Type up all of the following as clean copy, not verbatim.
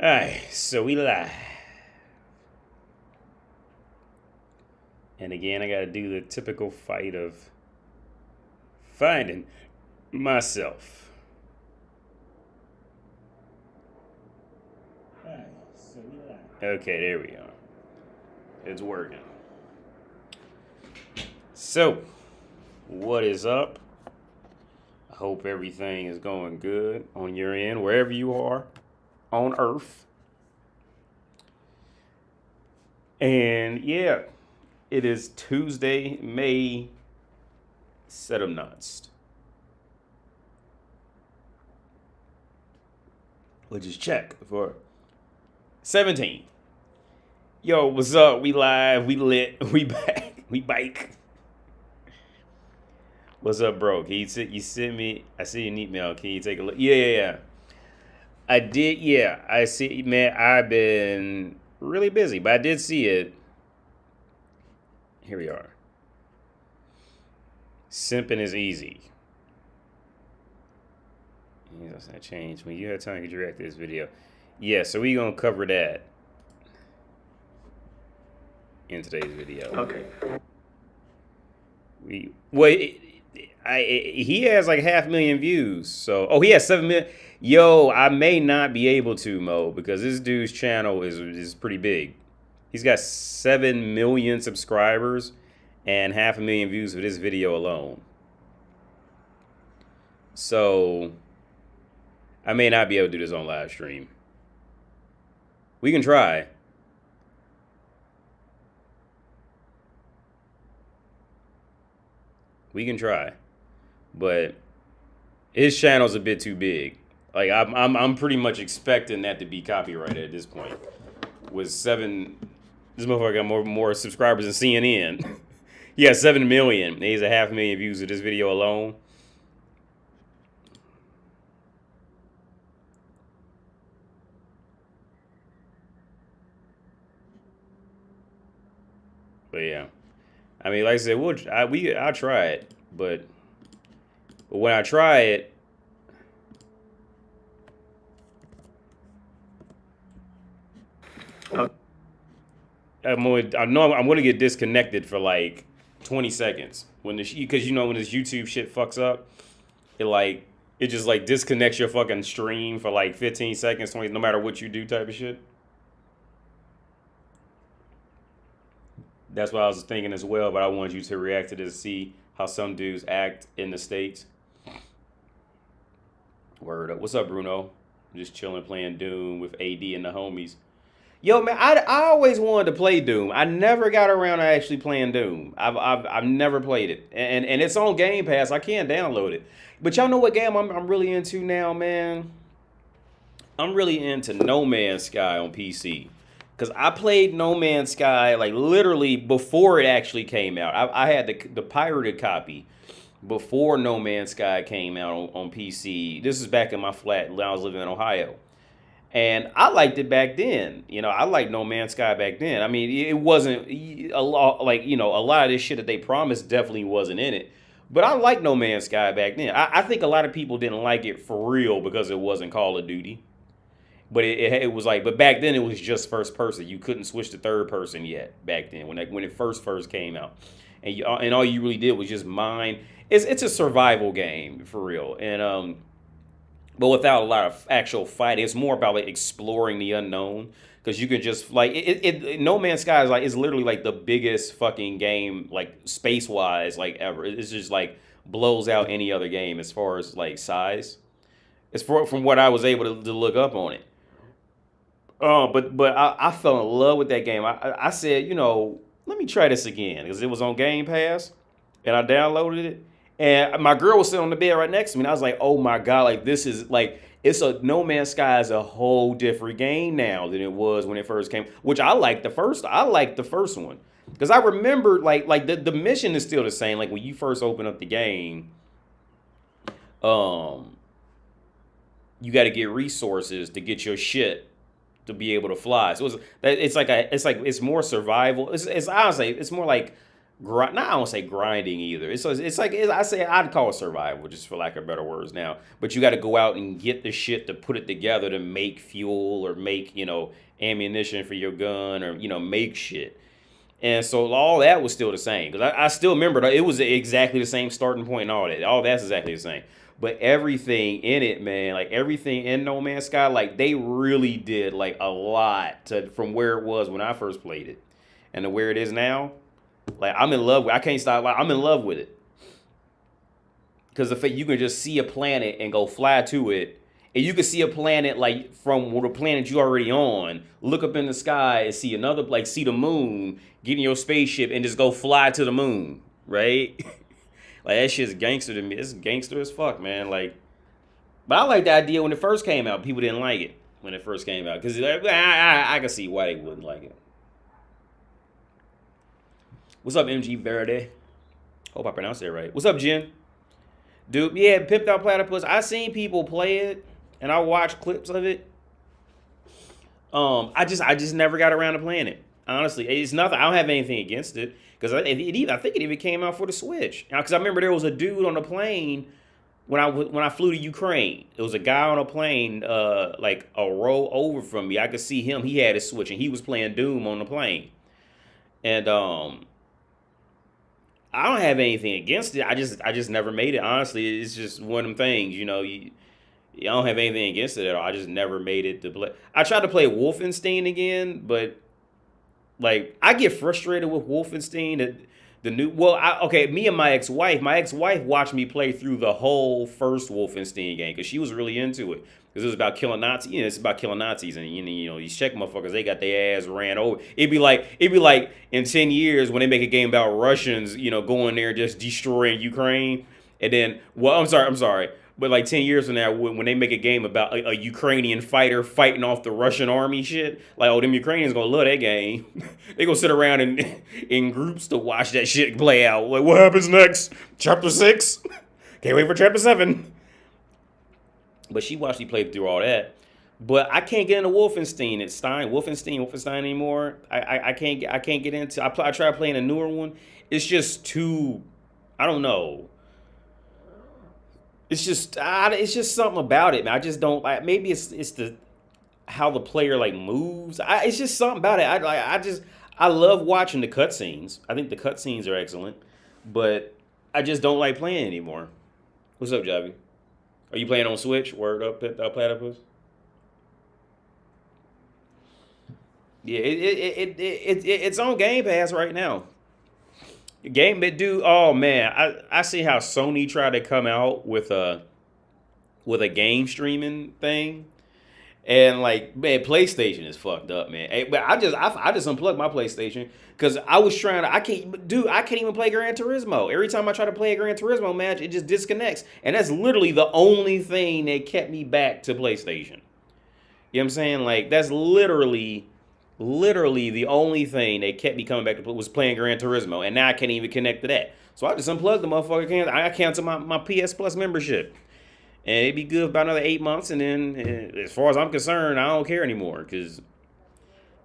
Alright, so we live. And again, I gotta do the typical fight of finding myself. Alright, so we live. Okay, there we go. It's working. So, what is up? I hope everything is going good on your end, wherever you are on Earth. And yeah, it is Tuesday, May 17th. We'll just check for 17. Yo, what's up? We live, we lit, we back, we bike. What's up, bro? Can you send me? I see an email. Can you take a look? Yeah. I did. Yeah, I see. Man, I've been really busy, but I did see it. Here we are. Simping is easy. That's not change. When you have time, you can direct this video. Yeah, so we're gonna cover that in today's video. Okay. He has like 500,000 views. So, he has 7 million. Yo, I may not be able to, Mo, because this dude's channel is pretty big. He's got 7 million subscribers and 500,000 views for this video alone. So, I may not be able to do this on live stream. We can try. We can try. But his channel's a bit too big. Like I'm pretty much expecting that to be copyrighted at this point. With this motherfucker got more subscribers than CNN. He has 7 million. He has 500,000 views of this video alone. But yeah, I mean, like I said, I'll try it, but when I try it, I'm gonna get disconnected for like 20 seconds because when this YouTube shit fucks up, it just like disconnects your fucking stream for like 15 seconds, 20, no matter what you do, type of shit. That's what I was thinking as well, but I wanted you to react to this, see how some dudes act in the States. Word up. What's up, Bruno? Just chilling, playing Doom with AD and the homies. Yo, man, I always wanted to play Doom. I never got around to actually playing Doom. I've never played it, and it's on Game Pass. I can't download it. But y'all know what game I'm really into now, man? I'm really into No Man's Sky on PC. Because I played No Man's Sky, like, literally before it actually came out. I had the pirated copy before No Man's Sky came out on PC. This is back in my flat when I was living in Ohio. And I liked it back then. I liked No Man's Sky back then. I mean, it wasn't a lot, like, a lot of this shit that they promised definitely wasn't in it. But I liked No Man's Sky back then. I think a lot of people didn't like it for real because it wasn't Call of Duty. But it was like, but back then it was just first person. You couldn't switch to third person yet back then when it first came out, and all you really did was just mine. It's a survival game for real, and but without a lot of actual fighting. It's more about like exploring the unknown because you can just like No Man's Sky is literally like the biggest fucking game like space wise like ever. It's just like blows out any other game as far as like size. It's from what I was able to look up on it. But I fell in love with that game. I said, let me try this again because it was on Game Pass, and I downloaded it. And my girl was sitting on the bed right next to me, and I was like, oh my god, like this is like No Man's Sky is a whole different game now than it was when it first came. Which I liked the first one because I remember like the mission is still the same. Like when you first open up the game, you got to get resources to get your shit to be able to fly. So it's more survival. It's honestly, it's more like I don't say grinding either. I say I'd call it survival, just for lack of better words now. But you got to go out and get the shit to put it together to make fuel or make ammunition for your gun or make shit. And so all that was still the same because I still remember it was exactly the same starting point and all that. All that's exactly the same. But everything in it, man, like everything in No Man's Sky, like they really did like a lot from where it was when I first played it and to where it is now. Like I'm in love with. I can't stop. Like I'm in love with it because the fact you can just see a planet and go fly to it, and you can see a planet like from the planet you already on. Look up in the sky and see another, like see the moon, get in your spaceship and just go fly to the moon, right? Like that shit's gangster to me. It's gangster as fuck, man. Like, but I like the idea when it first came out. People didn't like it when it first came out because I can see why they wouldn't like it. What's up, MG Verde? Hope I pronounced that right. What's up, Jen? Dude, yeah, Pimped Out Platypus. I seen people play it, and I watched clips of it. I just never got around to playing it. Honestly, it's nothing. I don't have anything against it because I think it even came out for the Switch. Because I remember there was a dude on a plane when I flew to Ukraine. There was a guy on a plane, like a row over from me. I could see him. He had his Switch, and he was playing Doom on the plane. And I don't have anything against it. I just never made it. Honestly, it's just one of them things. I don't have anything against it at all. I just never made it to play. I tried to play Wolfenstein again, but like I get frustrated with Wolfenstein. The new me and my ex-wife. My ex-wife watched me play through the whole first Wolfenstein game because she was really into it. Because it was about killing Nazis. It's about killing Nazis, and these Czech motherfuckers, they got their ass ran over. It'd be like in 10 years when they make a game about Russians, going there just destroying Ukraine, and then I'm sorry, but like 10 years from now when they make a game about a Ukrainian fighter fighting off the Russian army shit, like them Ukrainians gonna love that game. They gonna sit around in groups to watch that shit play out. Like what happens next? Chapter 6? Can't wait for chapter 7. But she watched me play through all that. But I can't get into Wolfenstein anymore. I can't get into. I tried playing a newer one. It's just too. I don't know. It's just something about it, man. I just don't like. Maybe it's the how the player like moves. It's just something about it. I love watching the cutscenes. I think the cutscenes are excellent, but I just don't like playing anymore. What's up, Javi? Are you playing on Switch? Word up, Platypus? Yeah, it's on Game Pass right now. Oh man, I see how Sony tried to come out with a game streaming thing, and like man, PlayStation is fucked up, man. But I just unplugged my PlayStation because I was trying to. I can't even play Gran Turismo. Every time I try to play a Gran Turismo match, it just disconnects, and that's literally the only thing that kept me back to PlayStation. You know what I'm saying? Like that's literally the only thing that kept me coming back to was playing Gran Turismo, and now I can't even connect to that. So I just unplugged the motherfucker. I canceled my PS Plus membership, and it'd be good for about another 8 months, and then as far as I'm concerned, I don't care anymore because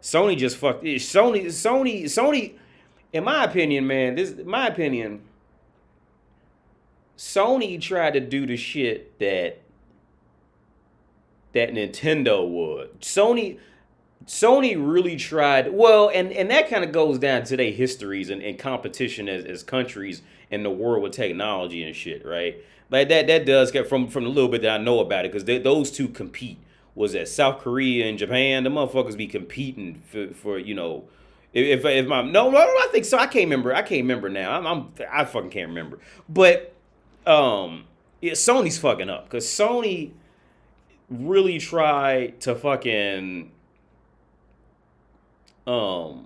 Sony just fucked it. Sony. In my opinion, man, Sony tried to do the shit that Nintendo would. Sony really tried, well, and that kind of goes down to their histories and competition as countries in the world with technology and shit, right? Like that does get from the little bit that I know about it, because those two compete. Was that South Korea and Japan? The motherfuckers be competing for if my no, I think so. I can't remember now. I fucking can't remember. But Sony's fucking up because Sony really tried to fucking Sony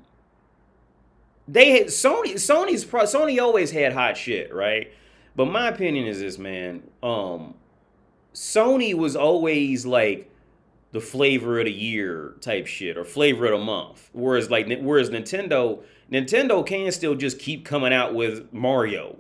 always had hot shit, right? But my opinion is this, man. Sony was always like the flavor of the year type shit or flavor of the month. Whereas Nintendo can still just keep coming out with Mario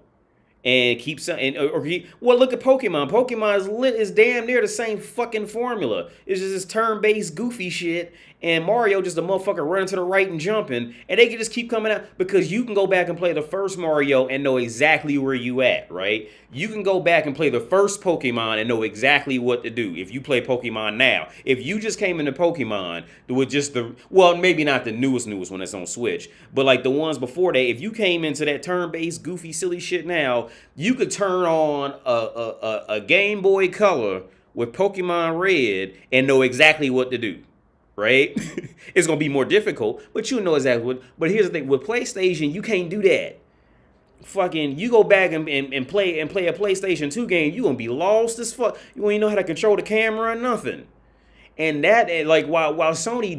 and keeps well, look at Pokemon. Pokemon is damn near the same fucking formula. It's just this turn-based goofy shit, and Mario just a motherfucker running to the right and jumping, and they can just keep coming out because you can go back and play the first Mario and know exactly where you at, right? You can go back and play the first Pokemon and know exactly what to do if you play Pokemon now. If you just came into Pokemon with just well, maybe not the newest one that's on Switch, but like the ones before that, if you came into that turn-based goofy silly shit now, you could turn on a Game Boy Color with Pokemon Red and know exactly what to do, right? It's gonna be more difficult, but you know exactly what. But here's the thing: with PlayStation, you can't do that. Fucking, you go back and play a PlayStation 2 game, you gonna be lost as fuck. You won't even know how to control the camera or nothing. And that, like, while Sony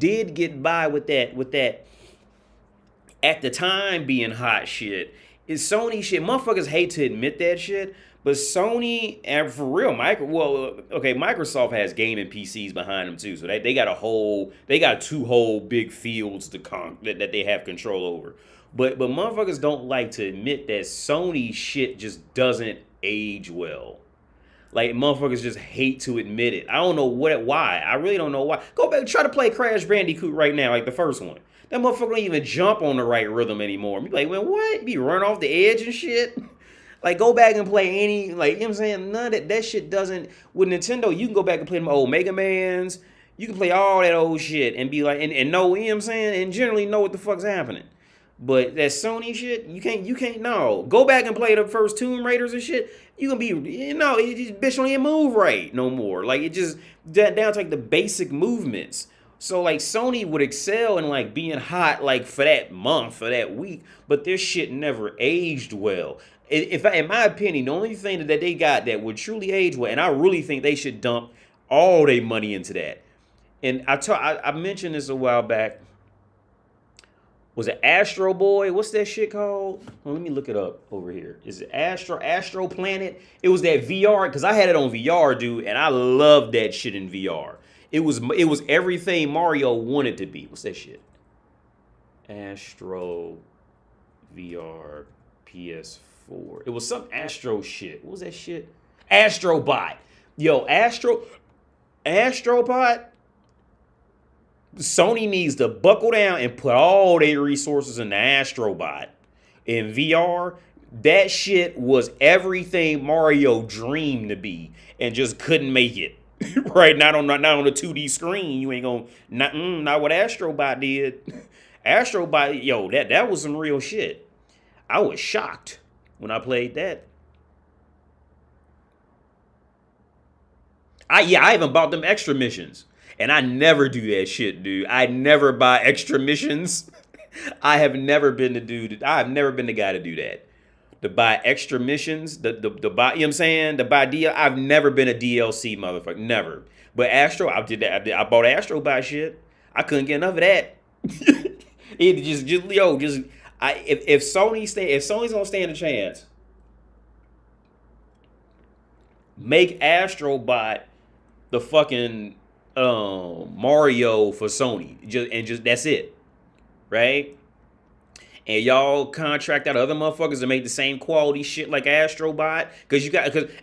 did get by with that at the time being hot shit, is Sony shit. Motherfuckers hate to admit that shit, but Sony, and for real, Microsoft has gaming PCs behind them too, so they got two whole big fields that they have control over. But motherfuckers don't like to admit that Sony shit just doesn't age well. Like, motherfuckers just hate to admit it. I don't know why. I really don't know why. Go back and try to play Crash Bandicoot right now, like the first one. That motherfucker don't even jump on the right rhythm anymore. Be like, man, what? Be run off the edge and shit? Like, go back and play any, like, you know what I'm saying? None of that shit doesn't. With Nintendo, you can go back and play them old Mega Mans. You can play all that old shit and be like, and know, you know what I'm saying? And generally know what the fuck's happening. But that Sony shit, you can't know. Go back and play the first Tomb Raiders and shit. You gonna be, bitch don't even move right no more. Like, it just down to like the basic movements. So like Sony would excel in like being hot like for that month, for that week, but their shit never aged well. In my opinion, the only thing that they got that would truly age well, and I really think they should dump all their money into that. And I mentioned this a while back. Was it Astro Boy? What's that shit called? Well, let me look it up over here. Is it Astro Planet? It was that VR, because I had it on VR, dude, and I loved that shit in VR. It was everything Mario wanted to be. What's that shit? Astro VR PS4. It was some Astro shit. What was that shit? Astrobot. Yo, Astrobot. Sony needs to buckle down and put all their resources in the Astrobot. In VR, that shit was everything Mario dreamed to be and just couldn't make it. Right? Not on the 2D screen. You ain't gonna not what Astrobot did. Astrobot, yo, that was some real shit. I was shocked when I played that. I even bought them extra missions. And I never do that shit, dude. I never buy extra missions. I have never been the dude. I have never been the guy to do that. To buy extra missions, the buy, you know what I'm saying? To buy DLC. I've never been a DLC motherfucker. Never. But Astro, I did that. I bought Astro buy shit. I couldn't get enough of that. If Sony's gonna stand a chance, make Astrobot the fucking Mario for Sony, just that's it, right? And y'all contract out other motherfuckers to make the same quality shit like Astrobot, because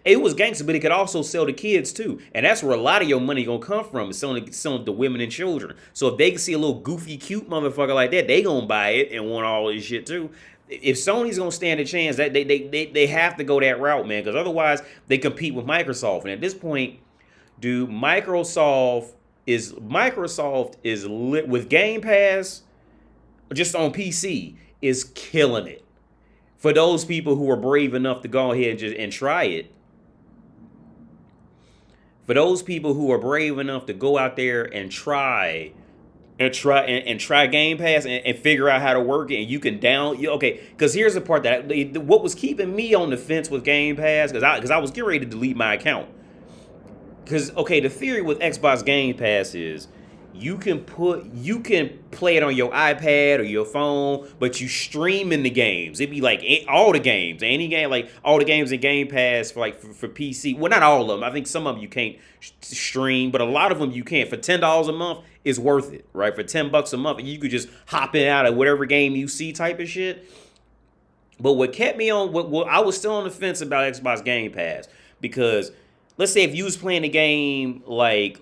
it was gangster, but it could also sell to kids too, and that's where a lot of your money gonna come from, is selling to women and children. So if they can see a little goofy, cute motherfucker like that, they gonna buy it and want all this shit too. If Sony's gonna stand a chance, that they have to go that route, man, because otherwise they compete with Microsoft, and at this point, dude, Microsoft is lit with Game Pass, just on PC, is killing it. For those people who are brave enough to go ahead and try it. For those people who are brave enough to go out there and try Game Pass and figure out how to work it, and you can because here's the part what was keeping me on the fence with Game Pass, because I was getting ready to delete my account. Because, the theory with Xbox Game Pass is you can play it on your iPad or your phone, but you stream in the games. It'd be like all the games, any game, like all the games in Game Pass for PC. Well, not all of them. I think some of them you can't stream, but a lot of them you can. For $10 a month, it's worth it, right? For $10 a month, you could just hop in and out of whatever game you see type of shit. But what kept me on, what I was still on the fence about Xbox Game Pass, because let's say if you was playing a game like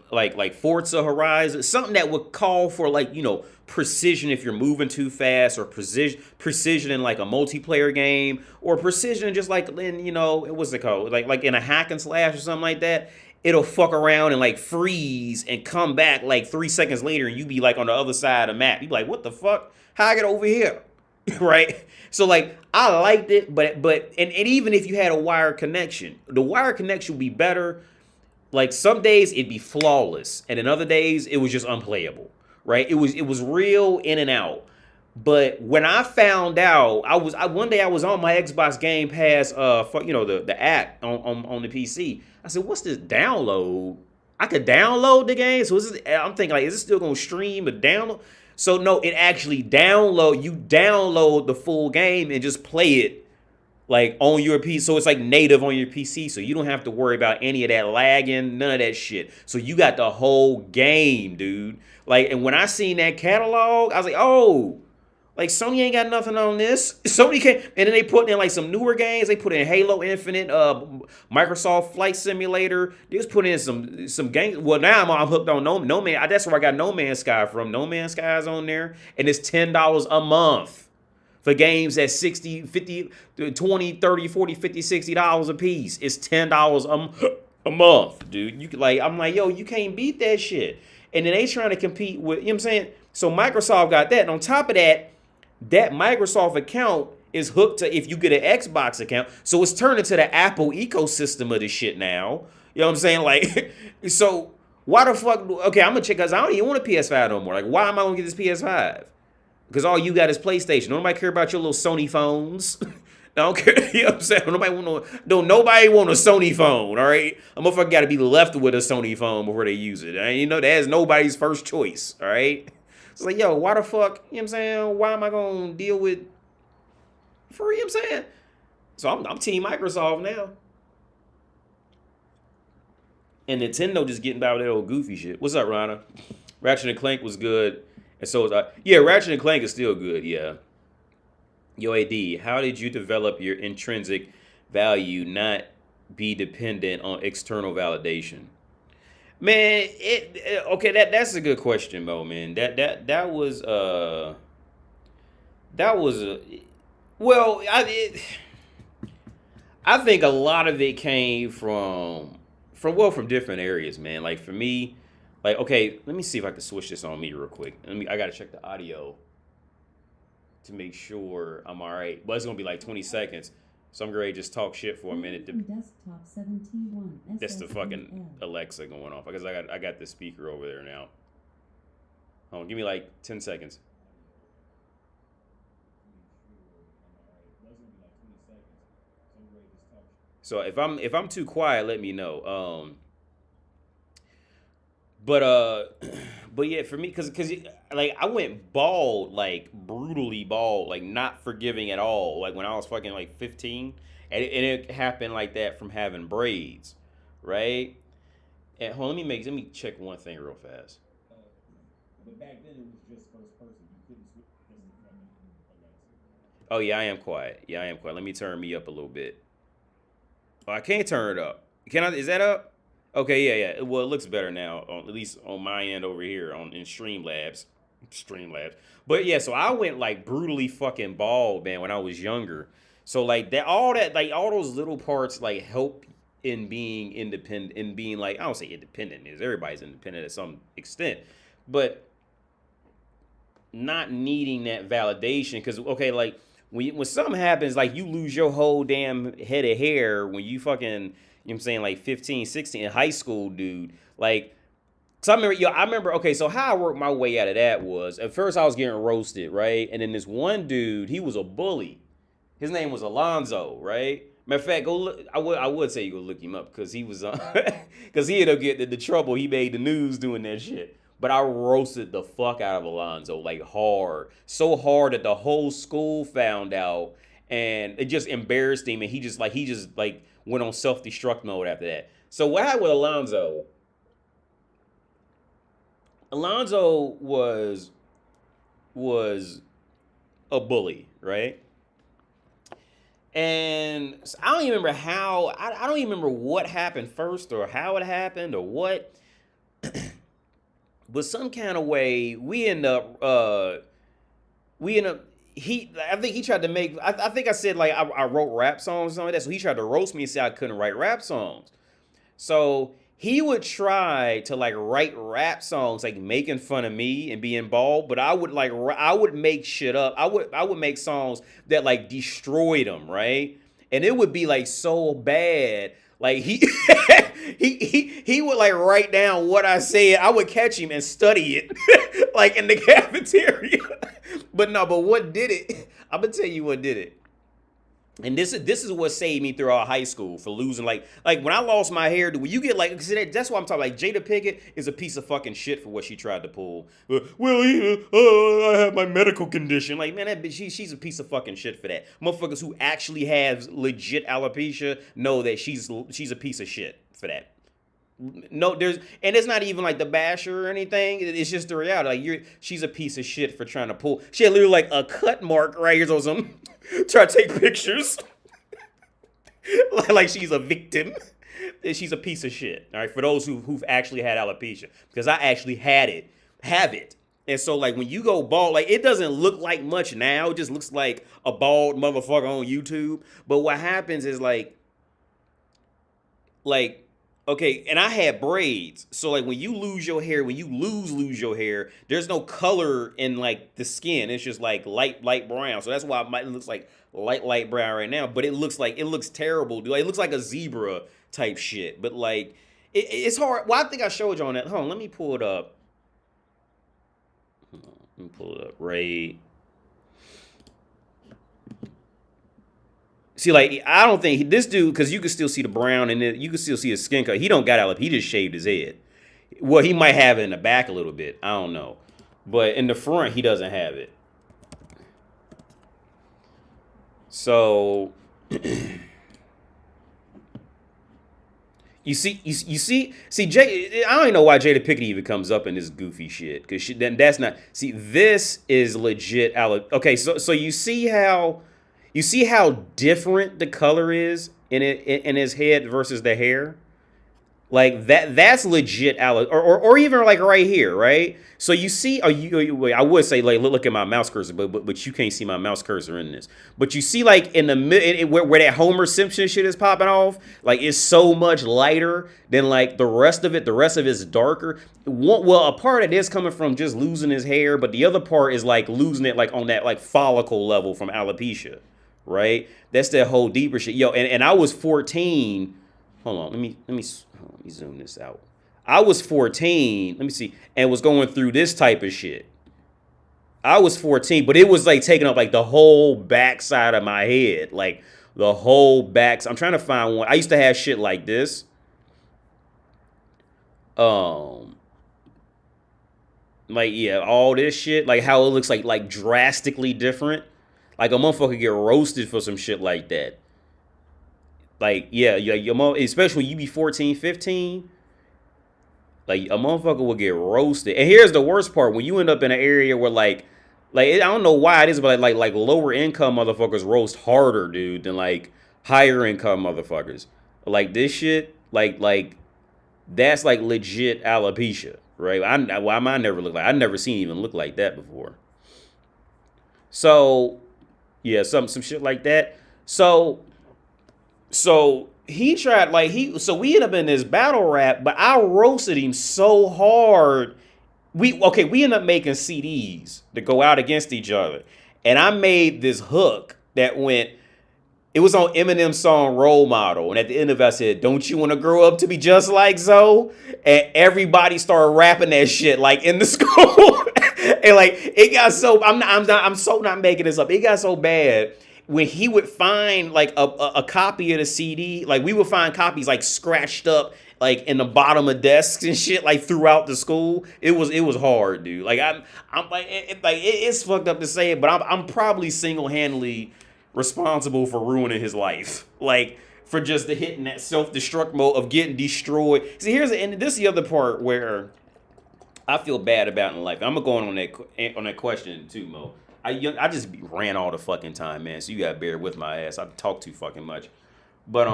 Forza Horizon, something that would call for like, you know, precision if you're moving too fast, or precision in like a multiplayer game, or precision just like in, you know, what's it called, like in a hack and slash or something like that. It'll fuck around and like freeze and come back like 3 seconds later, and you be like on the other side of the map. You be like, what the fuck? How I get over here? Right? So like I liked it, but and even if you had a wired connection, the wired connection would be better. Like some days it'd be flawless, and then other days it was just unplayable. Right? It was real in and out. But when I found out, one day I was on my Xbox Game Pass, you know, the app on the PC. I said, "What's this download? I could download the game." So I'm thinking like, is it still gonna stream or download? So no, it actually you download the full game and just play it like on your PC. So it's like native on your PC. So you don't have to worry about any of that lagging, none of that shit. So you got the whole game, dude. Like, and when I seen that catalog, I was like, oh, like Sony ain't got nothing on this. Sony can't. And then they put in like some newer games. They put in Halo Infinite, Microsoft Flight Simulator. They just put in some games. Well, now I'm hooked on No Man. That's where I got No Man's Sky from. No Man's Sky's on there, and it's $10 a month for games at 60, 50, 20, 30, 40, 50, $60 a piece. It's $10 a month, dude. You could like, I'm like, yo, you can't beat that shit. And then they trying to compete with, you know what I'm saying? So Microsoft got that. And on top of that, that Microsoft account is hooked to if you get an Xbox account. So it's turned into the Apple ecosystem of this shit now. You know what I'm saying? Like, so why the fuck? Okay, I'm gonna check, because I don't even want a PS5 no more. Like, why am I gonna get this PS5? Because all you got is PlayStation. Nobody care about your little Sony phones. I don't care. You know what I'm saying? Nobody want a Sony phone, all right? A motherfucker got to be left with a Sony phone before they use it. And you know, that's nobody's first choice, all right? It's like, yo, why the fuck, you know what I'm saying? Why am I going to deal with, for, you know what I'm saying? So I'm Team Microsoft now. And Nintendo just getting by with that old goofy shit. What's up, Rana? Ratchet and Clank was good. And so is yeah, Ratchet and Clank is still good, yeah. Yo, AD, how did you develop your intrinsic value, not be dependent on external validation? Man, okay, that's a good question, Mo, man. That was well, I think a lot of it came from different areas, man. Like for me, like, okay, let me see if I can switch this on me real quick. I gotta check the audio to make sure I'm all right. But it's gonna be like 20 seconds. So I'm gonna just talk shit for a minute. Desktop 71. That's the fucking Alexa going off, because I got the speaker over there now. Hold on, give me like 10 seconds. So if I'm too quiet, let me know. But yeah, for me, cause like I went bald, like brutally bald, like not forgiving at all. Like when I was fucking like 15, and it happened like that from having braids, right? And hold on, let me check one thing real fast. But back then it was just first person. You couldn't switch. Oh yeah, I am quiet. Let me turn me up a little bit. Oh, I can't turn it up. Can I? Is that up? Okay, yeah. Well, it looks better now, at least on my end over here in Streamlabs. But yeah, so I went like brutally fucking bald, man, when I was younger. So like all those little parts like help in being independent, in being like, I don't say independent, is everybody's independent at some extent, but not needing that validation. Because okay, like when something happens, like you lose your whole damn head of hair when you fucking, you know what I'm saying, like 15, 16 in high school, dude. Like, so I remember, okay, so how I worked my way out of that was, at first I was getting roasted, right? And then this one dude, he was a bully. His name was Alonzo, right? Matter of fact, go look, I would say you go look him up, because he was, because he ended up getting the trouble. He made the news doing that shit. But I roasted the fuck out of Alonzo, like hard. So hard that the whole school found out, and it just embarrassed him, and he just went on self-destruct mode after that. So what happened with Alonzo? Alonzo was a bully, right? And I don't even remember how. I don't even remember what happened first or how it happened or what. But some kind of way we end up. I think he tried to make. I think I said like I wrote rap songs and something like that. So he tried to roast me and say I couldn't write rap songs. So he would try to like write rap songs like making fun of me and being bald, but I would make shit up. I would make songs that like destroyed him, right? And it would be like so bad. Like he he would like write down what I said. I would catch him and study it like in the cafeteria. But what did it? I'm gonna tell you what did it. And this is what saved me throughout high school for losing like when I lost my hair. When you get like that's why I'm talking like Jada Pinkett is a piece of fucking shit for what she tried to pull. I have my medical condition. Like man, that bitch she's a piece of fucking shit for that. Motherfuckers who actually have legit alopecia know that she's a piece of shit for that. No, it's not even like the basher or anything. It's just the reality. Like she's a piece of shit for trying to pull. She had literally like a cut mark right here or something. Try to take pictures. like she's a victim. She's a piece of shit. All right, for those who've actually had alopecia, because I actually have it. And so like when you go bald, like it doesn't look like much now. It just looks like a bald motherfucker on YouTube. But what happens is like. Okay, and I had braids. So like when you lose your hair, lose your hair, there's no color in like the skin. It's just like light brown. So that's why it looks like light brown right now. But it looks terrible, dude. Like, it looks like a zebra type shit. But like it's hard. Well, I think I showed you on that. Hold on, let me pull it up. Right. See, like, I don't think this dude, because you can still see the brown and you can still see his skin color. He don't got alopecia. He just shaved his head. Well, he might have it in the back a little bit. I don't know. But in the front, he doesn't have it. So, you see, Jay, I don't even know why Jada Pinkett even comes up in this goofy shit. Because that's not, see, this is legit. Okay, so you see how different the color is in his head versus the hair? Like that's legit or even like right here, right? So you see, I would say like look at my mouse cursor, but you can't see my mouse cursor in this. But you see like in the middle where that Homer Simpson shit is popping off, like it's so much lighter than like the rest of it. The rest of it's darker. Well, a part of this coming from just losing his hair, but the other part is like losing it like on that like follicle level from alopecia. Right? That's that whole deeper shit. Yo, and I was 14. Hold on, let me zoom this out. I was 14, let me see, and was going through this type of shit. I was 14, but it was like taking up like the whole backside of my head. Like the whole back. I'm trying to find one. I used to have shit like this. Like, yeah, all this shit. Like how it looks like drastically different. Like a motherfucker get roasted for some shit like that. Like, yeah, your mom, especially when you be 14, 15, like a motherfucker will get roasted. And here's the worst part: when you end up in an area where like I don't know why it is, but like lower income motherfuckers roast harder, dude, than like higher income motherfuckers. Like this shit, like that's like legit alopecia, right? I never look like I never seen even look like that before. So. Yeah, some shit like that. So he tried so we ended up in this battle rap, but I roasted him so hard. We ended up making CDs to go out against each other. And I made this hook that it was on Eminem's song Role Model. And at the end of it, I said, "Don't you want to grow up to be just like Zoe?" And everybody started rapping that shit like in the school. And like it got so I'm so not making this up. It got so bad when he would find like a copy of the CD, like we would find copies like scratched up like in the bottom of desks and shit like throughout the school. It was hard, dude. Like I'm like it's fucked up to say it, but I'm probably single-handedly responsible for ruining his life. Like for just hitting that self-destruct mode of getting destroyed. See, and this is the other part where I feel bad about in life. I'm gonna go on that question too, Mo. I just ran all the fucking time, man. So you gotta bear with my ass. I talk too fucking much. But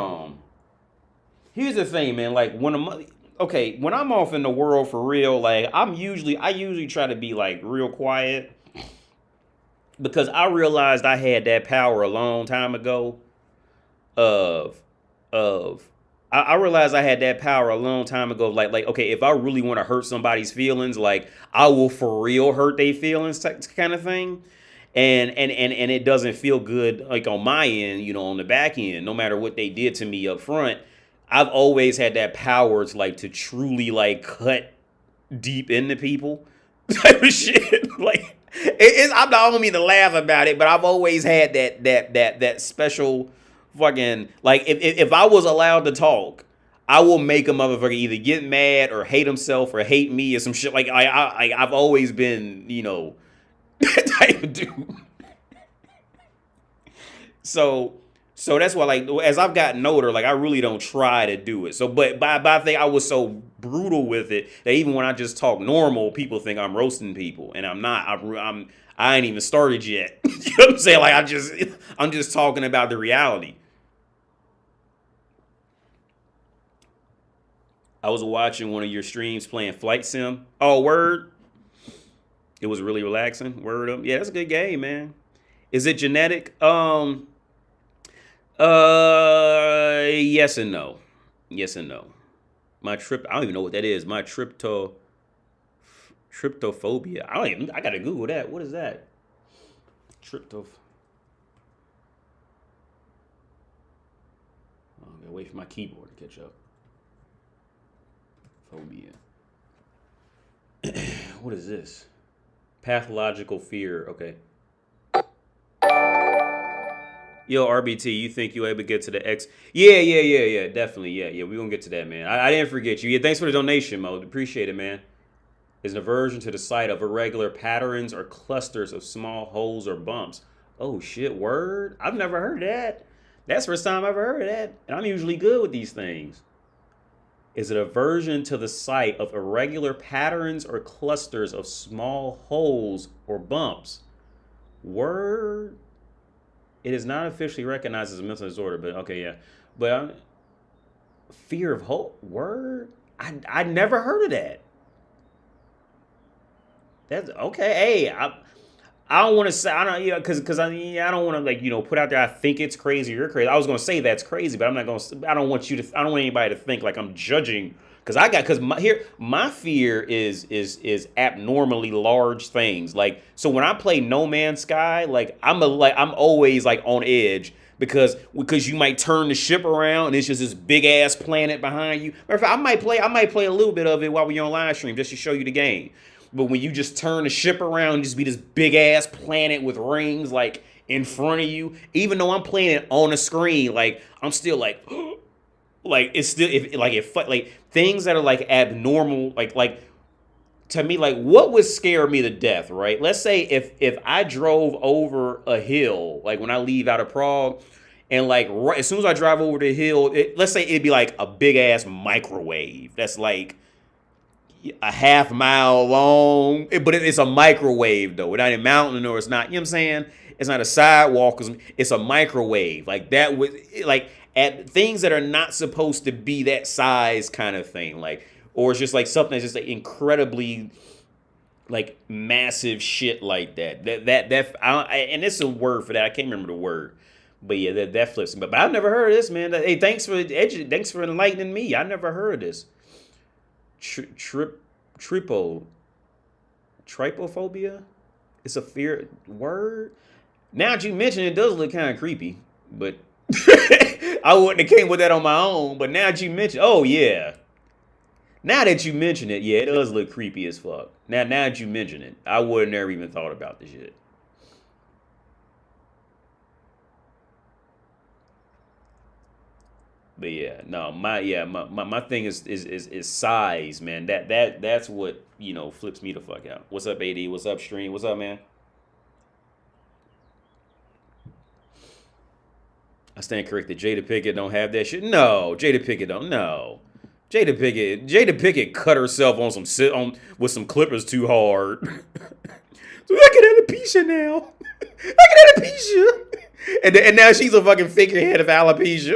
here's the thing, man. Like when I'm off in the world for real, like I usually try to be like real quiet because I realized I had that power a long time ago. I realized I had that power a long time ago. Like okay, if I really want to hurt somebody's feelings, like I will for real hurt their feelings, kind of thing. And it doesn't feel good like on my end, you know, on the back end, no matter what they did to me up front. I've always had that power to like to truly like cut deep into people type of shit. Like I don't mean to laugh about it, but I've always had that special fucking like if I was allowed to talk, I will make a motherfucker either get mad or hate himself or hate me or some shit. Like I've always been, you know, that type of dude. So that's why, like, as I've gotten older, like, I really don't try to do it. So, but I think I was so brutal with it that even when I just talk normal, people think I'm roasting people, and I'm not. I ain't even started yet. You know what I'm saying? Like, I'm just talking about the reality. I was watching one of your streams playing Flight Sim. Oh, word. It was really relaxing. Word up. Yeah, that's a good game, man. Is it genetic? Yes and no. Yes and no. I don't even know what that is. My tryptophobia. I gotta Google that. What is that? Oh, I gotta wait for my keyboard to catch up. Phobia. What is this? Pathological fear. Okay. Yo, RBT, you think you'll able to get to the X? Yeah, definitely. Yeah, we're going to get to that, man. I didn't forget you. Yeah, thanks for the donation, Mo. Appreciate it, man. Is an aversion to the sight of irregular patterns or clusters of small holes or bumps. Oh, shit, word? I've never heard that. That's the first time I've ever heard of that. And I'm usually good with these things. Is an aversion to the sight of irregular patterns or clusters of small holes or bumps. Word? It is not officially recognized as a mental disorder, but okay, yeah. But fear of hope, word? I never heard of that. That's okay. Hey, I don't want to say I don't, you know, because I don't want to like, you know, put out there I think it's crazy or you're crazy. I was gonna say that's crazy, but I'm not gonna. I don't want anybody to think like I'm judging. Because my fear is abnormally large things. Like, so when I play No Man's Sky, like I'm always like on edge because you might turn the ship around and it's just this big ass planet behind you. Matter of fact, I might play a little bit of it while we're on live stream just to show you the game. But when you just turn the ship around and just be this big ass planet with rings like in front of you, even though I'm playing it on the screen, like I'm still like. Like it's still like things that are like abnormal, like to me, like what would scare me to death, right? Let's say if I drove over a hill, like when I leave out of Prague, and like right, as soon as I drive over the hill, let's say it'd be like a big ass microwave that's like a half mile long, but it's a microwave though. It's not a mountain or it's not, you know what I'm saying? It's not a sidewalk, it's a microwave. Like that would like at things that are not supposed to be that size kind of thing, like, or it's just like something that's just like incredibly like massive shit like that. And it's a word for that. I can't remember the word, but yeah, that flips me. But I've never heard of this, man. Hey, thanks for enlightening me. I never heard of this. Trypophobia. It's a fear word. Now that you mention it, does look kind of creepy, but. I wouldn't have came with that on my own, but now that you mention, oh yeah. Now that you mention it, yeah, it does look creepy as fuck. Now that you mention it, I would have never even thought about this shit. But yeah, no, my thing is size, man. That's what, you know, flips me the fuck out. What's up, AD? What's up, Stream? What's up, man? I stand corrected. Jada Pinkett don't have that shit. No, Jada Pinkett don't. No, Jada Pinkett cut herself with some clippers too hard. So I get alopecia now. I get alopecia. And now she's a fucking figurehead of alopecia.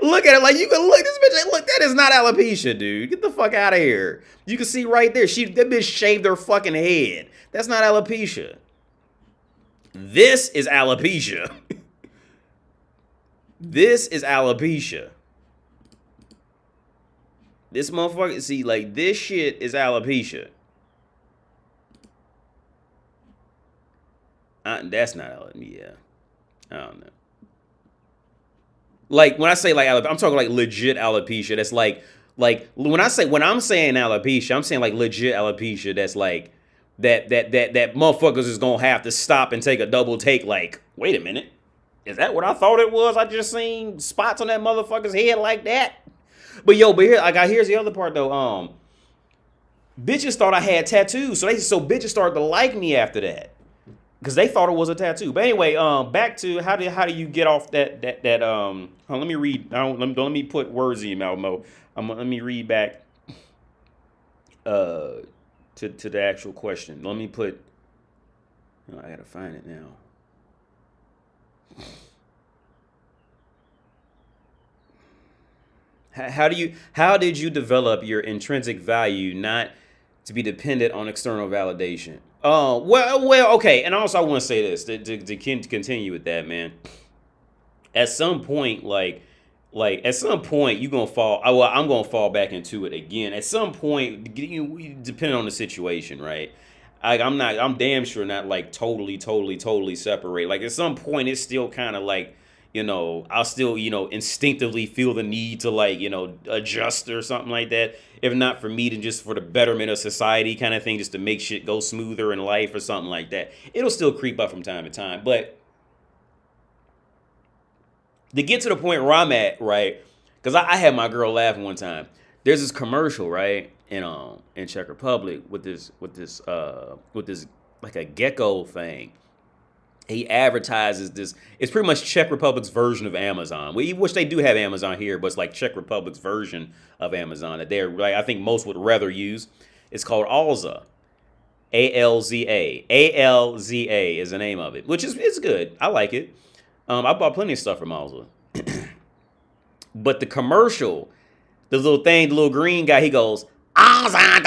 Look at it like you can look this bitch. Look, that is not alopecia, dude. Get the fuck out of here. You can see right there. That bitch shaved her fucking head. That's not alopecia. This is alopecia. This is alopecia. This motherfucker, see, like, this shit is alopecia. That's not alopecia. Yeah. I don't know. Like, when I say, like, I'm talking, like, legit alopecia. That's, like, when I'm saying alopecia, I'm saying, like, legit alopecia that's, like, that motherfuckers is gonna have to stop and take a double take, like, wait a minute. Is that what I thought it was? I just seen spots on that motherfucker's head like that. But here's the other part though. Bitches thought I had tattoos, so bitches started to like me after that, because they thought it was a tattoo. But anyway, back to how do you get off that let me read. Don't let me put words in your mouth, Mo. Let me read back to the actual question. Let me put. I gotta find it now. How did you develop your intrinsic value not to be dependent on external validation? Oh, well, okay. And also I want to say this to continue with that, man. At some point, like at some point you're going to fall. I'm going to fall back into it again. At some point, depending on the situation, right? I'm damn sure not like totally separate. Like at some point it's still kind of like, I'll still, instinctively feel the need to like, adjust or something like that. If not for me, then just for the betterment of society kind of thing, just to make shit go smoother in life or something like that. It'll still creep up from time to time. But to get to the point where I'm at, right? Because I had my girl laughing one time. There's this commercial, right? In Czech Republic with this like a gecko thing. He advertises this. It's pretty much Czech Republic's version of Amazon. Which they do have Amazon here, but it's like Czech Republic's version of Amazon that they're like, I think most would rather use. It's called Alza. ALZA. ALZA is the name of it, which is it's good. I like it. I bought plenty of stuff from Alza. But the commercial, the little green guy, he goes, Alza,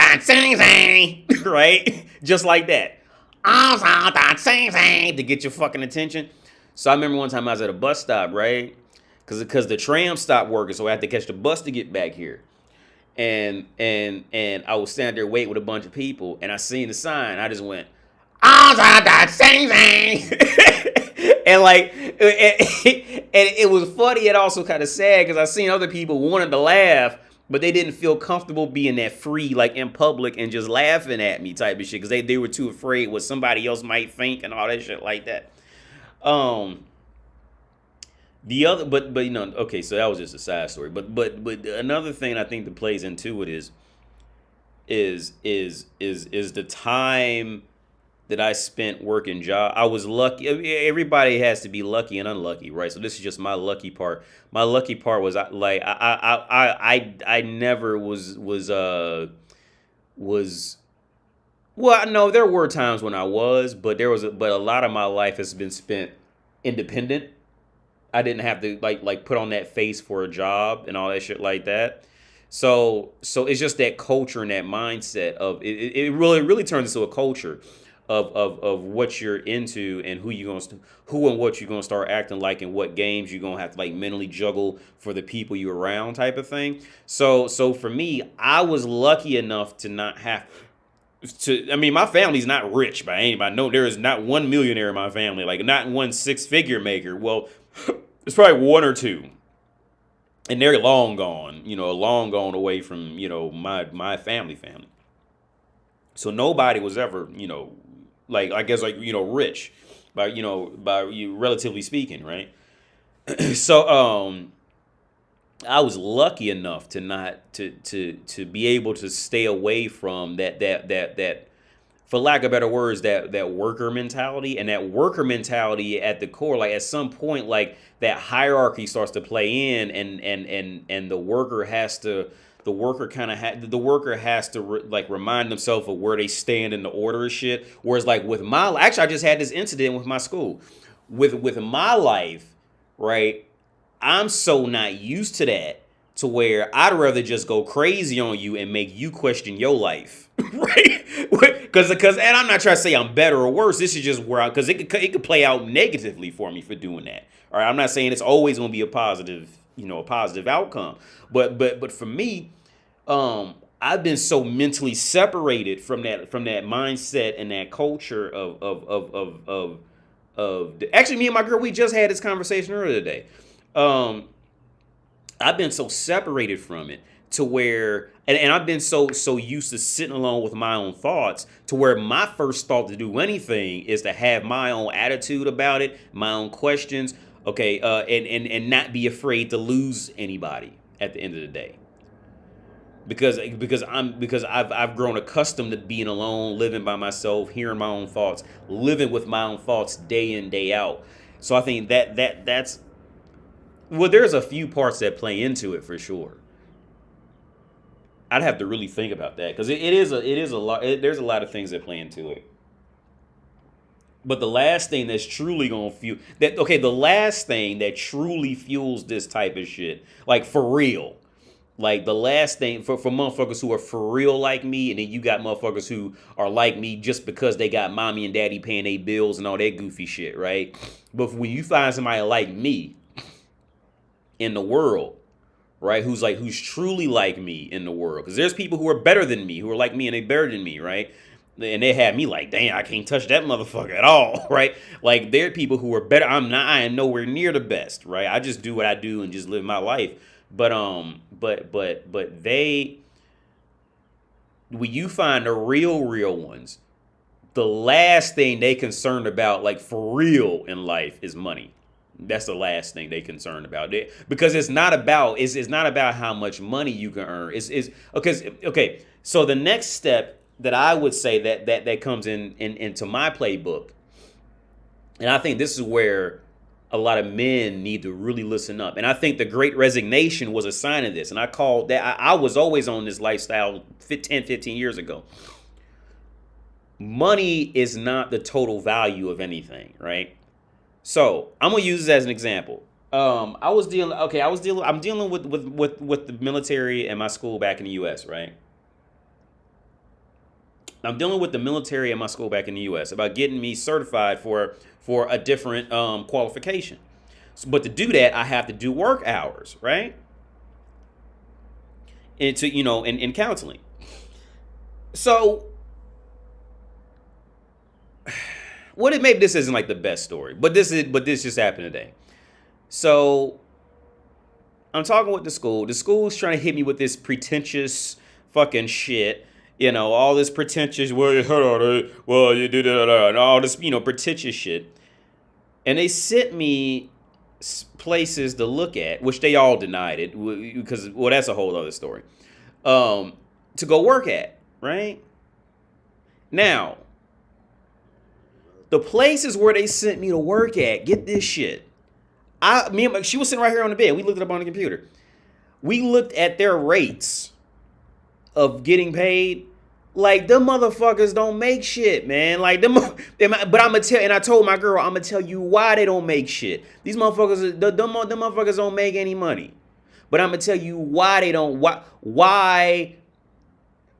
right? Just like that. To get your fucking attention. So I remember one time I was at a bus stop, right? Because the tram stopped working, so I had to catch the bus to get back here. And I was standing there waiting with a bunch of people, and I seen the sign. I just went, and like, and it was funny and also kind of sad because I seen other people wanted to laugh, but they didn't feel comfortable being that free, like in public and just laughing at me type of shit, because they were too afraid what somebody else might think and all that shit like that. The other, but okay, so that was just a side story. But another thing I think that plays into it is the time that I spent working job. I was lucky. Everybody has to be lucky and unlucky, right? So this is just my lucky part. My lucky part was I never was well, no, there were times when I was, but but a lot of my life has been spent independent. I didn't have to like put on that face for a job and all that shit like that. So it's just that culture and that mindset of it really turns into a culture of what you're into and who and what you're gonna start acting like and what games you're gonna have to like mentally juggle for the people you're around type of thing. So for me, I was lucky enough to not have to. I mean, my family's not rich by anybody. No, there is not one millionaire in my family, like not one six-figure maker. Well, it's probably one or two. And they're long gone, long gone away from, my family. So nobody was ever, like, I guess, like, rich by relatively speaking, right? So, I was lucky enough to not, to be able to stay away from that, for lack of better words, that worker mentality. And that worker mentality at the core, like at some point, like that hierarchy starts to play in and the worker has to the worker has to like remind themselves of where they stand in the order of shit. Whereas like with I just had this incident with my school, with my life, right? I'm so not used to that to where I'd rather just go crazy on you and make you question your life, right? Because and I'm not trying to say I'm better or worse. This is just where because it could play out negatively for me for doing that. All right, I'm not saying it's always going to be a positive outcome, but for me, I've been so mentally separated from that mindset and that culture of actually me and my girl, we just had this conversation earlier today. I've been so separated from it to where, and I've been so used to sitting alone with my own thoughts to where my first thought to do anything is to have my own attitude about it, my own questions, okay, and not be afraid to lose anybody at the end of the day. Because I've grown accustomed to being alone, living by myself, hearing my own thoughts, living with my own thoughts day in, day out. So I think that's well, there's a few parts that play into it for sure. I'd have to really think about that because it is a lot. There's a lot of things that play into it. But the last thing that's truly gonna fuel that, okay, the last thing that truly fuels this type of shit, like for real, like the last thing for motherfuckers who are for real like me, and then you got motherfuckers who are like me just because they got mommy and daddy paying their bills and all that goofy shit, right? But when you find somebody like me in the world, right, who's truly like me in the world, because there's people who are better than me, who are like me and they better than me, right? And they have me like, damn, I can't touch that motherfucker at all, right? Like there are people who are better. I am nowhere near the best, right? I just do what I do and just live my life. But they, when you find the real ones, the last thing they concerned about, like for real in life, is money. That's the last thing they concerned about. Because it's not about how much money you can earn. It's okay. So the next step that I would say that comes into my playbook, and I think this is where a lot of men need to really listen up. And I think the Great Resignation was a sign of this. And I called that. I was always on this lifestyle 15 years ago. Money is not the total value of anything, right? So I'm gonna use this as an example. I'm dealing with the military and my school back in the U.S., right? I'm dealing with the military and my school back in the U.S. about getting me certified for a different qualification. But to do that, I have to do work hours, right? In counseling. So, maybe this isn't like the best story, but this just happened today. So, I'm talking with the school. The school's trying to hit me with this pretentious fucking shit. All this pretentious, well, you do that, and all this, pretentious shit. And they sent me places to look at, which they all denied it, because, well, that's a whole other story, to go work at, right? Now, the places where they sent me to work at, get this shit. She was sitting right here on the bed. We looked it up on the computer. We looked at their rates of getting paid. Like, them motherfuckers don't make shit, man. Like, but I'm gonna tell, and I told my girl, I'm gonna tell you why they don't make shit. These motherfuckers, them motherfuckers don't make any money. But I'm gonna tell you why they don't, why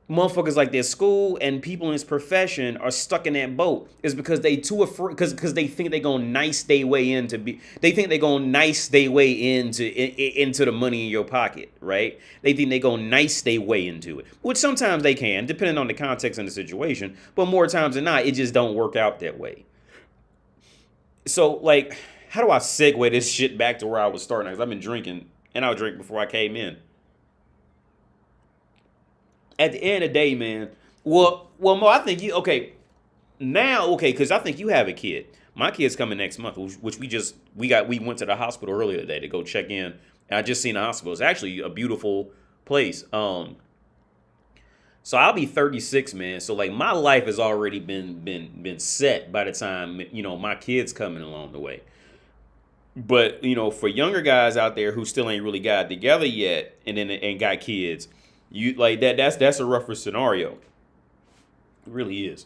motherfuckers like their school and people in this profession are stuck in that boat is because they too afraid, because they think they're gonna nice their way into the money in your pocket, right? They think they're gonna nice their way into it, which sometimes they can, depending on the context and the situation, but more times than not, it just don't work out that way. So, like, how do I segue this shit back to where I was starting? Because I've been drinking, and I was drinking before I came in. At the end of the day, man, well, Mo, I think because I think you have a kid. My kid's coming next month, which we went to the hospital earlier today to go check in. And I just seen the hospital. It's actually a beautiful place. So I'll be 36, man. So like my life has already been set by the time, my kid's coming along the way. But, for younger guys out there who still ain't really got it together yet and got kids, You like that. That's a rougher scenario. It really is.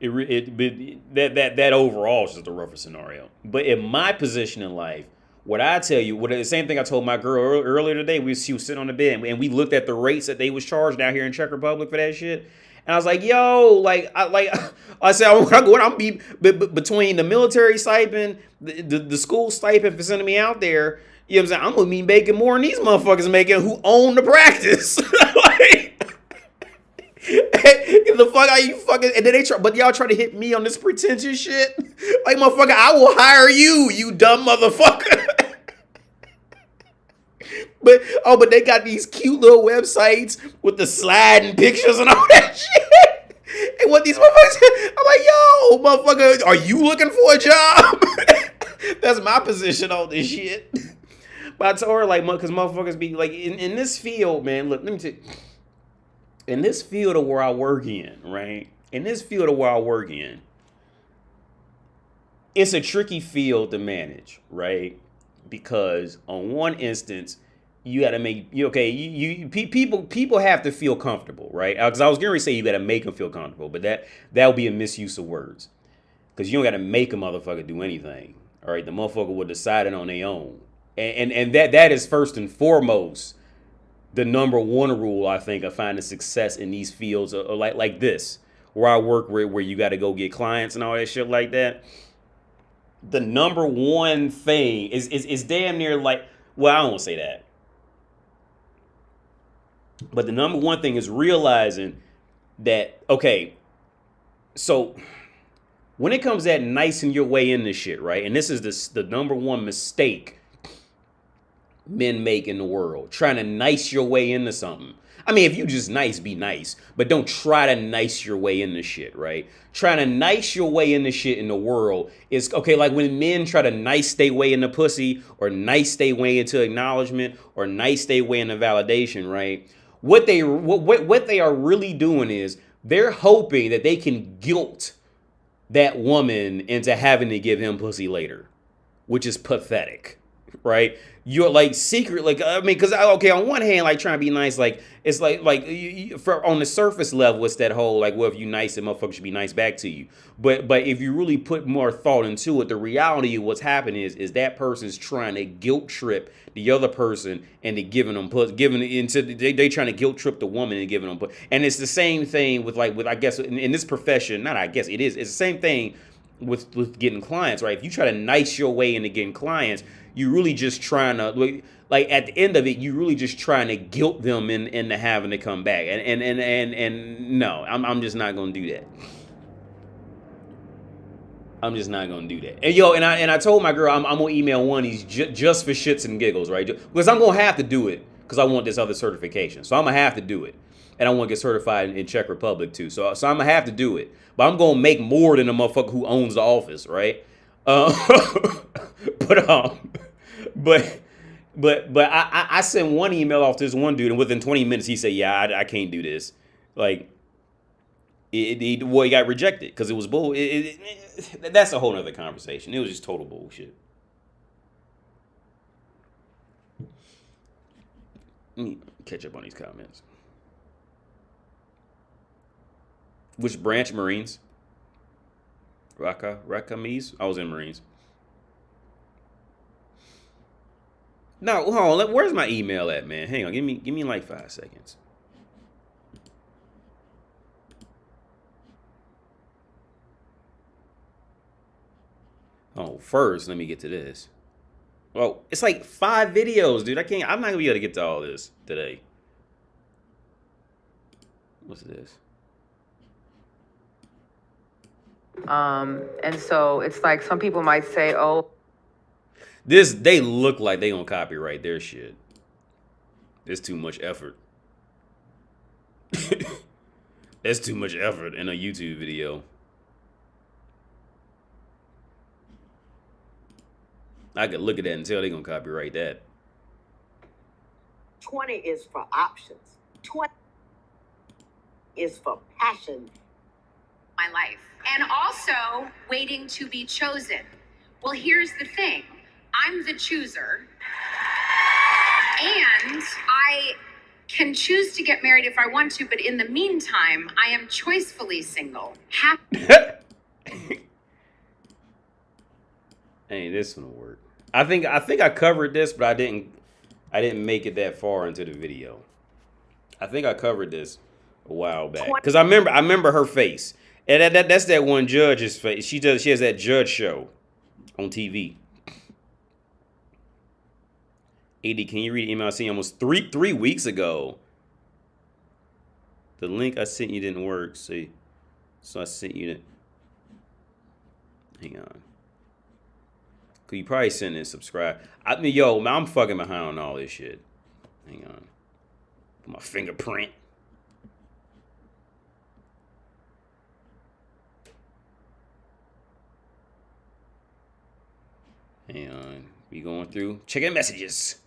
That overall is just a rougher scenario. But in my position in life, what I tell you, what the same thing I told my girl earlier today. She was sitting on the bed and we looked at the rates that they was charged out here in Czech Republic for that shit. And I was like, yo, I said, I'm be between the military stipend, the school stipend for sending me out there. You know what I'm saying? I'm gonna be making more than these motherfuckers making who own the practice. Like, the fuck are you fucking? And then but y'all try to hit me on this pretentious shit. Like, motherfucker, I will hire you, you dumb motherfucker. But they got these cute little websites with the sliding pictures and all that shit. And what these motherfuckers, I'm like, yo, motherfucker, are you looking for a job? That's my position on this shit. But I told her, like, because motherfuckers be like, in this field, man, look, let me tell you. In this field of where I work in, right? In this field of where I work in, it's a tricky field to manage, right? Because on one instance, you got to make people have to feel comfortable, right? Because I was going to say you got to make them feel comfortable, but that would be a misuse of words. Because you don't got to make a motherfucker do anything, all right? The motherfucker will decide it on their own, and that is first and foremost the number one rule, I think, of finding success in these fields, like this, where I work, where you got to go get clients and all that shit like that. The number one thing is damn near like, well, I don't want to say that. But the number one thing is realizing that, okay, so when it comes at nicing your way into shit, right? And this is the number one mistake men make in the world, trying to nice your way into something. I mean, if you just nice, be nice, but don't try to nice your way into shit, right? Trying to nice your way into shit in the world is, okay, like when men try to nice their way into pussy, or nice their way into acknowledgement, or nice their way into validation, right? What they are really doing is they're hoping that they can guilt that woman into having to give him pussy later, which is pathetic, right? You're like secret, like, I mean, because, okay, on one hand, like, trying to be nice, like, it's like on the surface level, it's that whole, like, well, if you nice, the motherfucker should be nice back to you. But if you really put more thought into it, the reality of what's happening is that person's trying to guilt trip the other person into giving them they trying to guilt trip the woman and giving them pussy. And it's the same thing with I guess in this profession, not I guess it is, it's the same thing with getting clients, right? If you try to nice your way into getting clients, you really just trying to, like, at the end of it, you really just trying to guilt them into having to come back. And no, I'm just not gonna do that. I'm just not gonna do that. And yo, and I told my girl I'm gonna email one of these just for shits and giggles, right? Because I'm gonna have to do it because I want this other certification. So I'm gonna have to do it, and I want to get certified in Czech Republic too. So I'm gonna have to do it, but I'm gonna make more than the motherfucker who owns the office, right? But I sent one email off to this one dude, and within 20 minutes he said, yeah, I can't do this. Like, he got rejected because it was bull. That's a whole nother conversation. It was just total bullshit. Let me catch up on these comments. Which branch? Marines. Rakamis? I was in Marines. No, hold on. Where's my email at, man? Hang on. Give me like 5 seconds. Oh, first, let me get to this. Well, it's like 5 videos, dude. I'm not gonna be able to get to all this today. What's this? And so it's like some people might say, oh, They look like they gonna copyright their shit. It's too much effort. That's too much effort in a YouTube video. I could look at that and tell they gonna copyright that. 20 is for options. 20 is for passion. My life. And also waiting to be chosen. Well, here's the thing. I'm the chooser. And I can choose to get married if I want to, but in the meantime, I am choicefully single. Hey, this one will work. I think I covered this, but I didn't make it that far into the video. I think I covered this a while back because I remember her face, and that's that one judge's face. She has that judge show on TV. AD, can you read the email I sent almost three weeks ago? The link I sent you didn't work. See, so I sent you the. Hang on. Cause you probably sent it and subscribe. I mean, yo, man, I'm fucking behind on all this shit. Hang on. Put my fingerprint. Hang on. We going through. Checking messages.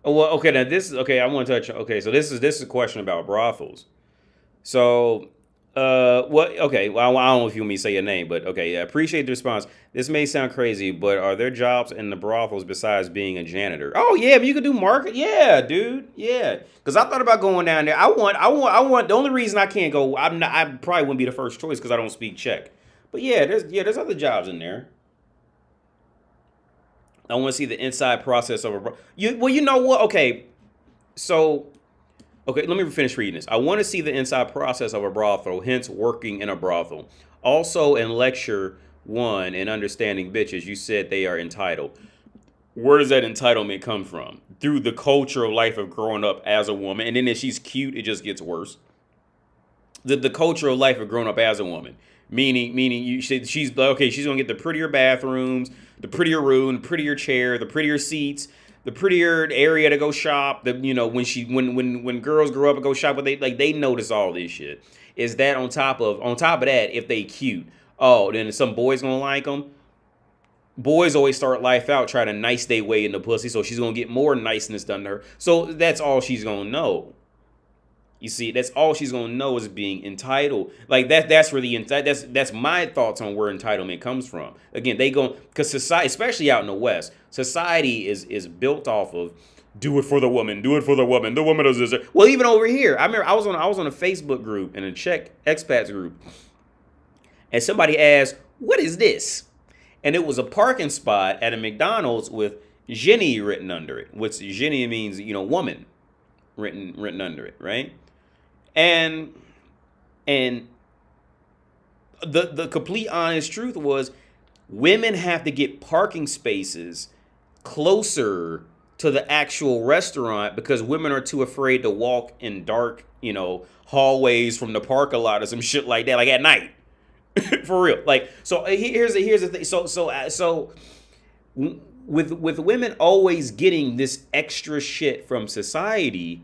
Oh, well, okay, now this is okay. I want to touch. Okay, so this is a question about brothels. So, what? Okay, well, I don't know if you want me to say your name, but okay, yeah, appreciate the response. This may sound crazy, but are there jobs in the brothels besides being a janitor? Oh yeah, you could do market. Yeah, dude. Yeah, because I thought about going down there. I want. The only reason I can't go, I probably wouldn't be the first choice because I don't speak Czech. But yeah, there's other jobs in there. I want to see the inside process of a brothel. Well, you know what? Okay, so. Okay, let me finish reading this. I want to see the inside process of a brothel, hence working in a brothel. Also, in lecture 1 in Understanding Bitches, you said they are entitled. Where does that entitlement come from? Through the cultural life of growing up as a woman. And then if she's cute, it just gets worse. The cultural life of growing up as a woman. Meaning she's going to get the prettier bathrooms, the prettier room, the prettier chair, the prettier seats, the prettier area to go shop. When girls grow up and go shop, but they notice all this shit. Is that on top of that, if they cute, then some boys gonna like them. Boys always start life out trying to nice their way in the pussy, so she's gonna get more niceness done to her. So that's all she's gonna know. You see, that's all she's gonna know is being entitled. Like that's where that's my thoughts on where entitlement comes from. Again, because society, especially out in the West, society is built off of do it for the woman, do it for the woman. The woman does this. Well, even over here, I remember I was on a Facebook group and a Czech expats group, and somebody asked, "What is this?" And it was a parking spot at a McDonald's with "Ženy" written under it. Which "Ženy" means woman, written under it, right? And the complete honest truth was women have to get parking spaces closer to the actual restaurant because women are too afraid to walk in dark, hallways from the parking lot or some shit like that, like at night. For real. Like, so here's the thing. So with women always getting this extra shit from society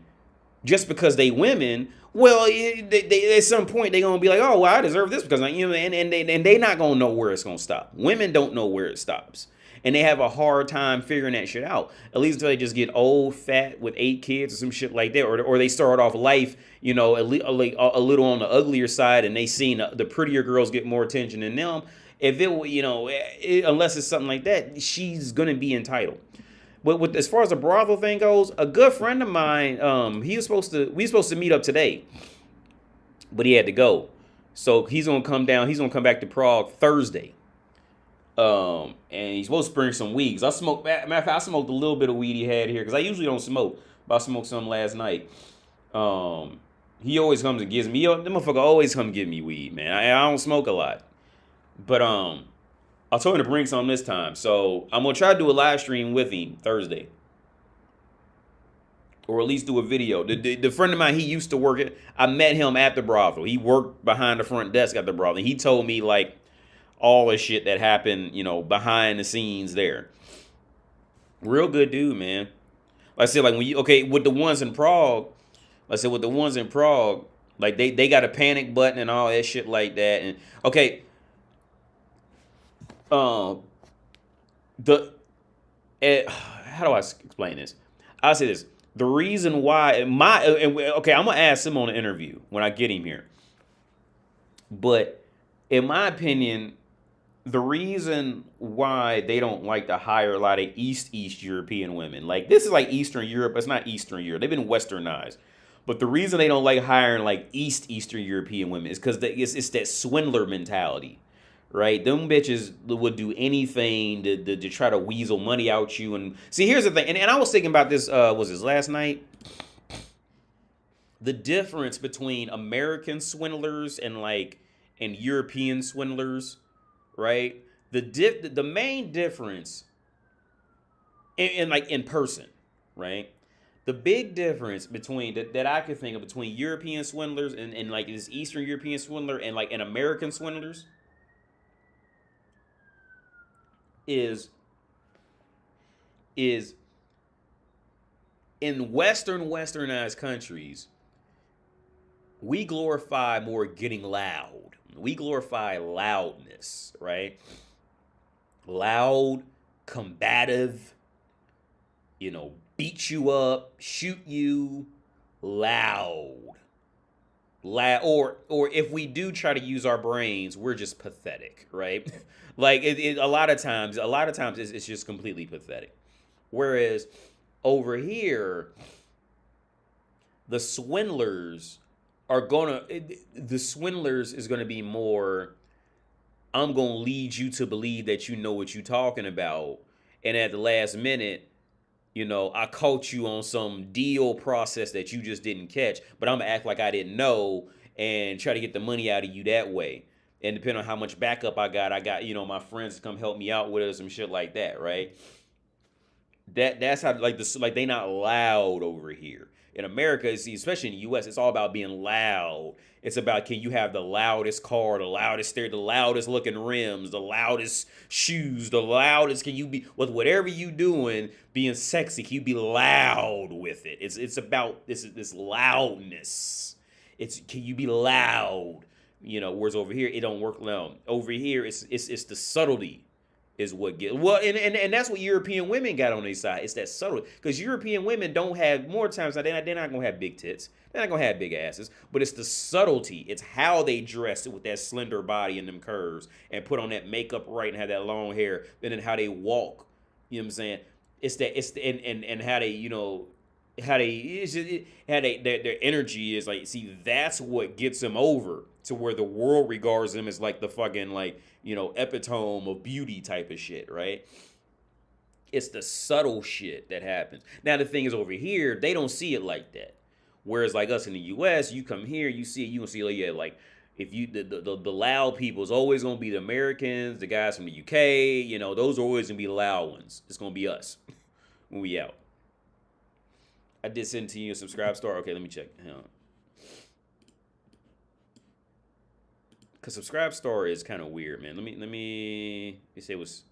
just because they women, well, they at some point they're gonna be like, oh, well, I deserve this because and they not gonna know where it's gonna stop. Women don't know where it stops, and they have a hard time figuring that shit out. At least until they just get old, fat with 8 kids or some shit like that, or they start off life, a little on the uglier side, and they seen the prettier girls get more attention than them. If unless it's something like that, she's gonna be entitled. But as far as the brothel thing goes, a good friend of mine, we were supposed to meet up today, but he had to go. So he's gonna come down. He's gonna come back to Prague Thursday. And he's supposed to bring some weed. I smoked. Matter of fact, I smoked a little bit of weed he had here because I usually don't smoke, but I smoked some last night. He always comes and gives me. The motherfucker always come give me weed, man. I don't smoke a lot, but I told him to bring some this time. So I'm going to try to do a live stream with him Thursday. Or at least do a video. The friend of mine, he used to work at, I met him at the brothel. He worked behind the front desk at the brothel. And he told me like all the shit that happened, behind the scenes there. Real good dude, man. Like I said, like with the ones in Prague, like they got a panic button and all that shit like that. And okay. the how do I explain this? I'll say this. The reason why okay, I'm gonna ask him on the interview when I get him here. But in my opinion, the reason why they don't like to hire a lot of East European women, like this is like Eastern Europe, it's not Eastern Europe. They've been westernized. But the reason they don't like hiring like Eastern European women is because it's that swindler mentality, right? Them bitches would do anything to try to weasel money out you. And see, here's the thing, and I was thinking about this. Was this last night? The difference between American swindlers and European swindlers, right? The main difference in person, right? The big difference between that I could think of between European swindlers and like this Eastern European swindler and like an American swindlers is in westernized countries, we glorify more getting loud. We glorify loudness, right? Loud, combative, beat you up, shoot you, loud. Or if we do try to use our brains, we're just pathetic, right? Like a lot of times it's just completely pathetic. Whereas over here, the swindlers is gonna be more, I'm gonna lead you to believe that you know what you're talking about, and at the last minute, I caught you on some deal process that you just didn't catch, but I'm gonna act like I didn't know and try to get the money out of you that way. And depending on how much backup I got, my friends to come help me out with it or some shit like that, right? That's how they not loud over here. In America, see, especially in the US, it's all about being loud. It's about, can you have the loudest car, the loudest stereo, the loudest looking rims, the loudest shoes, the loudest, can you be with whatever you doing, being sexy, can you be loud with it? It's about this loudness. Can you be loud? Whereas over here it don't work loud. Over here it's the subtlety is what get well, and that's what European women got on their side. It's that subtlety, because European women don't have, more times they're not gonna have big tits, they're not gonna have big asses, but it's the subtlety. It's how they dress it with that slender body and them curves, and put on that makeup right, and have that long hair, and then how they walk. You know what I'm saying? And how they their energy is like. See, that's what gets them over to where the world regards them as like the fucking epitome of beauty type of shit, right? It's the subtle shit that happens. Now the thing is, over here they don't see it like that. Whereas like us in the US, you come here, you see it, you gonna see, if you the loud people is always gonna be the Americans, the guys from the UK, those are always gonna be the loud ones. It's gonna be us when we out. I did send to you a subscribe star. Okay, let me check. Hang on. Cause subscribe star is kind of weird, man. Let me say what's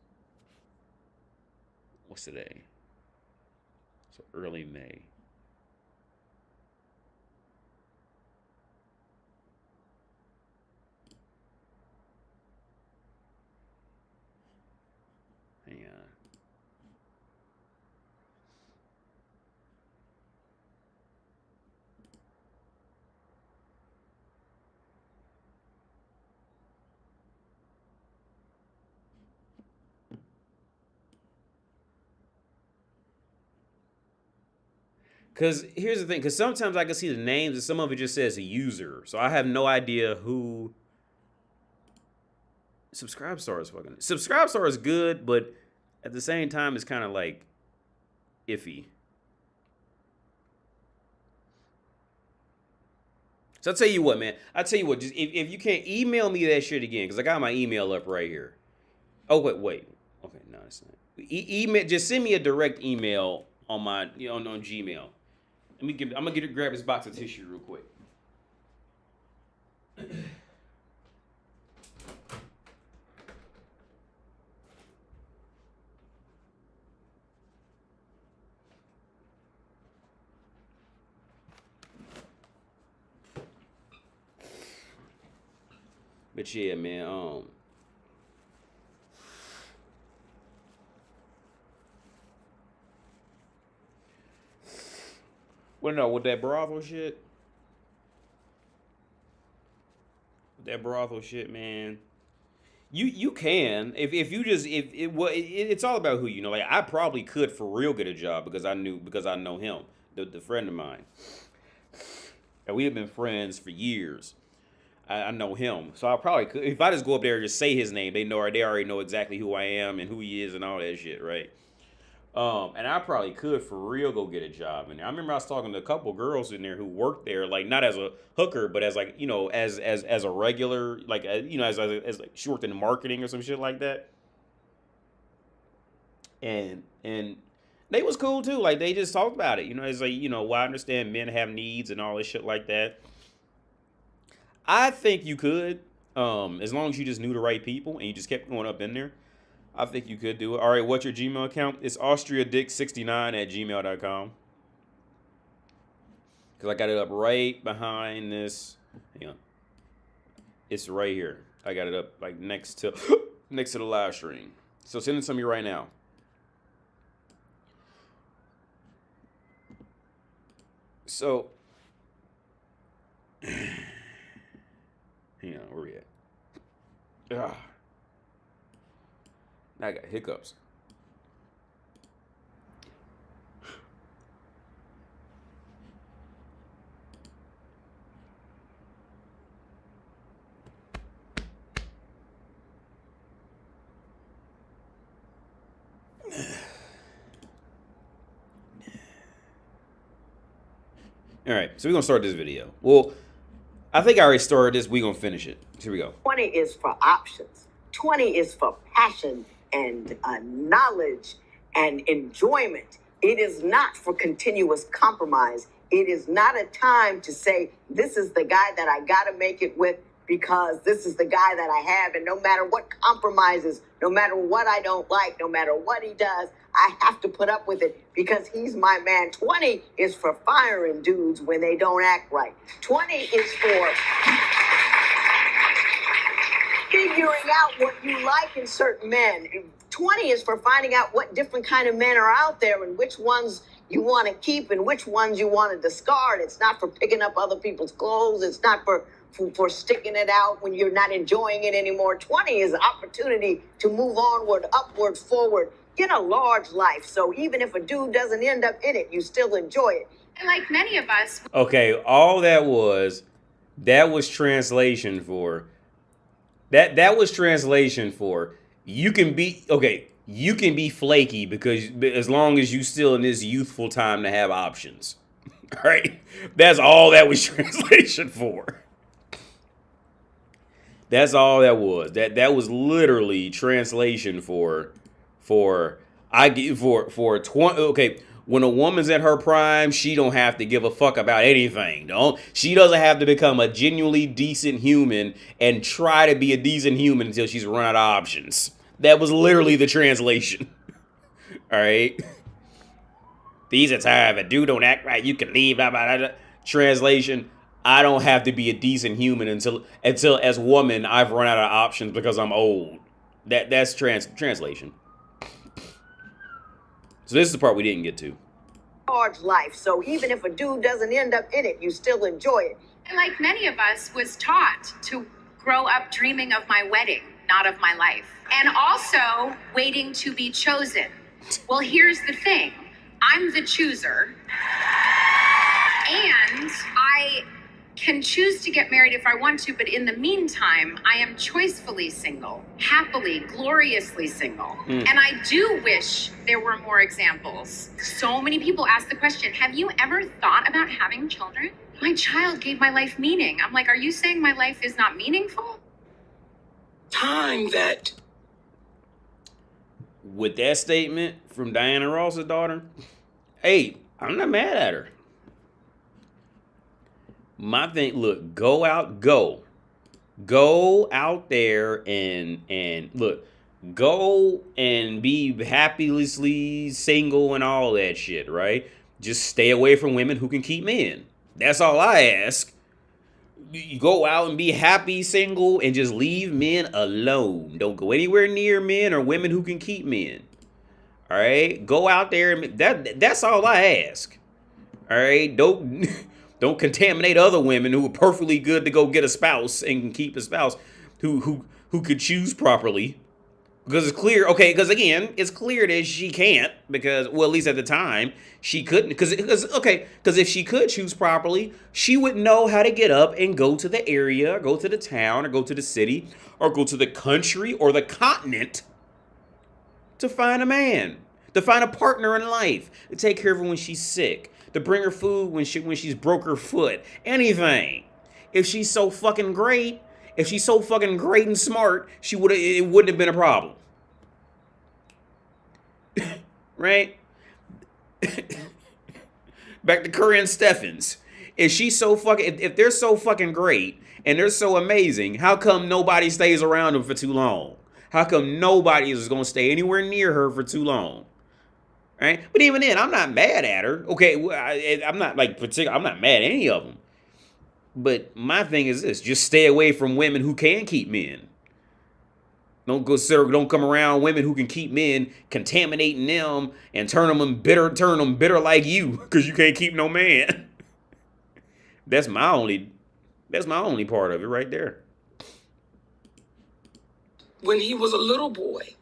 today? So early May. Hang on. Because here's the thing, because sometimes I can see the names and some of it just says a user. So I have no idea who. Subscribe Star is fucking. Subscribe Star is good, but at the same time, it's kind of like iffy. So I'll tell you what, man. I'll tell you what, just if you can't, email me that shit again, because I got my email up right here. Oh, wait. Okay, no, it's not. Email, just send me a direct email on my, on Gmail. I'm gonna grab this box of tissue real quick. But yeah, man, Well, no, with that brothel shit. That brothel shit, man. You can if you just if it well it's all about who you know. Like I probably could for real get a job because I know him, the friend of mine, and we have been friends for years. I know him, so I probably could if I just go up there and just say his name. They already know exactly who I am and who he is and all that shit, right? And I probably could for real go get a job in there. I remember I was talking to a couple girls in there who worked there, like not as a hooker, but as like as a regular, like as like she worked in marketing or some shit like that. And they was cool too. Like they just talked about it. It's like well, I understand men have needs and all this shit like that. I think you could, as long as you just knew the right people and you just kept going up in there. I think you could do it. All right, what's your Gmail account? It's AustriaDick69@gmail.com. Because I got it up right behind this. Hang on. It's right here. I got it up like next to the live stream. So send it to me right now. So, hang on, where we at? I got hiccups. All right, so we're going to start this video. Well, I think I already started this. We're going to finish it. Here we go. 20 is for options. 20 is for passion and knowledge and enjoyment. It is not for continuous compromise. It is not a time to say, this is the guy that I got to make it with because this is the guy that I have. And no matter what compromises, no matter what I don't like, no matter what he does, I have to put up with it because he's my man. 20 is for firing dudes when they don't act right. 20 is for figuring out what you like in certain men. 20 is for finding out what different kind of men are out there and which ones you want to keep and which ones you want to discard. It's not for picking up other people's clothes. It's not for sticking it out when you're not enjoying it anymore. 20 is an opportunity to move onward, upward, forward, get a large life. So even if a dude doesn't end up in it, you still enjoy it. And like many of us. Okay, all that was translation for. That was translation for you can be flaky because as long as you still in this youthful time to have options. All right? That's all that was translation for. That's all that was. That was literally translation for 20. Okay, when a woman's at her prime, she don't have to give a fuck about anything. She doesn't have to become a genuinely decent human and try to be a decent human until she's run out of options. That was literally the translation. All right. These are times if a dude don't act right, you can leave. Blah, blah, blah. Translation: I don't have to be a decent human until as woman I've run out of options because I'm old. That's translation. So this is the part we didn't get to. Large life. So even if a dude doesn't end up in it, you still enjoy it. And like many of us, was taught to grow up dreaming of my wedding, not of my life. And also waiting to be chosen. Well, here's the thing. I'm the chooser. And I can choose to get married if I want to, but in the meantime, I am choicefully single, happily, gloriously single. And I do wish there were more examples. So many people ask the question, have you ever thought about having children? My child gave my life meaning. I'm like, are you saying my life is not meaningful? Time that. With that statement from Diana Ross's daughter, hey, I'm not mad at her. My thing, look, go out there and look, go and be happily single and all that shit, right? Just stay away from women who can keep men. That's all I ask. You go out and be happy single and just leave men alone. Don't go anywhere near men or women who can keep men. All right? Go out there and that's all I ask. All right, don't contaminate other women who are perfectly good to go get a spouse and can keep a spouse who could choose properly. Because it's clear, okay, because again, it's clear that she can't, because, well, at least at the time, she couldn't, because if she could choose properly, she would know how to get up and go to the area, or go to the town, or go to the city, or go to the country, or the continent, to find a man, to find a partner in life, to take care of her when she's sick, to bring her food when she's broke her foot, anything. If she's so fucking great, and smart, it wouldn't have been a problem. Right? Back to Curry and Steffens. If they're so fucking great and they're so amazing, how come nobody stays around them for too long? How come nobody is going to stay anywhere near her for too long? Right? But even then, I'm not mad at her. Okay, I'm not I'm not mad at any of them. But my thing is this: just stay away from women who can keep men. Don't come around women who can keep men, contaminating them and turn them bitter like you, because you can't keep no man. That's my only part of it right there. When he was a little boy,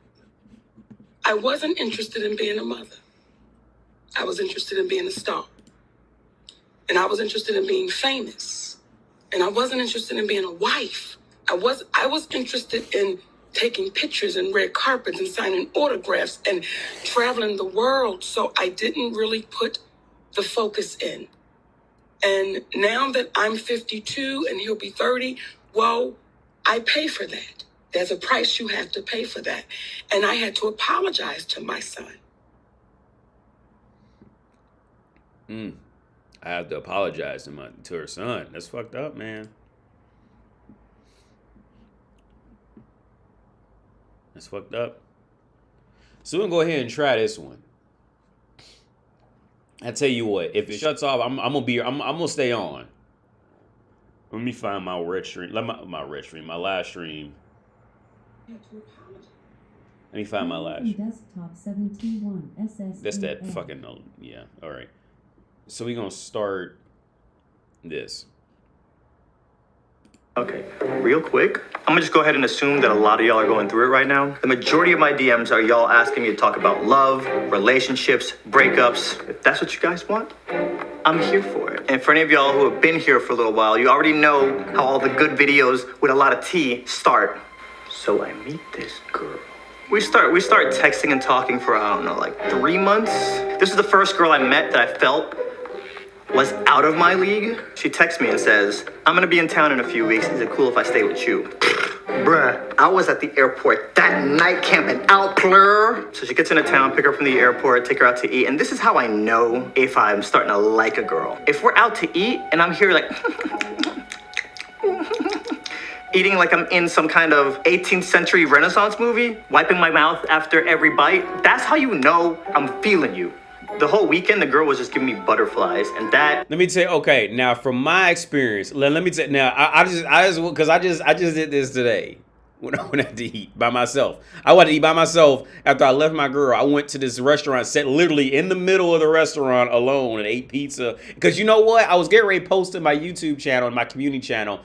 I wasn't interested in being a mother. I was interested in being a star. And I was interested in being famous. And I wasn't interested in being a wife. I was interested in taking pictures and red carpets and signing autographs and traveling the world. So I didn't really put the focus in. And now that I'm 52 and he'll be 30, well, I pay for that. There's a price you have to pay for that. And I had to apologize to my son. I have to apologize to her son. That's fucked up, man. That's fucked up. So we're gonna go ahead and try this one. I tell you what, if it shuts off, I'm gonna stay on. Let me find my live stream. Let me find my live stream. Desktop 71 SS. That's that fucking, yeah, all right. So we're gonna start this. Okay, real quick, I'm gonna just go ahead and assume that a lot of y'all are going through it right now. The majority of my DMs are y'all asking me to talk about love, relationships, breakups. If that's what you guys want, I'm here for it. And for any of y'all who have been here for a little while, you already know how all the good videos with a lot of tea start. So I meet this girl. We start texting and talking for, I don't know, like 3 months. This is the first girl I met that I felt was out of my league. She texts me and says, I'm gonna be in town in a few weeks. Is it cool if I stay with you? Bruh, I was at the airport that night camping out, plur. So she gets into town, pick her up from the airport, take her out to eat. And this is how I know if I'm starting to like a girl. If we're out to eat and I'm here like, eating like I'm in some kind of 18th century Renaissance movie, wiping my mouth after every bite, that's how you know I'm feeling you. The whole weekend, the girl was just giving me butterflies, and that. Let me tell you, okay, now from my experience, let me tell. Now I just did this today when I went out to eat by myself. I wanted to eat by myself after I left my girl. I went to this restaurant, sat literally in the middle of the restaurant alone, and ate pizza. Because you know what? I was getting ready to post to my YouTube channel and my community channel.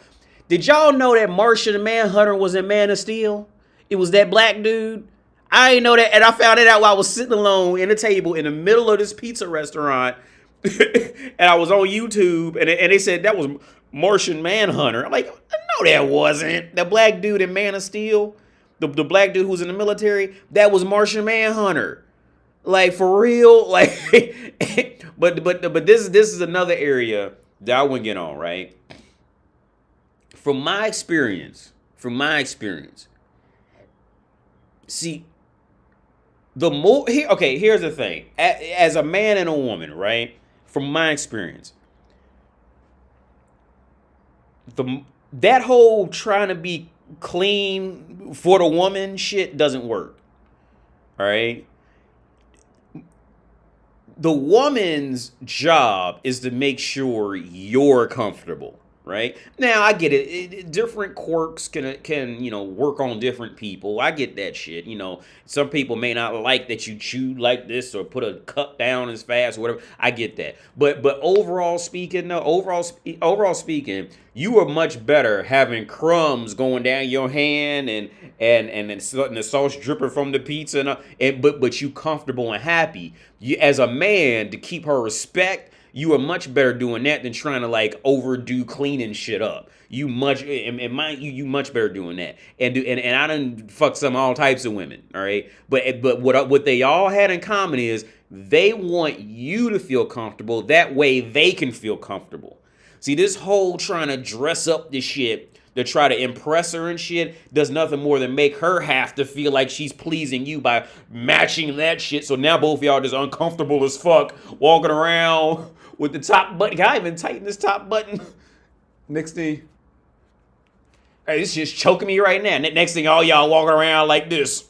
Did y'all know that Martian the Manhunter was in Man of Steel? It was that black dude. I didn't know that, and I found it out while I was sitting alone in the table in the middle of this pizza restaurant, and I was on YouTube, and they said that was Martian Manhunter. I'm like, no, that wasn't. The black dude in Man of Steel, the black dude who was in the military, that was Martian Manhunter. Like, for real, like, but this is another area that I wouldn't get on, right? From my experience, see. Here's the thing. As a man and a woman, right? From my experience, that whole trying to be clean for the woman shit doesn't work. All right? The woman's job is to make sure you're comfortable. right? Now I get it. Different quirks can work on different people. I get that shit. Some people may not like that you chew like this or put a cup down as fast or whatever. I get that. But overall speaking, though, overall speaking, you are much better having crumbs going down your hand and the sauce dripping from the pizza but you comfortable and happy. You, as a man, to keep her respect, you are much better doing that than trying to like overdo cleaning shit up. You much much better doing that. And I done fuck all types of women, all right? But what they all had in common is they want you to feel comfortable. That way they can feel comfortable. See, this whole trying to dress up this shit to try to impress her and shit does nothing more than make her have to feel like she's pleasing you by matching that shit. So now both of y'all just uncomfortable as fuck walking around with the top button. Can I even tighten this top button? Next thing. Hey, this shit's choking me right now. Next thing, all y'all walking around like this.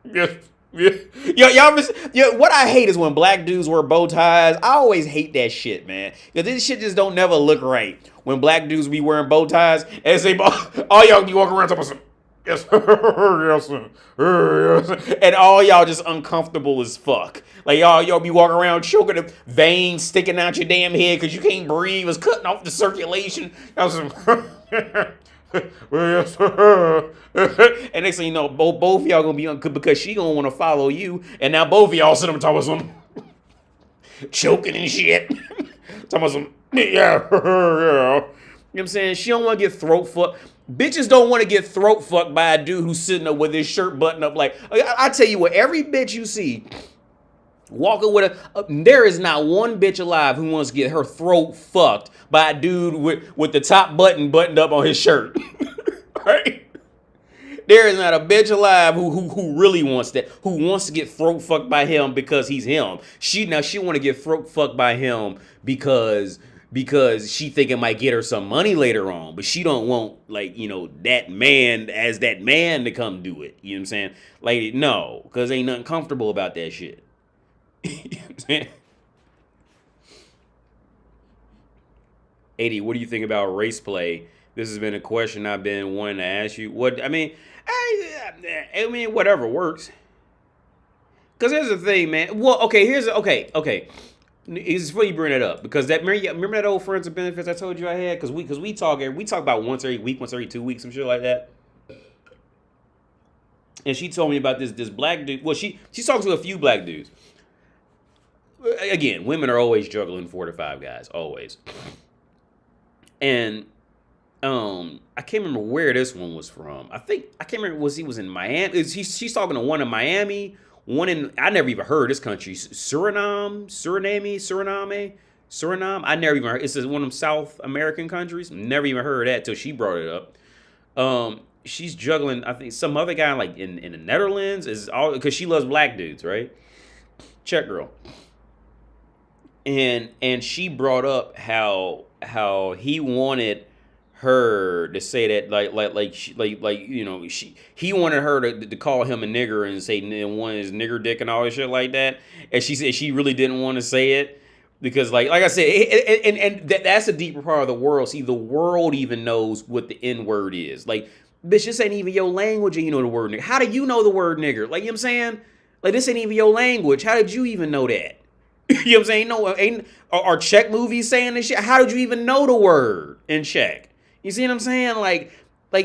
Yeah. What I hate is when black dudes wear bow ties. I always hate that shit, man. Because this shit just don't never look right. When black dudes be wearing bow ties, and say, all y'all be walking around talking about, yes, yes, and all y'all just uncomfortable as fuck. Like y'all be walking around choking the veins sticking out your damn head because you can't breathe. It's cutting off the circulation. And next thing you know, both of y'all gonna be because she gonna want to follow you, and now both of y'all sitting on top of some choking and shit. Talking about some yeah. You know what I'm saying? She don't want to get throat fucked. Bitches don't want to get throat fucked by a dude who's sitting up with his shirt buttoned up. Like I tell you what, every bitch you see walking with there is not one bitch alive who wants to get her throat fucked by a dude with the top button buttoned up on his shirt. Right? There is not a bitch alive who really wants that, who wants to get throat fucked by him because he's him. She want to get throat fucked by him because she think it might get her some money later on, but she don't want that man to come do it. You know what I'm saying? Like, no, because ain't nothing comfortable about that shit. You know what I'm saying? 80, what do you think about race play? This has been a question I've been wanting to ask you. I mean, whatever works. Because here's the thing, man. Well, okay, okay. It's funny you bring that up because remember that old Friends with Benefits I told you I had? Because we talk about once every week, once every 2 weeks, some shit like that. And she told me about this black dude. Well, she talks to a few black dudes. Again, women are always juggling 4 to 5 guys, always. And I can't remember where this one was from. I can't remember he was in Miami. She's talking to one in Miami, one in I never even heard this country, Suriname. I never even heard. It's one of them South American countries. Never even heard of that till she brought it up. She's juggling. I think some other guy like in the Netherlands is all because she loves black dudes, right? Czech girl. And she brought up how he wanted her to say that he wanted her to call him a nigger and say one is nigger dick and all this shit like that, and she said she really didn't want to say it because like I said and that's a deeper part of the world. See, the world even knows what the N-word is. Like, bitch, this ain't even your language and you know the word nigger. How do you know the word nigger? Like, you know what I'm saying? Like, this ain't even your language. How did you even know that? You know what I'm saying? No, are Czech movies saying this shit? How did you even know the word in Czech? You see what I'm saying? Like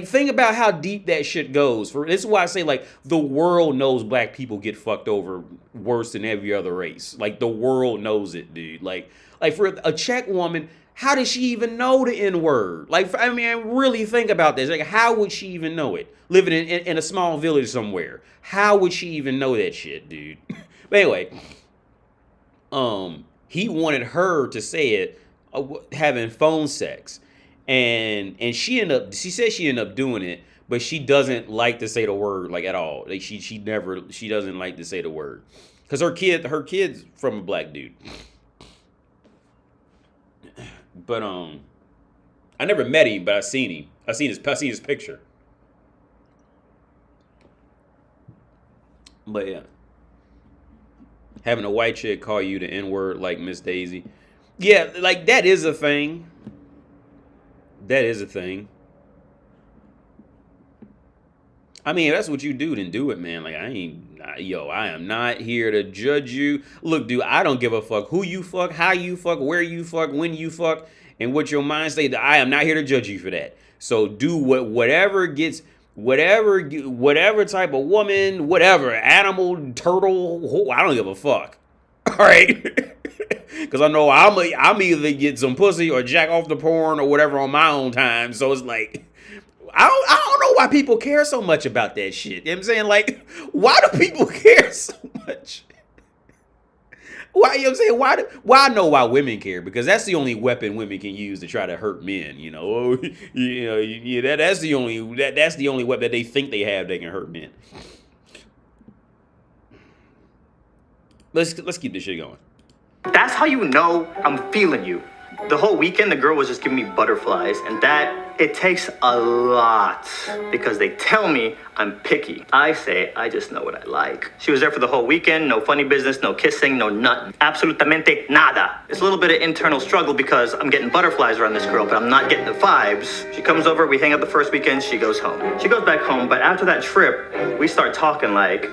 think about how deep that shit goes. This is why I say, like, the world knows black people get fucked over worse than every other race. Like, the world knows it, dude. Like for a Czech woman, how does she even know the N-word? Like, I mean, really think about this. Like, how would she even know it? Living in a small village somewhere. How would she even know that shit, dude? But anyway, he wanted her to say it having phone sex. And she said she ended up doing it, but she doesn't like to say the word like at all. Like she doesn't like to say the word. Cause her kid's from a black dude. But I never met him, but I seen him. I seen his picture. But yeah. Having a white chick call you the N-word like Miss Daisy. Yeah, like that is a thing. That is a thing. I mean, if that's what you do, then do it, man. Like, I am not here to judge you. Look, dude, I don't give a fuck who you fuck, how you fuck, where you fuck, when you fuck, and what your mind state. I am not here to judge you for that. So do whatever type of woman, whatever, animal, turtle, I don't give a fuck. All right? Because I know I'm either get some pussy or jack off the porn or whatever on my own time. So it's like, I don't know why people care so much about that shit. You know what I'm saying? Like, why do people care so much? Why, you know what I'm saying? Why I know why women care, because that's the only weapon women can use to try to hurt men, you know. That's the only weapon that they think they have that can hurt men. Let's keep this shit going. That's how you know I'm feeling you. The whole weekend, the girl was just giving me butterflies, and it takes a lot because they tell me I'm picky. I say, I just know what I like. She was there for the whole weekend, no funny business, no kissing, no nothing. Absolutamente nada. It's a little bit of internal struggle because I'm getting butterflies around this girl, but I'm not getting the vibes. She comes over, we hang out the first weekend, she goes home. She goes back home, but after that trip, we start talking like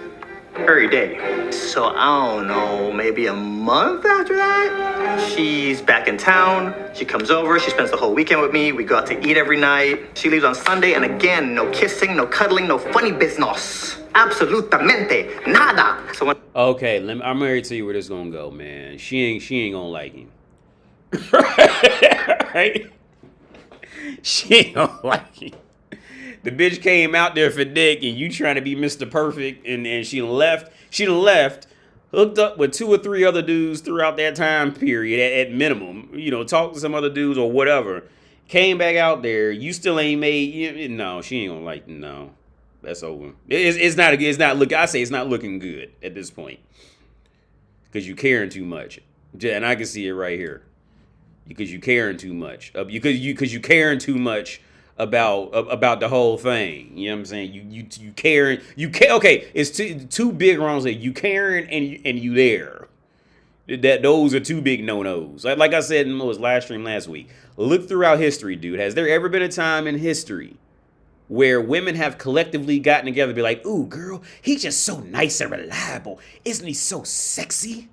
every day. So I don't know, maybe a month after that, she's back in town. She comes over, she spends the whole weekend with me. We go out to eat every night. She leaves on Sunday, and again, no kissing, no cuddling, no funny business. Absolutamente nada. So when Okay, I'm ready to tell you where this is gonna go, man. She ain't gonna like him. Right? She ain't gonna like him. The bitch came out there for dick, and you trying to be Mr. Perfect, and she left. She left, hooked up with 2 or 3 other dudes throughout that time period at minimum. You know, talked to some other dudes or whatever. Came back out there. You still ain't made. No, she ain't gonna like. No, that's over. It's not looking. I say it's not looking good at this point because you caring too much, and I can see it right here because you caring too much. Because you caring too much about the whole thing. You know what I'm saying? You caring. Okay, it's two big wrongs there. You caring and you there. Those are 2 big no-nos. Like I said in Mo's live stream last week. Look throughout history, dude. Has there ever been a time in history where women have collectively gotten together and be like, ooh, girl, he's just so nice and reliable. Isn't he so sexy?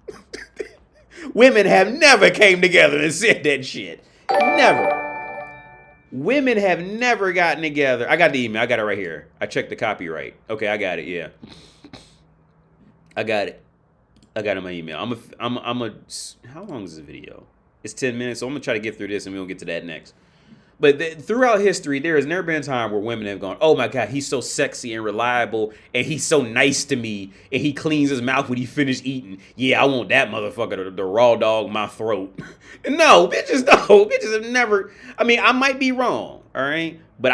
Women have never came together and said that shit. Never. Women have never gotten together. I got the email. I got it right here. I checked the copyright. Okay, I got it. Yeah. I got it. I got it in my email. How long is this video? It's 10 minutes, so I'm going to try to get through this and we'll get to that next. But throughout history, there has never been a time where women have gone, oh my God, he's so sexy and reliable, and he's so nice to me, and he cleans his mouth when he finished eating. Yeah, I want that motherfucker to raw dog my throat. No, bitches have never. I mean, I might be wrong, all right? But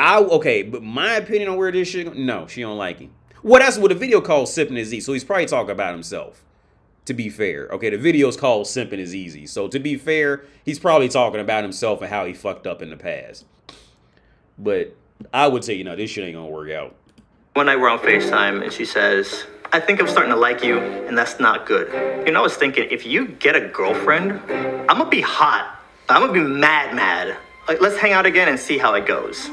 my opinion on where this shit, no, she don't like him. Well, that's what the video called Sipping is Easy, so he's probably talking about himself. To be fair, okay, the video's called Simping is Easy. So to be fair, he's probably talking about himself and how he fucked up in the past. But I would say, this shit ain't gonna work out. one night we're on FaceTime and she says, I think I'm starting to like you, and that's not good. I was thinking, if you get a girlfriend, I'm gonna be hot. I'm gonna be mad. Like, let's hang out again and see how it goes.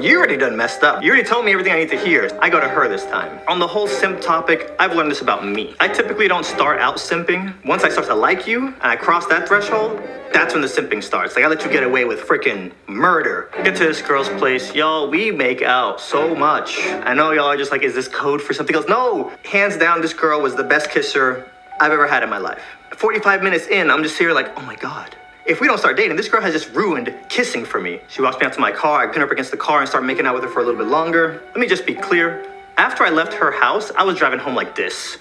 You already done messed up. You already told me everything I need to hear. I go to her this time. On the whole simp topic, I've learned this about me. I typically don't start out simping. Once I start to like you, and I cross that threshold, that's when the simping starts. Like, I let you get away with freaking murder. Get to this girl's place. Y'all, we make out so much. I know y'all are just like, is this code for something else? No! Hands down, this girl was the best kisser I've ever had in my life. 45 minutes in, I'm just here like, oh my God. If we don't start dating, this girl has just ruined kissing for me. She walks me out to my car, I pin her up against the car and start making out with her for a little bit longer. Let me just be clear. After I left her house, I was driving home like this.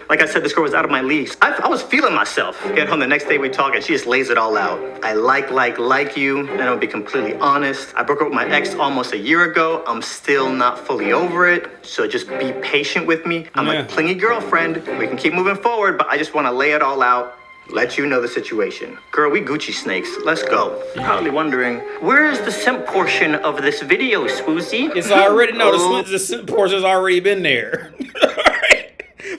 Like I said, this girl was out of my league. I was feeling myself. Get home the next day, we talk, and she just lays it all out. I like you, and I'll be completely honest. I broke up with my ex almost a year ago. I'm still not fully over it, so just be patient with me. I'm a clingy girlfriend. We can keep moving forward, but I just want to lay it all out, let you know the situation. Girl, we Gucci snakes. Let's go. You're probably wondering, where is the simp portion of this video, Swoozy? It's already, the simp portion's already been there.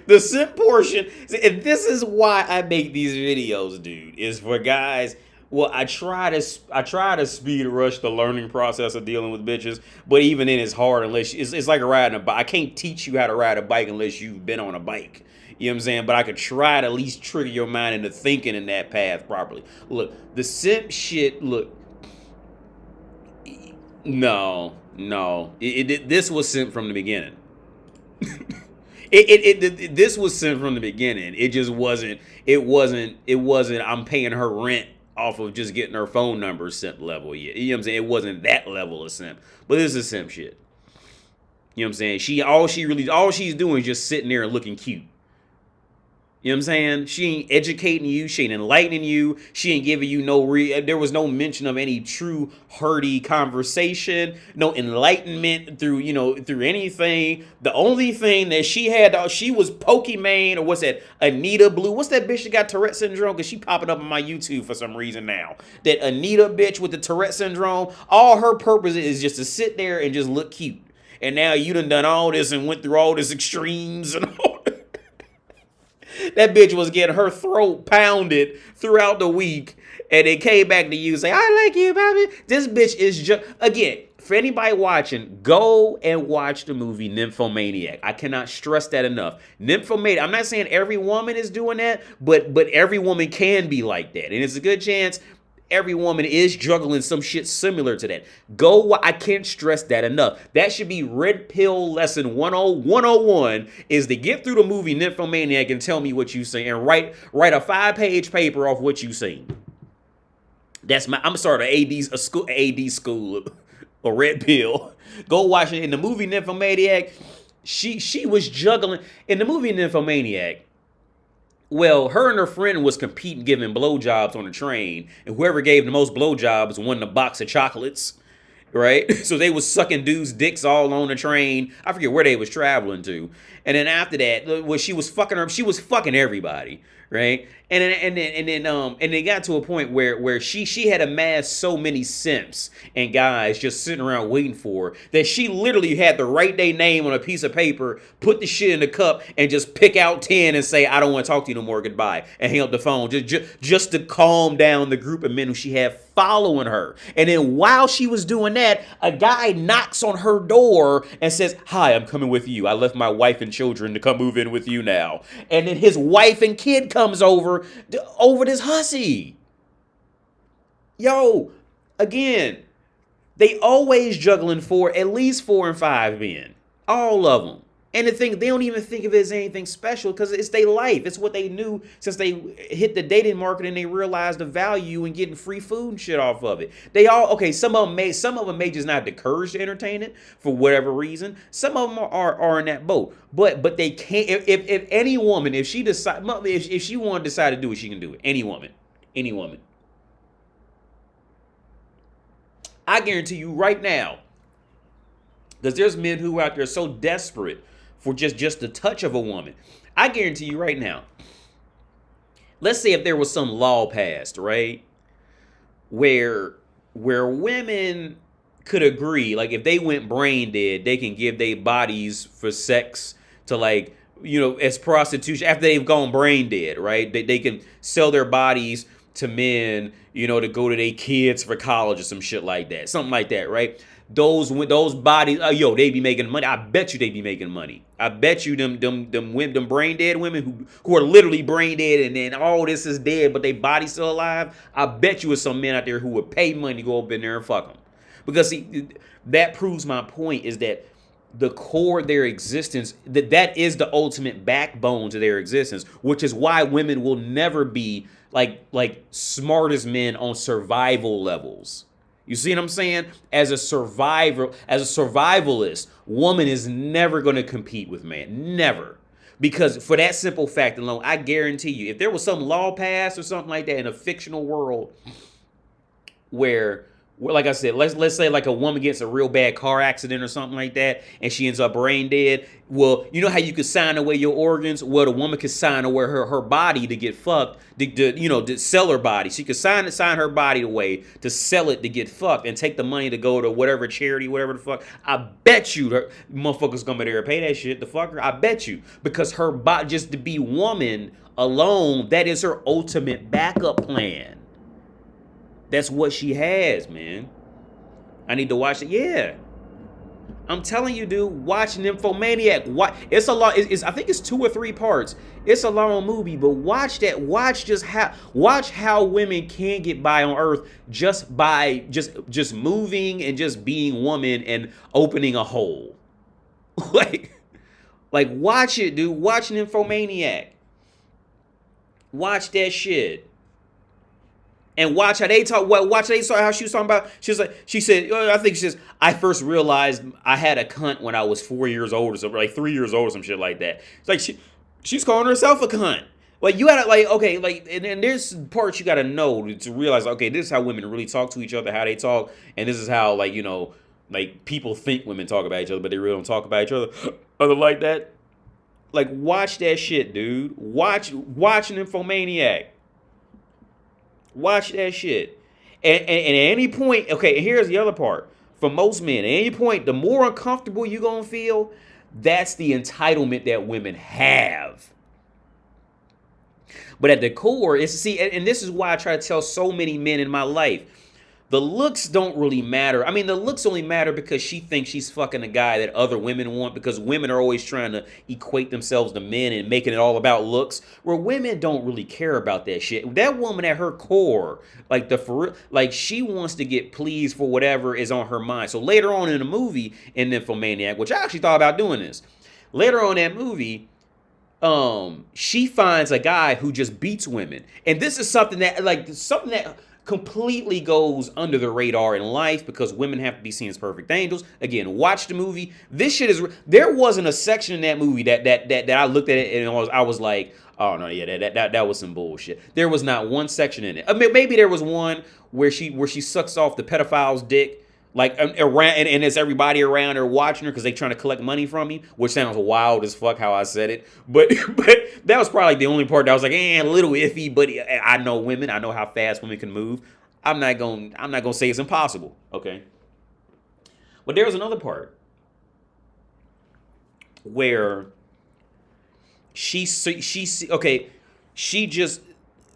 The simp portion, this is why I make these videos, dude, is for guys Well, I try to speed rush the learning process of dealing with bitches, but even then it's hard unless it's like riding a bike. I can't teach you how to ride a bike unless you've been on a bike. You know what I'm saying? But I could try to at least trigger your mind into thinking in that path properly. Look, the simp shit, look. No. This was simp from the beginning. This was simp from the beginning. It just wasn't. It wasn't. I'm paying her rent off of just getting her phone number simp level yet. You know what I'm saying? It wasn't that level of simp. But this is simp shit. You know what I'm saying? All she's doing is just sitting there and looking cute. You know what I'm saying? She ain't educating you. She ain't enlightening you. She ain't giving you there was no mention of any true hearty conversation, no enlightenment through anything. The only thing that she had, she was Pokimane, or what's that? Anita Blue. What's that bitch that got Tourette syndrome? Because she popping up on my YouTube for some reason now. That Anita bitch with the Tourette syndrome, all her purpose is just to sit there and just look cute. And now you done all this and went through all this extremes and all that. That bitch was getting her throat pounded throughout the week, and it came back to you say, I like you, baby. This bitch is just, again, for anybody watching, go and watch the movie Nymphomaniac. I cannot stress that enough. Nymphomaniac, I'm not saying every woman is doing that, but every woman can be like that. And it's a good chance every woman is juggling some shit similar to that. I can't stress that enough. That should be Red Pill lesson 101 is to get through the movie Nymphomaniac and tell me what you see and write a 5-page paper off what you seen. I'm sorry, a school or Red Pill. Go watch it. In the movie Nymphomaniac, she was juggling. In the movie Nymphomaniac, well, her and her friend was competing giving blowjobs on the train, and whoever gave the most blowjobs won a box of chocolates, right? So they was sucking dudes' dicks all on the train. I forget where they was traveling to. And then after that, well, she was fucking everybody, right? And then it got to a point where she had amassed so many simps and guys just sitting around waiting for her that she literally had to write their name on a piece of paper, put the shit in the cup, and just pick out 10 and say, I don't want to talk to you no more, goodbye, and hang up the phone just to calm down the group of men who she had following her. And then while she was doing that, a guy knocks on her door and says, hi, I'm coming with you. I left my wife and children to come move in with you now. And then his wife and kid comes over this hussy. Yo, again, they always juggling at least 4 and 5 men. All of them. And the thing, they don't even think of it as anything special because it's their life. It's what they knew since they hit the dating market and they realized the value in getting free food and shit off of it. Some of them may just not have the courage to entertain it for whatever reason. Some of them are in that boat. But they can't. If any woman, if she want to decide to do it, she can do it. Any woman. I guarantee you right now, because there's men who are out there so desperate for just the touch of a woman. I guarantee you right now, let's say if there was some law passed, right, where women could agree, like if they went brain dead, they can give their bodies for sex to as prostitution after they've gone brain dead, right? They can sell their bodies to men, to go to their kids for college or some shit like that. Something like that, right? Those bodies, they be making money. I bet you they be making money. I bet you them brain dead women who are literally brain dead and then all this is dead, but their body's still alive. I bet you it's some men out there who would pay money to go up in there and fuck them. Because see, that proves my point is that the core of their existence, that is the ultimate backbone to their existence, which is why women will never be like smartest men on survival levels. You see what I'm saying? As a survivalist, woman is never going to compete with man. Never. Because for that simple fact alone, I guarantee you, if there was some law passed or something like that in a fictional world where like I said, let's say like a woman gets a real bad car accident or something like that, and she ends up brain dead. Well, you know how you could sign away your organs? Well, the woman could sign away her body to get fucked, to sell her body. She could sign her body away to sell it to get fucked and take the money to go to whatever charity, whatever the fuck. I bet you the motherfuckers gonna be there and pay that shit. The fucker, I bet you, because her body, just to be woman alone, that is her ultimate backup plan. That's what she has, man. I need to watch it. Yeah. I'm telling you, dude, watch Nymphomaniac. It's a lot. I think it's 2 or 3 parts. It's a long movie, but watch that. Watch how women can get by on Earth just by just moving and just being woman and opening a hole. like watch it, dude. Watch Nymphomaniac. Watch that shit. And watch how they talk. Watch how they talk. How she was talking about. She said. I think she says. I first realized I had a cunt when I was 4 years old or something, like 3 years old or some shit like that. It's like she's calling herself a cunt. Like you gotta okay, and there's parts you gotta know to realize. Okay, this is how women really talk to each other, how they talk, and this is how people think women talk about each other, but they really don't talk about each other like that. Like watch that shit, dude. Watch Nymphomaniac. Watch that shit. And at any point, okay, here's the other part. For most men, at any point, the more uncomfortable you're going to feel, that's the entitlement that women have. But at the core, and this is why I try to tell so many men in my life, the looks don't really matter. I mean, the looks only matter because she thinks she's fucking a guy that other women want, because women are always trying to equate themselves to men and making it all about looks, where women don't really care about that shit. That woman at her core, she wants to get pleased for whatever is on her mind. So later on in the movie, in Nymphomaniac, which I actually thought about doing this, later on in that movie, she finds a guy who just beats women. And this is something that completely goes under the radar in life because women have to be seen as perfect angels. Again, watch the movie. This shit is. There wasn't a section in that movie that I looked at it and I was like, oh no, yeah, that was some bullshit. There was not one section in it. I mean, maybe there was one where she sucks off the pedophile's dick. Around and it's everybody around her watching her because they trying to collect money from you, which sounds wild as fuck how I said it, but that was probably the only part that I was like, a little iffy. But I know women, I know how fast women can move. I'm not gonna say it's impossible, okay? But there was another part where she just.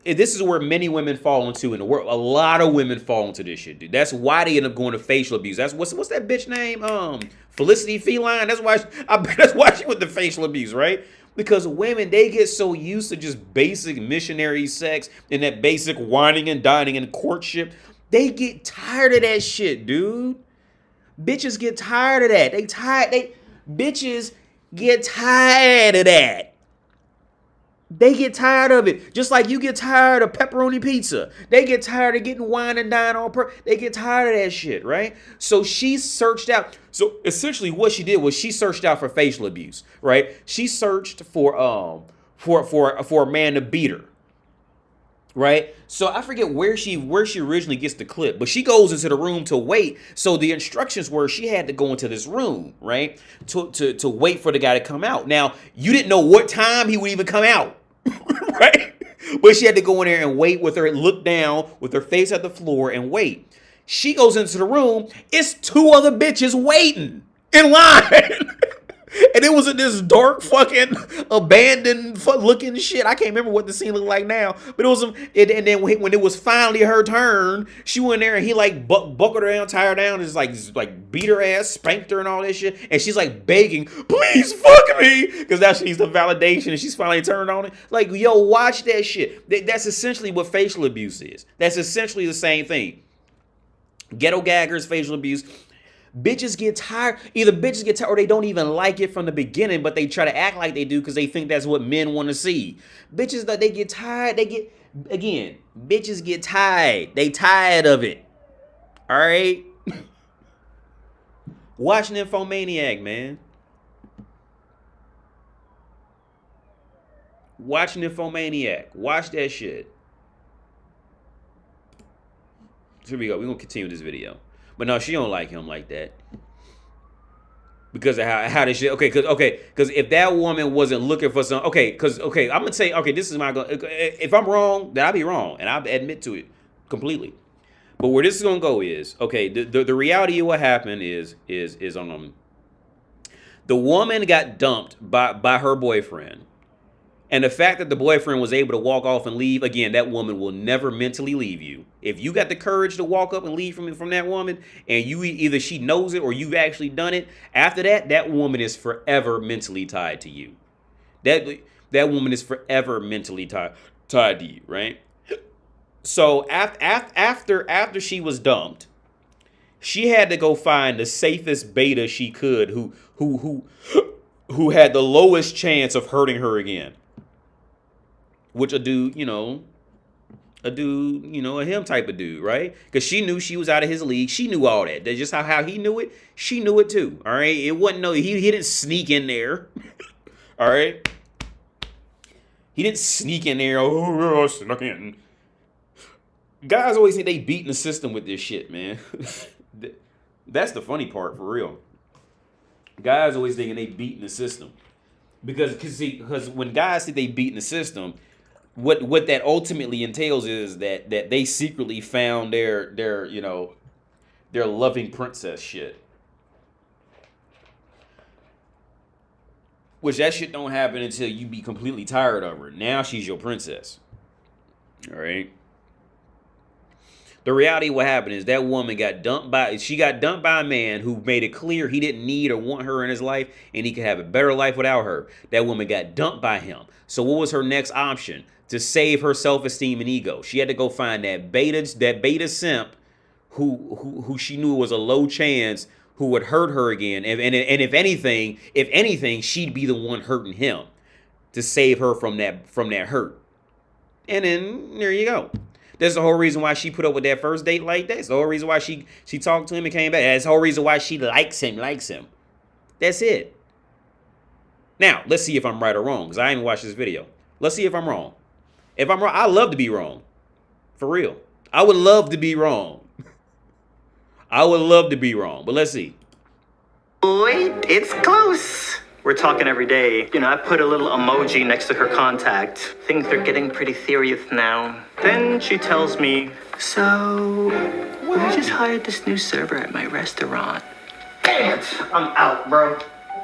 This is where many women fall into in the world. A lot of women fall into this shit, dude. That's why they end up going to facial abuse. That's what's that bitch name? Felicity Feline. That's why she went to facial abuse, right? Because women, they get so used to just basic missionary sex and that basic whining and dining and courtship. They get tired of that shit, dude. Bitches get tired of that. Bitches get tired of that. They get tired of it. Just like you get tired of pepperoni pizza. They get tired of getting wine and dine on They get tired of that shit, right? So she searched out. So essentially what she did was she searched out for facial abuse, right? She searched for a man to beat her. Right? So I forget where she originally gets the clip, but she goes into the room to wait. So the instructions were she had to go into this room, right? To wait for the guy to come out. Now, you didn't know what time he would even come out, right? But she had to go in there and wait with her, look down with her face at the floor and wait. She goes into the room. It's 2 other bitches waiting in line. And it was in this dark fucking abandoned looking shit. I can't remember what the scene looked like now. But it was, and then when it was finally her turn, she went there and he buckled her down, tied her down, and just like beat her ass, spanked her and all this shit. And she's like begging, please fuck me. Because now she needs the validation and she's finally turned on it. Like, yo, watch that shit. That's essentially what facial abuse is. That's essentially the same thing. Ghetto gaggers, facial abuse. Bitches get tired. Either bitches get tired or they don't even like it from the beginning, but they try to act like they do because they think that's what men want to see. Bitches, they get tired. Bitches get tired. They tired of it. All right? Watch Nymphomaniac, man. Watch Nymphomaniac. Watch that shit. So here we go. We're going to continue this video. But no, she don't like him like that. Because of how this shit. Because if that woman wasn't looking for some. I'm gonna say, this is my. If I'm wrong, then I'll be wrong, and I'll admit to it completely. But where this is gonna go is the reality of what happened is the woman got dumped by her boyfriend. And the fact that the boyfriend was able to walk off and leave, again, that woman will never mentally leave you. If you got the courage to walk up and leave from that woman, and you either she knows it or you've actually done it, after that, that woman is forever mentally tied to you. That woman is forever mentally tied to you, right? So after she was dumped, she had to go find the safest beta she could, who had the lowest chance of hurting her again. Which a dude, a him type of dude, right? Because she knew she was out of his league. She knew all that. That's just how he knew it. She knew it too. All right. It wasn't he didn't sneak in there. All right. He didn't sneak in there. Oh, I snuck in. Guys always think they beating the system with this shit, man. That's the funny part, for real. Guys always thinking they beating the system. Because when guys think they beating the system, what that ultimately entails is that they secretly found their loving princess shit. Which that shit don't happen until you be completely tired of her. Now she's your princess. All right. The reality of what happened is that woman got dumped by a man who made it clear he didn't need or want her in his life and he could have a better life without her. That woman got dumped by him. So what was her next option? To save her self-esteem and ego. She had to go find that beta simp who she knew was a low chance who would hurt her again. And if anything, she'd be the one hurting him to save her from that hurt. And then there you go. That's the whole reason why she put up with that first date like that. That's the whole reason why she talked to him and came back. That's the whole reason why she likes him. That's it. Now, let's see if I'm right or wrong, because I ain't watched this video. Let's see if I'm wrong. If I'm wrong, I love to be wrong. For real. I would love to be wrong. I would love to be wrong, but let's see. Wait, it's close. We're talking every day. I put a little emoji next to her contact. Things are getting pretty serious now. Then she tells me, so, we just hired this new server at my restaurant. Damn it, I'm out, bro.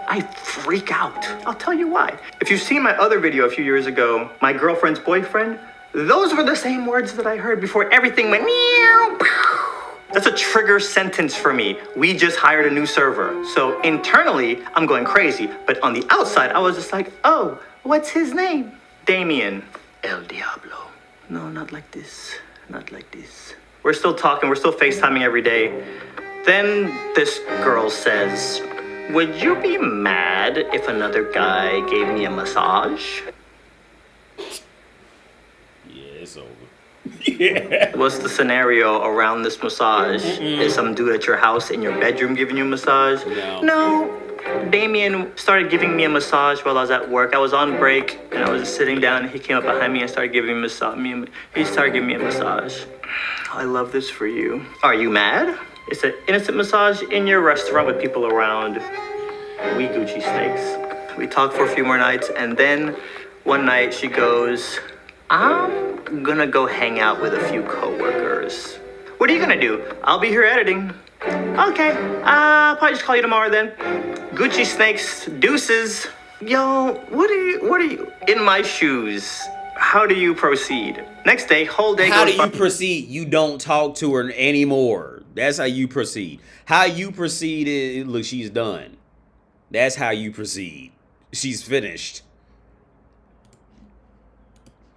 I freak out. I'll tell you why. If you've seen my other video a few years ago, my girlfriend's boyfriend, those were the same words that I heard before everything went meow. That's a trigger sentence for me. We just hired a new server. So internally, I'm going crazy. But on the outside, I was just like, oh, what's his name? Damien. El Diablo. No, not like this. Not like this. We're still talking. We're still FaceTiming every day. Then this girl says, would you be mad if another guy gave me a massage? Yeah, it's over. Yeah. What's the scenario around this massage? Is some dude at your house in your bedroom giving you a massage? No. Damien started giving me a massage while I was at work. I was on break and I was just sitting down and he came up behind me and started giving me a massage. He started giving me a massage. I love this for you. Are you mad? It's an innocent massage in your restaurant with people around. We Gucci snakes. We talked for a few more nights and then one night she goes, I'm gonna go hang out with a few coworkers. What are you gonna do? I'll be here editing. Okay, I'll probably just call you tomorrow then. Gucci snakes, deuces. Yo, what are you, in my shoes, how do you proceed? Next day, whole day. How do you proceed? You don't talk to her anymore. That's how you proceed. How you proceed is, look, she's done. That's how you proceed. She's finished.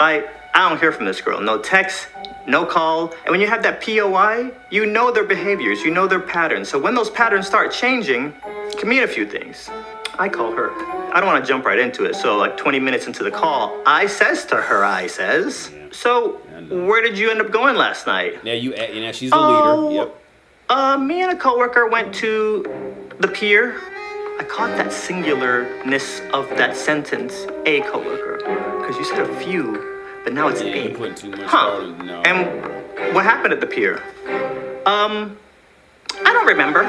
I don't hear from this girl. No text, no call. And when you have that POI, you know their behaviors, you know their patterns. So when those patterns start changing, it can mean a few things. I call her. I don't want to jump right into it. So like 20 minutes into the call, I says to her, so where did you end up going last night? Yeah, she's a leader. Yep. Me and a coworker went to the pier. I caught that singularness of that sentence, a coworker, because you said a few, but now it's a. You put too much thought in, no. And what happened at the pier? I don't remember.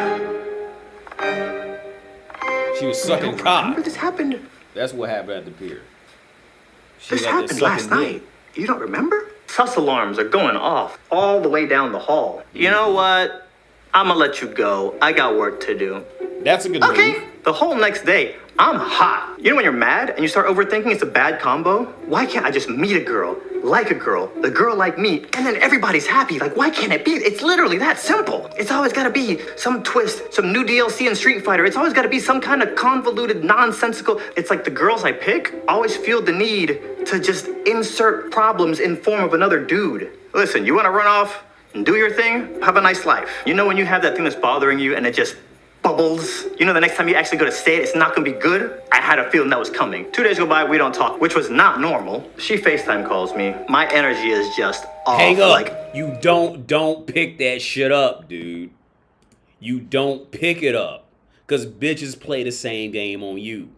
She was sucking cock. This happened. That's what happened at the pier. This happened last night. You don't remember? Sus alarms are going off all the way down the hall. You know what? I'm gonna let you go. I got work to do. That's a good move. The whole next day, I'm hot. You know when you're mad and you start overthinking it's a bad combo? Why can't I just meet a girl, like a girl, the girl like me, and then everybody's happy? Like, why can't it be? It's literally that simple. It's always gotta be some twist, some new DLC in Street Fighter. It's always gotta be some kind of convoluted, nonsensical. It's like the girls I pick always feel the need to just insert problems in form of another dude. Listen, you wanna run off and do your thing? Have a nice life. You know when you have that thing that's bothering you and it just bubbles? You know the next time you actually go to say it, it's not gonna be good? I had a feeling that was coming. 2 days go by, we don't talk, which was not normal. She FaceTime calls me. My energy is just off. Hang up. Like, You don't pick that shit up, dude. You don't pick it up. Because bitches play the same game on you.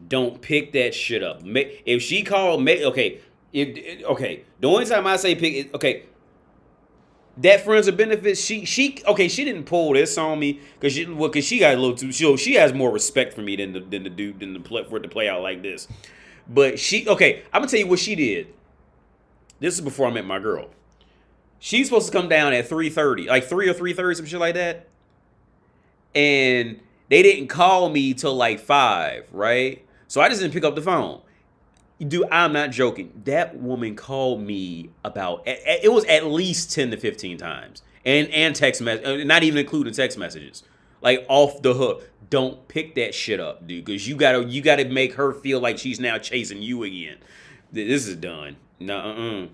Don't pick that shit up. If she called, okay. Okay. The only time I say pick it, okay. That friends with benefits, she didn't pull this on me because she got a little too. She has more respect for me than the dude for it to play out like this. But I'm gonna tell you what she did. This is before I met my girl. She's supposed to come down at 3:30, like 3 or 3:30, some shit like that. And they didn't call me till like 5, right? So I just didn't pick up the phone. Dude, I'm not joking. That woman called me about, it was at least 10 to 15 times. And text message, not even including text messages. Like off the hook. Don't pick that shit up, dude. Because you gotta make her feel like she's now chasing you again. This is done. No,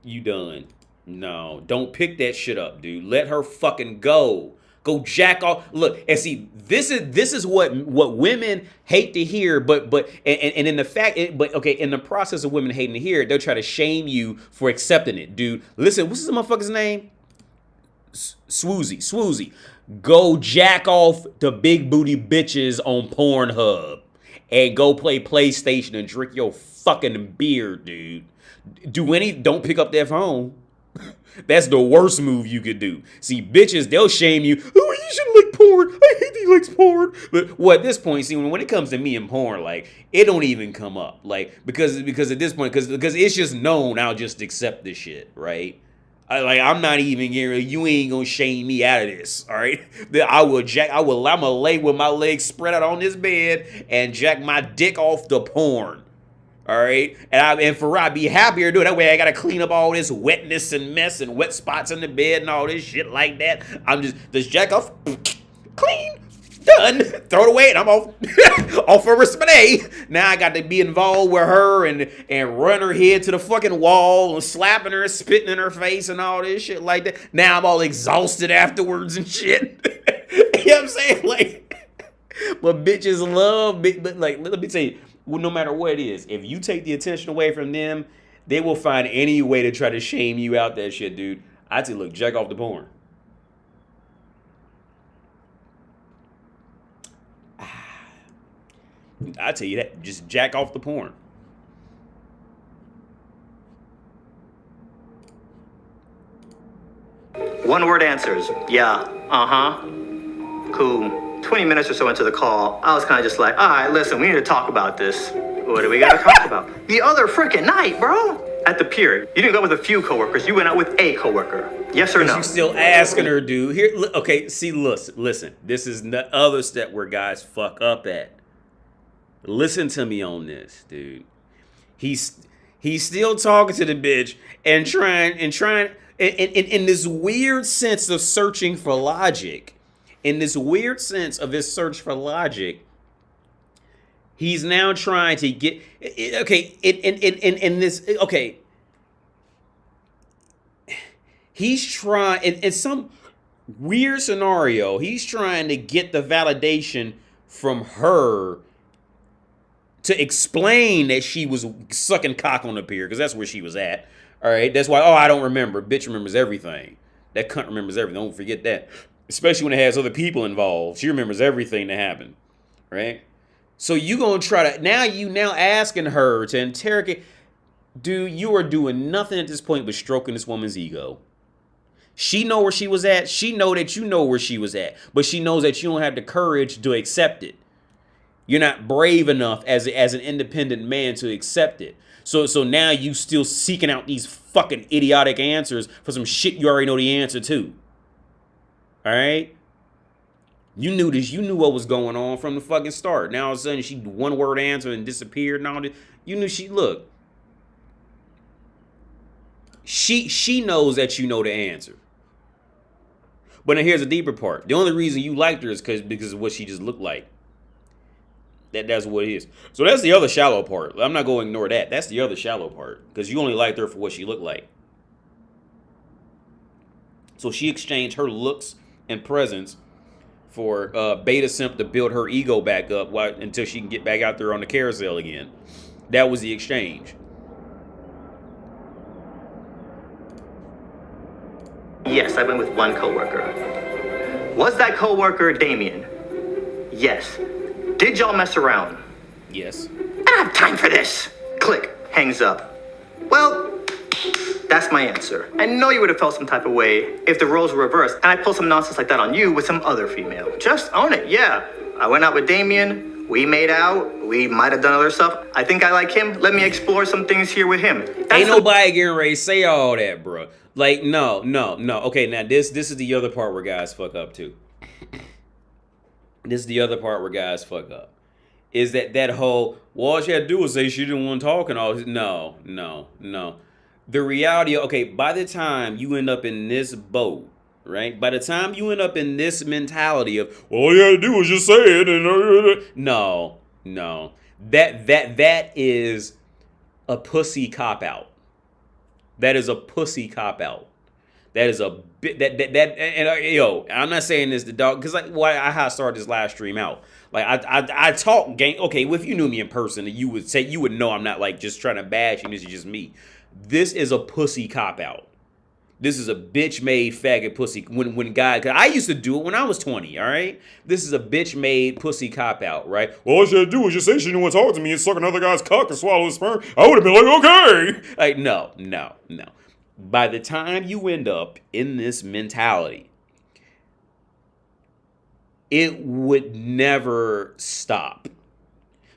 you done. No, don't pick that shit up, dude. Let her fucking go. Go jack off. Look, and see, this is what women hate to hear, but in the fact, in the process of women hating to hear it, they'll try to shame you for accepting it, dude. Listen, what's this motherfucker's name? Swoozy. Go jack off the big booty bitches on Pornhub and go play PlayStation and drink your fucking beer, dude. Don't pick up that phone. That's the worst move you could do. See, bitches, they'll shame you. Oh, you shouldn't like porn. I hate that he likes porn. But at this point, see, when it comes to me and porn, like, it don't even come up. Like, because at this point, because it's just known, I'll just accept this shit, right? I'm not even you ain't gonna shame me out of this, all right? I'm gonna lay with my legs spread out on this bed and jack my dick off the porn. All right, and for I'd be happier doing that way. I gotta clean up all this wetness and mess and wet spots in the bed and all this shit like that. I'm just jack off, clean, done, throw it away, and I'm off, off for rest of my day. Now I got to be involved with her and run her head to the fucking wall and slapping her, spitting in her face and all this shit like that. Now I'm all exhausted afterwards and shit. You know what I'm saying? Like, but bitches love, but like, let me tell you. Well, no matter what it is, if you take the attention away from them, they will find any way to try to shame you out that shit, dude. I'd say, look, jack off the porn. I tell you that, just jack off the porn. one word answers. Yeah, cool. 20 minutes or so into the call, I was kind of just like, all right, listen, we need to talk about this. What do we got to talk about? The other freaking night, bro. At the pier, you didn't go with a few coworkers. You went out with a coworker. Yes or no? You still asking her, dude. Here, okay. See, listen. This is the other step where guys fuck up at. Listen to me on this, dude. He's still talking to the bitch and trying in this weird sense of searching for logic. In this weird sense of his search for logic, he's now trying to get he's trying in some weird scenario, he's trying to get the validation from her to explain that she was sucking cock on the pier, because that's where she was at. All right, that's why, I don't remember. Bitch remembers everything. That cunt remembers everything. Don't forget that. Especially when it has other people involved. She remembers everything that happened, right? So you gonna try to, now asking her to interrogate. Dude, you are doing nothing at this point but stroking this woman's ego. She know where she was at. She know that you know where she was at. But she knows that you don't have the courage to accept it. You're not brave enough as an independent man to accept it. So now you still seeking out these fucking idiotic answers for some shit you already know the answer to. All right? You knew this. You knew what was going on from the fucking start. Now all of a sudden she one word answer and disappeared and all this. You knew look. She knows that you know the answer. But now here's the deeper part. The only reason you liked her is because of what she just looked like. That's what it is. So that's the other shallow part. I'm not going to ignore that. That's the other shallow part. Because you only liked her for what she looked like. So she exchanged her looks and presence for beta simp to build her ego back up until she can get back out there on the carousel again. That was the exchange. Yes, I went with one coworker. Was that coworker Damien? Yes. Did y'all mess around? Yes. I don't have time for this. Click. Hangs up. Well, that's my answer. I know you would have felt some type of way if the roles were reversed and I pulled some nonsense like that on you with some other female. Just own it, yeah. I went out with Damien. We made out. We might have done other stuff. I think I like him. Let me explore some things here with him. Ain't nobody getting ready to say all that, bro. Like, no. Okay, now this is the other part where guys fuck up too. This is the other part where guys fuck up. Is that whole, well, all she had to do was say she didn't want to talk and all this. No. The reality, okay, by the time you end up in this boat, right? By the time you end up in this mentality of, well, all you had to do was just say it. And no. That is a pussy cop-out. That is a pussy cop-out. That is a bit yo. I'm not saying this to dog because how I started this live stream out. Like I talk game. Okay, well, if you knew me in person, you would know I'm not like just trying to bash you. This is just me. This is a pussy cop-out. This is a bitch-made faggot pussy. When guy, cause I used to do it when I was 20. All right, this is a bitch-made pussy cop-out, right? Well, all she had to do was just say she didn't want to talk to me and suck another guy's cock and swallow his sperm. I would have been like, okay. Like no. By the time you end up in this mentality, it would never stop.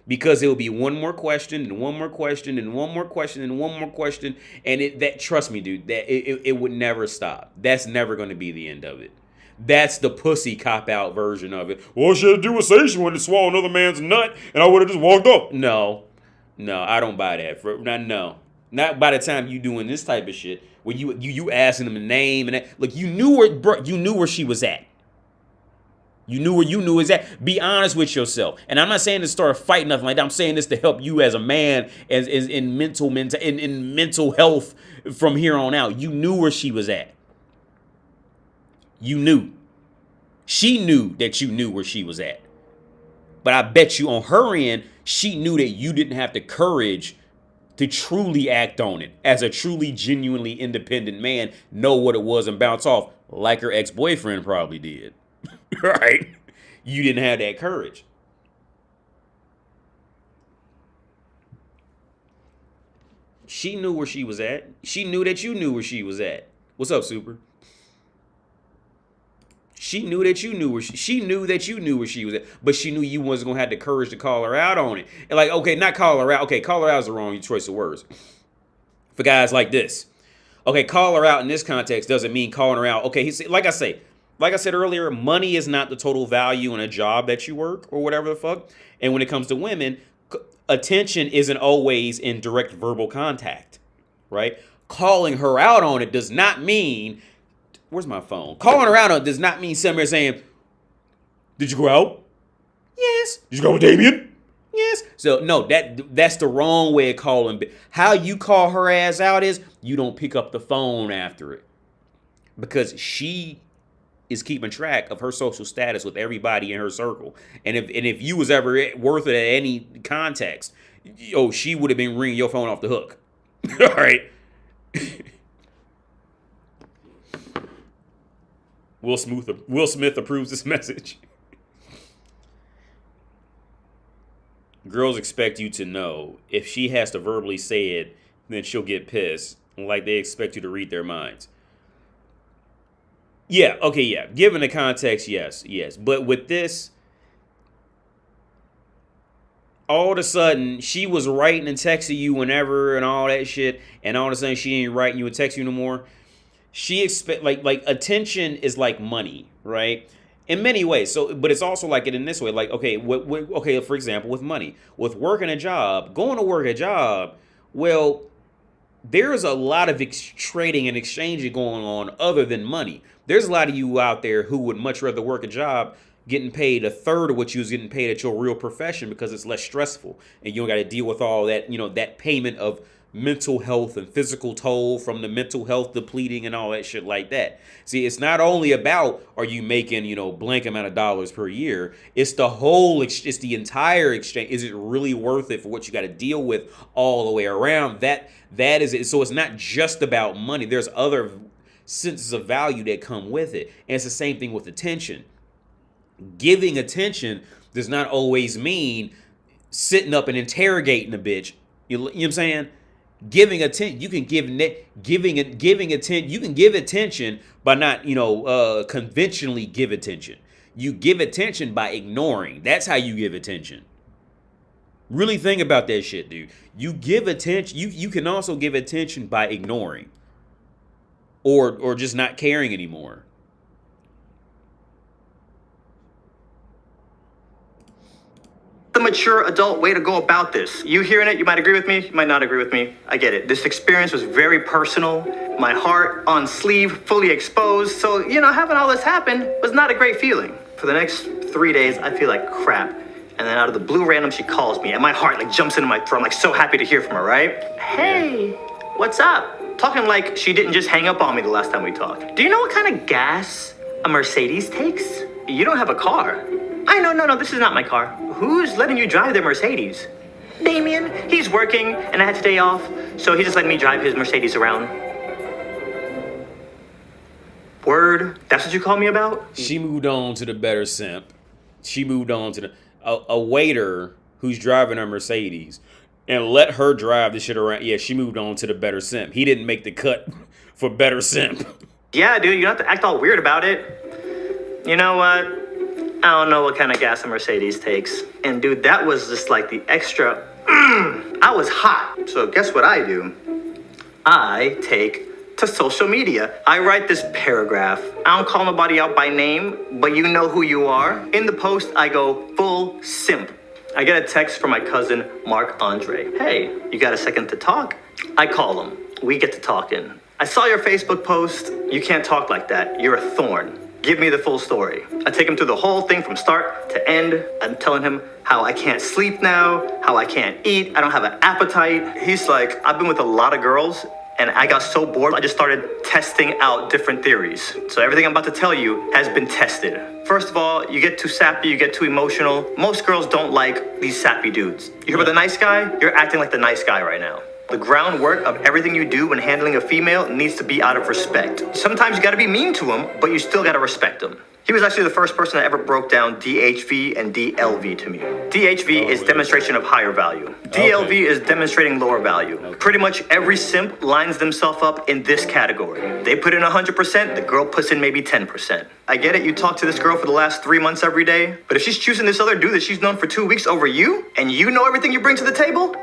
Because it will be one more question and one more question and one more question and one more question. And trust me, dude, that it would never stop. That's never going to be the end of it. That's the pussy cop-out version of it. Well, all she had to do was say she wanted to swallow another man's nut and I would have just walked up. No, I don't buy that. No. Not by the time you doing this type of shit where you asking them a name and that. Look, you knew where she was at. You knew where you knew is at. Be honest with yourself. And I'm not saying to start fighting nothing like that. I'm saying this to help you as a man, as in mental health from here on out. You knew where she was at. You knew. She knew that you knew where she was at. But I bet you on her end, she knew that you didn't have the courage to truly act on it. As a truly, genuinely independent man, know what it was and bounce off like her ex-boyfriend probably did. Right? You didn't have that courage. She knew where she was at. She knew that you knew where she was at. What's up, Super? She knew that you knew where she knew that you knew where she was at, but she knew you wasn't gonna have the courage to call her out on it. And like, okay, not call her out. Okay, call her out is the wrong choice of words. For guys like this. Okay, call her out in this context doesn't mean calling her out. Okay, like I said earlier, money is not the total value in a job that you work or whatever the fuck. And when it comes to women, attention isn't always in direct verbal contact, right? Calling her out on it does not mean, where's my phone? Calling her out on it does not mean somebody saying, did you go out? Yes. Did you go with Damien? Yes. So no, that's the wrong way of calling. How you call her ass out is you don't pick up the phone after it. Because she is keeping track of her social status with everybody in her circle. And if you was ever worth it at any context, she would have been ringing your phone off the hook. All right. Will Smith approves this message. Girls expect you to know. If she has to verbally say it, then she'll get pissed. Like they expect you to read their minds. Yeah, okay, yeah. Given the context, yes. But with this, all of a sudden, she was writing and texting you whenever and all that shit, and all of a sudden she ain't writing you and texting you no more. She expect like attention is like money, right? in many ways. So, but it's also like it in this way. Like, okay, okay, for example, with money, with working a job, going to work a job. Well, there's a lot of trading and exchanging going on other than money. There's a lot of you out there who would much rather work a job getting paid a third of what you was getting paid at your real profession because it's less stressful and you don't got to deal with all that, that payment of mental health and physical toll from the mental health depleting and all that shit like that. See, it's not only about are you making, blank amount of dollars per year. It's the whole, it's the entire exchange. Is it really worth it for what you got to deal with all the way around? That is it. So it's not just about money. There's other senses of value that come with it. And it's the same thing with attention. Giving attention does not always mean sitting up and interrogating a bitch. You know what I'm saying? Giving attention, you can giving attention. You can give attention by not, conventionally give attention. You give attention by ignoring. That's how you give attention. Really think about that shit, dude. You give attention. You can also give attention by ignoring, or just not caring anymore. The mature adult way to go about this. You hearing it, you might agree with me, you might not agree with me. I get it. This experience was very personal. My heart on sleeve, fully exposed. So, having all this happen was not a great feeling. For the next 3 days, I feel like crap. And then out of the blue random, she calls me and my heart jumps into my throat. I'm so happy to hear from her, right? Hey, what's up? Talking like she didn't just hang up on me the last time we talked. Do you know what kind of gas a Mercedes takes? You don't have a car. I know, no, this is not my car. Who's letting you drive the Mercedes? Damien, he's working and I had today off, so he just let me drive his Mercedes around. Word, that's what you call me about? She moved on to the better simp. She moved on to a waiter who's driving a Mercedes and let her drive the shit around. Yeah, she moved on to the better simp. He didn't make the cut for better simp. Yeah, dude, you don't have to act all weird about it. You know what? I don't know what kind of gas a Mercedes takes. And dude, that was just the extra, I was hot. So guess what I do? I take to social media. I write this paragraph. I don't call nobody out by name, but you know who you are. In the post, I go full simp. I get a text from my cousin, Mark Andre. Hey, you got a second to talk? I call him. We get to talking. I saw your Facebook post. You can't talk like that. You're a thorn. Give me the full story. I take him through the whole thing from start to end. I'm telling him how I can't sleep now, how I can't eat, I don't have an appetite. He's like, I've been with a lot of girls and I got so bored, I just started testing out different theories. So everything I'm about to tell you has been tested. First of all, you get too sappy, you get too emotional. Most girls don't like these sappy dudes. You hear about the nice guy? You're acting like the nice guy right now. The groundwork of everything you do when handling a female needs to be out of respect. Sometimes you gotta be mean to him, but you still gotta respect him. He was actually the first person that ever broke down DHV and DLV to me. DHV is demonstration of higher value. DLV is demonstrating lower value. Pretty much every simp lines themselves up in this category. They put in 100%, the girl puts in maybe 10%. I get it, you talk to this girl for the last 3 months every day, but if she's choosing this other dude that she's known for 2 weeks over you, and you know everything you bring to the table,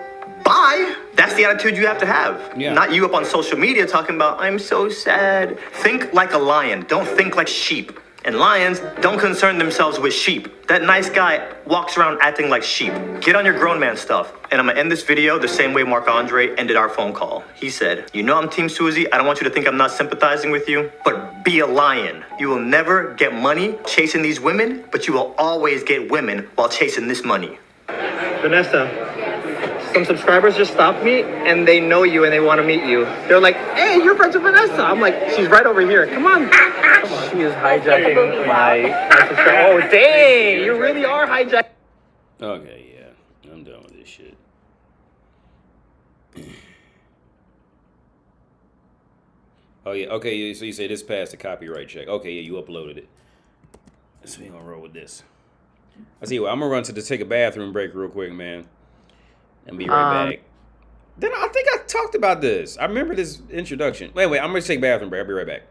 bye. That's the attitude you have to have. Yeah. Not you up on social media talking about, I'm so sad. Think like a lion, don't think like sheep. And lions don't concern themselves with sheep. That nice guy walks around acting like sheep. Get on your grown man stuff. And I'm gonna end this video the same way Marc Andre ended our phone call. He said, you know I'm Team Susie, I don't want you to think I'm not sympathizing with you, but be a lion. You will never get money chasing these women, but you will always get women while chasing this money. Vanessa. Some subscribers just stopped me and they know you and they want to meet you. They're like, hey, you're friends with Vanessa. I'm like, she's right over here. Come on. She is hijacking my subscriber. Oh, dang. You really are hijacking. Okay, yeah. I'm done with this shit. Oh, yeah. Okay, so you say this passed the copyright check. Okay, yeah, you uploaded it. So we're going to roll with this. I see what, I'm going to run to take a bathroom break real quick, man. And be right back. Then I think I talked about this. I remember this introduction. Wait, I'm going to take a bathroom break. I'll be right back.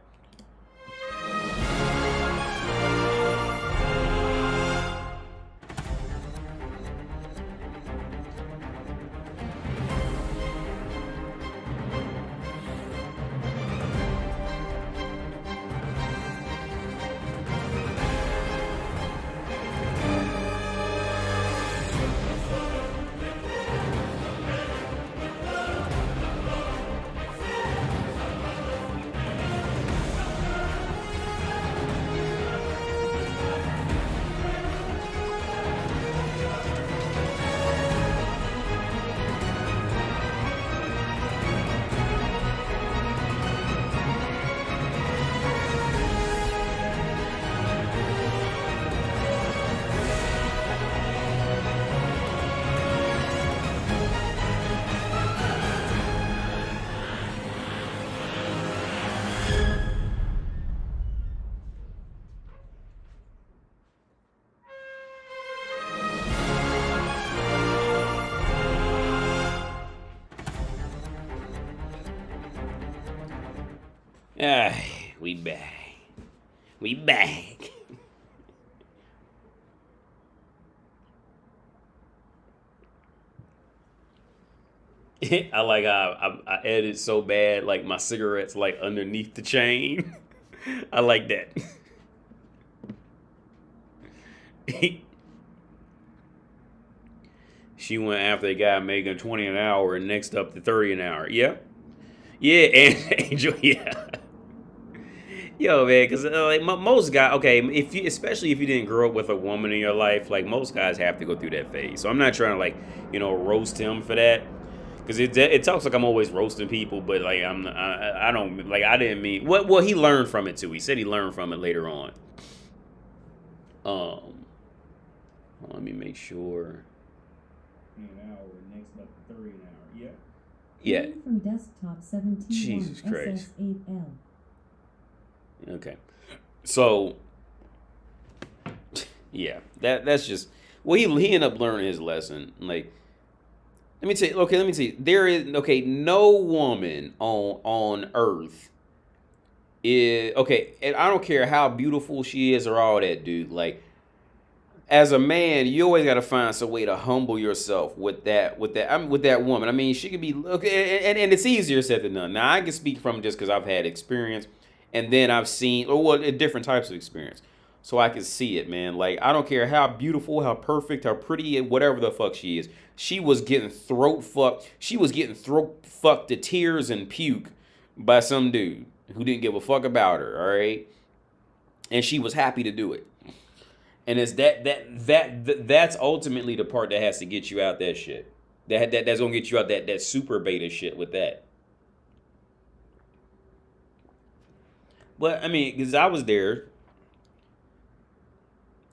Ah, we back. We back. I like how I edit so bad, like my cigarettes like underneath the chain. I like that. She went after the guy making 20 an hour and next up to 30 an hour. Yep. Yeah, and Angel, yeah. Yo, man, because like most guys, okay, if you, especially if you didn't grow up with a woman in your life, like most guys have to go through that phase. So I'm not trying to like, roast him for that, because it talks like I'm always roasting people, but like I don't like I didn't mean well he learned from it too. He said he learned from it later on. Let me make sure. An hour, next up to 30 an hour. Yeah. Yeah. Coming from desktop 71 Jesus Christ. SS8L. Okay. So yeah, that's just well he ended up learning his lesson. Like let me tell you, there is no woman on earth is okay, and I don't care how beautiful she is or all that, dude. Like as a man, you always got to find some way to humble yourself with that woman. I mean, she could be okay, and it's easier said than done. Now I can speak from just because I've had experience, and then I've seen different types of experience, so I can see it, man. Like I don't care how beautiful, how perfect, how pretty, whatever the fuck she is. She was getting throat fucked. She was getting throat fucked to tears and puke by some dude who didn't give a fuck about her. All right, and she was happy to do it. And it's that's ultimately the part that has to get you out that shit. That's gonna get you out that super beta shit with that. But I mean, because I was there.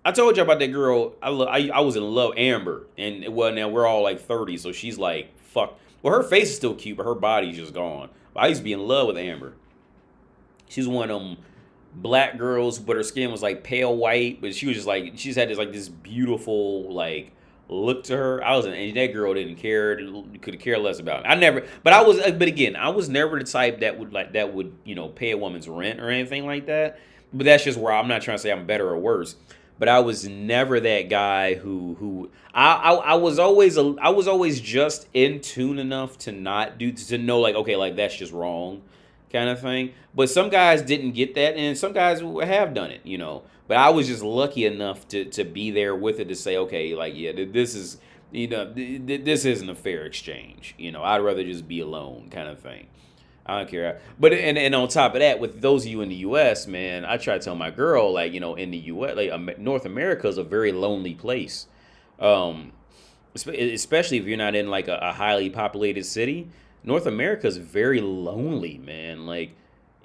I told you about that girl. I was in love, Amber, and well now we're all like 30, so she's like fuck. Well, her face is still cute, but her body's just gone. But I used to be in love with Amber. She's one of them black girls, but her skin was like pale white, but she was just like she's had this beautiful like look to her. And that girl didn't care, could care less about it. But again, I was never the type that would pay a woman's rent or anything like that. But that's just where I'm not trying to say I'm better or worse. But I was never that guy who I was always just in tune enough to not to know like okay like that's just wrong kind of thing. But some guys didn't get that, and some guys have done it, But I was just lucky enough to be there with it to say, okay, like, yeah, this is, this isn't a fair exchange. I'd rather just be alone kind of thing. I don't care. But, and on top of that, with those of you in the U.S., man, I try to tell my girl, like, in the U.S., like, North America is a very lonely place. Especially if you're not in, like, a highly populated city. North America is very lonely, man. Like,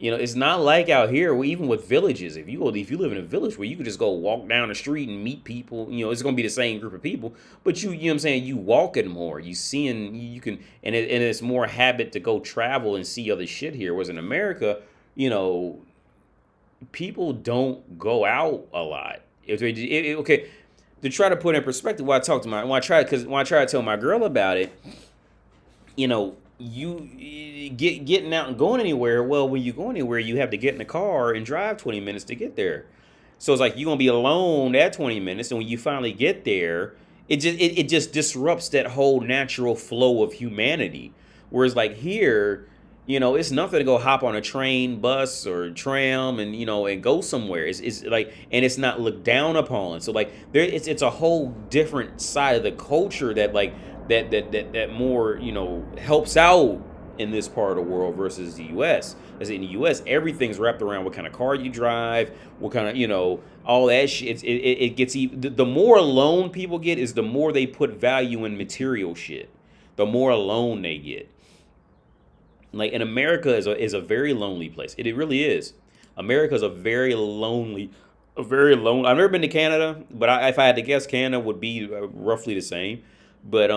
it's not like out here, even with villages. If you live in a village where you can just go walk down the street and meet people, it's gonna be the same group of people. But you know what I'm saying, you walking more, you seeing, you can, and it's more habit to go travel and see other shit here. Whereas in America, people don't go out a lot. Okay, to try to put in perspective, when I try to tell my girl about it, you getting out and going anywhere. Well, when you go anywhere, you have to get in the car and drive 20 minutes to get there. So it's like you're gonna be alone that 20 minutes, and when you finally get there, it just disrupts that whole natural flow of humanity. Whereas like here, it's nothing to go hop on a train, bus, or tram and and go somewhere. It's like, and it's not looked down upon. So like it's a whole different side of the culture that like that more helps out in this part of the world versus the U.S. As in the U.S., everything's wrapped around what kind of car you drive, what kind of all that shit. It gets even, the more alone people get is the more they put value in material shit. The more alone they get. Like, in America is a very lonely place. It really is. America is a very lonely. I've never been to Canada, but if I had to guess, Canada would be roughly the same. But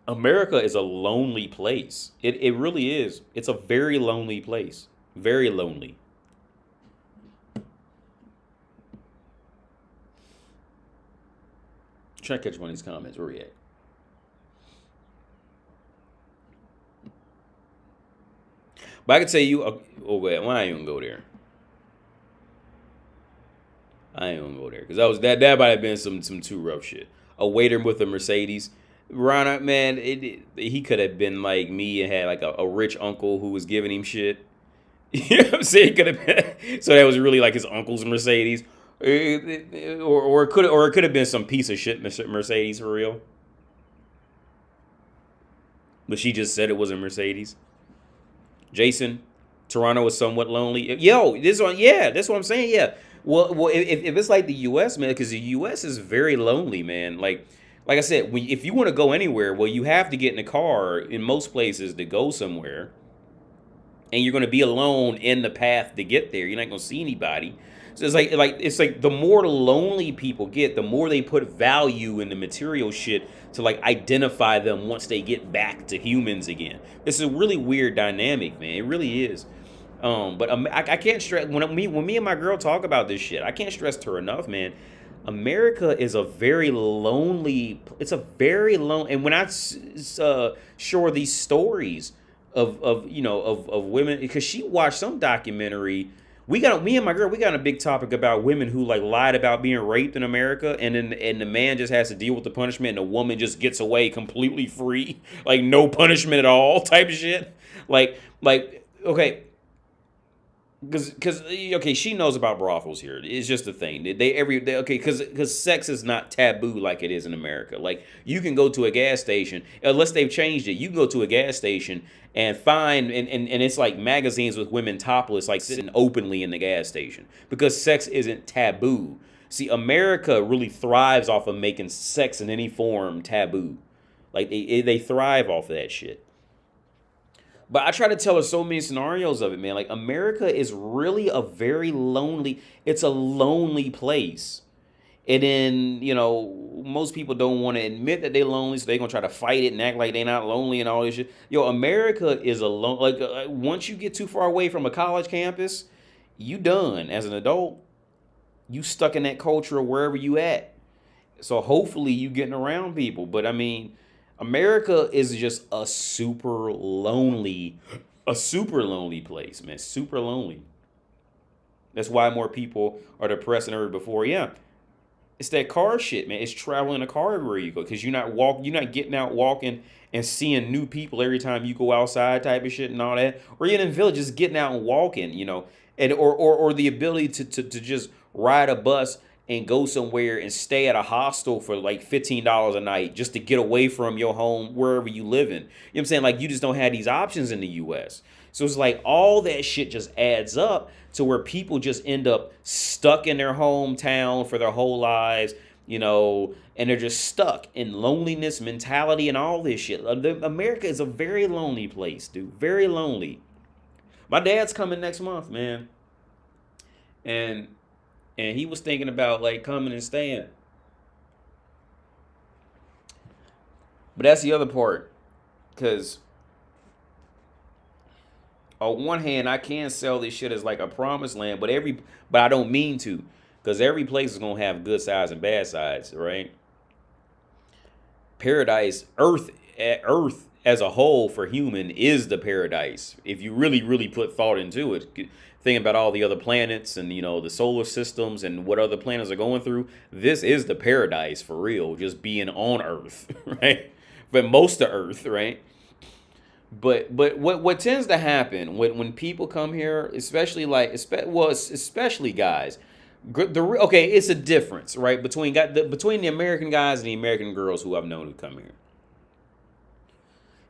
America is a lonely place. It really is. It's a very lonely place. Very lonely. Try to catch one of these comments. Where we at? But I can tell you, oh wait, well, I ain't gonna go there. Because that might have been some too rough shit. A waiter with a Mercedes. Ron, man, he could have been like me and had like a rich uncle who was giving him shit. You know what I'm saying? Could have been, so that was really like his uncle's Mercedes, or it could have been some piece of shit Mercedes for real. But she just said it was a Mercedes. Jason, Toronto is somewhat lonely. Yo, this one, yeah, that's what I'm saying. Yeah. Well, if it's like the U.S., man, because the U.S. is very lonely, man. Like I said, if you want to go anywhere, well, you have to get in a car in most places to go somewhere. And you're going to be alone in the path to get there. You're not going to see anybody. So it's like the more lonely people get, the more they put value in the material shit to like identify them once they get back to humans again. It's a really weird dynamic, man. It really is. But I can't stress when me and my girl talk about this shit. I can't stress to her enough, man. America is a very lonely. It's a very lonely. And when I share these stories of women, because she watched some documentary. Me and my girl, we got a big topic about women who like lied about being raped in America, and the man just has to deal with the punishment, and the woman just gets away completely free, like no punishment at all, type of shit. Like okay. Because she knows about brothels here. It's just a thing. Because sex is not taboo like it is in America. Like you can go to a gas station, unless they've changed it. You can go to a gas station and find and it's like magazines with women topless, like sitting openly in the gas station because sex isn't taboo. See, America really thrives off of making sex in any form taboo. Like they thrive off of that shit. But I try to tell her so many scenarios of it, man. Like, America is really a very lonely, it's a lonely place. And then, most people don't want to admit that they're lonely, so they're going to try to fight it and act like they're not lonely and all this shit. Yo, America is once you get too far away from a college campus, you done. As an adult, you stuck in that culture of wherever you at. So hopefully you getting around people. But, I mean, America is just a super lonely place, man. Super lonely. That's why more people are depressed than ever before. Yeah. It's that car shit, man. It's traveling in a car everywhere you go. Because you're not getting out walking and seeing new people every time you go outside type of shit and all that. Or you're in a village just getting out and walking, and or the ability to just ride a bus and go somewhere and stay at a hostel for like $15 a night just to get away from your home wherever you live in. You know what I'm saying? Like, you just don't have these options in the U.S. So it's like all that shit just adds up to where people just end up stuck in their hometown for their whole lives, and they're just stuck in loneliness mentality and all this shit. America is a very lonely place, dude. Very lonely. My dad's coming next month, man. And he was thinking about like coming and staying. But that's the other part. Because on one hand, I can sell this shit as like a promised land, but I don't mean to. Because every place is going to have good sides and bad sides, right? Paradise, Earth as a whole for human is the paradise. If you really, really put thought into it. Think about all the other planets and, the solar systems and what other planets are going through. This is the paradise for real, just being on Earth, right? But most of Earth, right? But what tends to happen when people come here, especially guys, it's a difference, right? Between the American guys and the American girls who I've known who come here.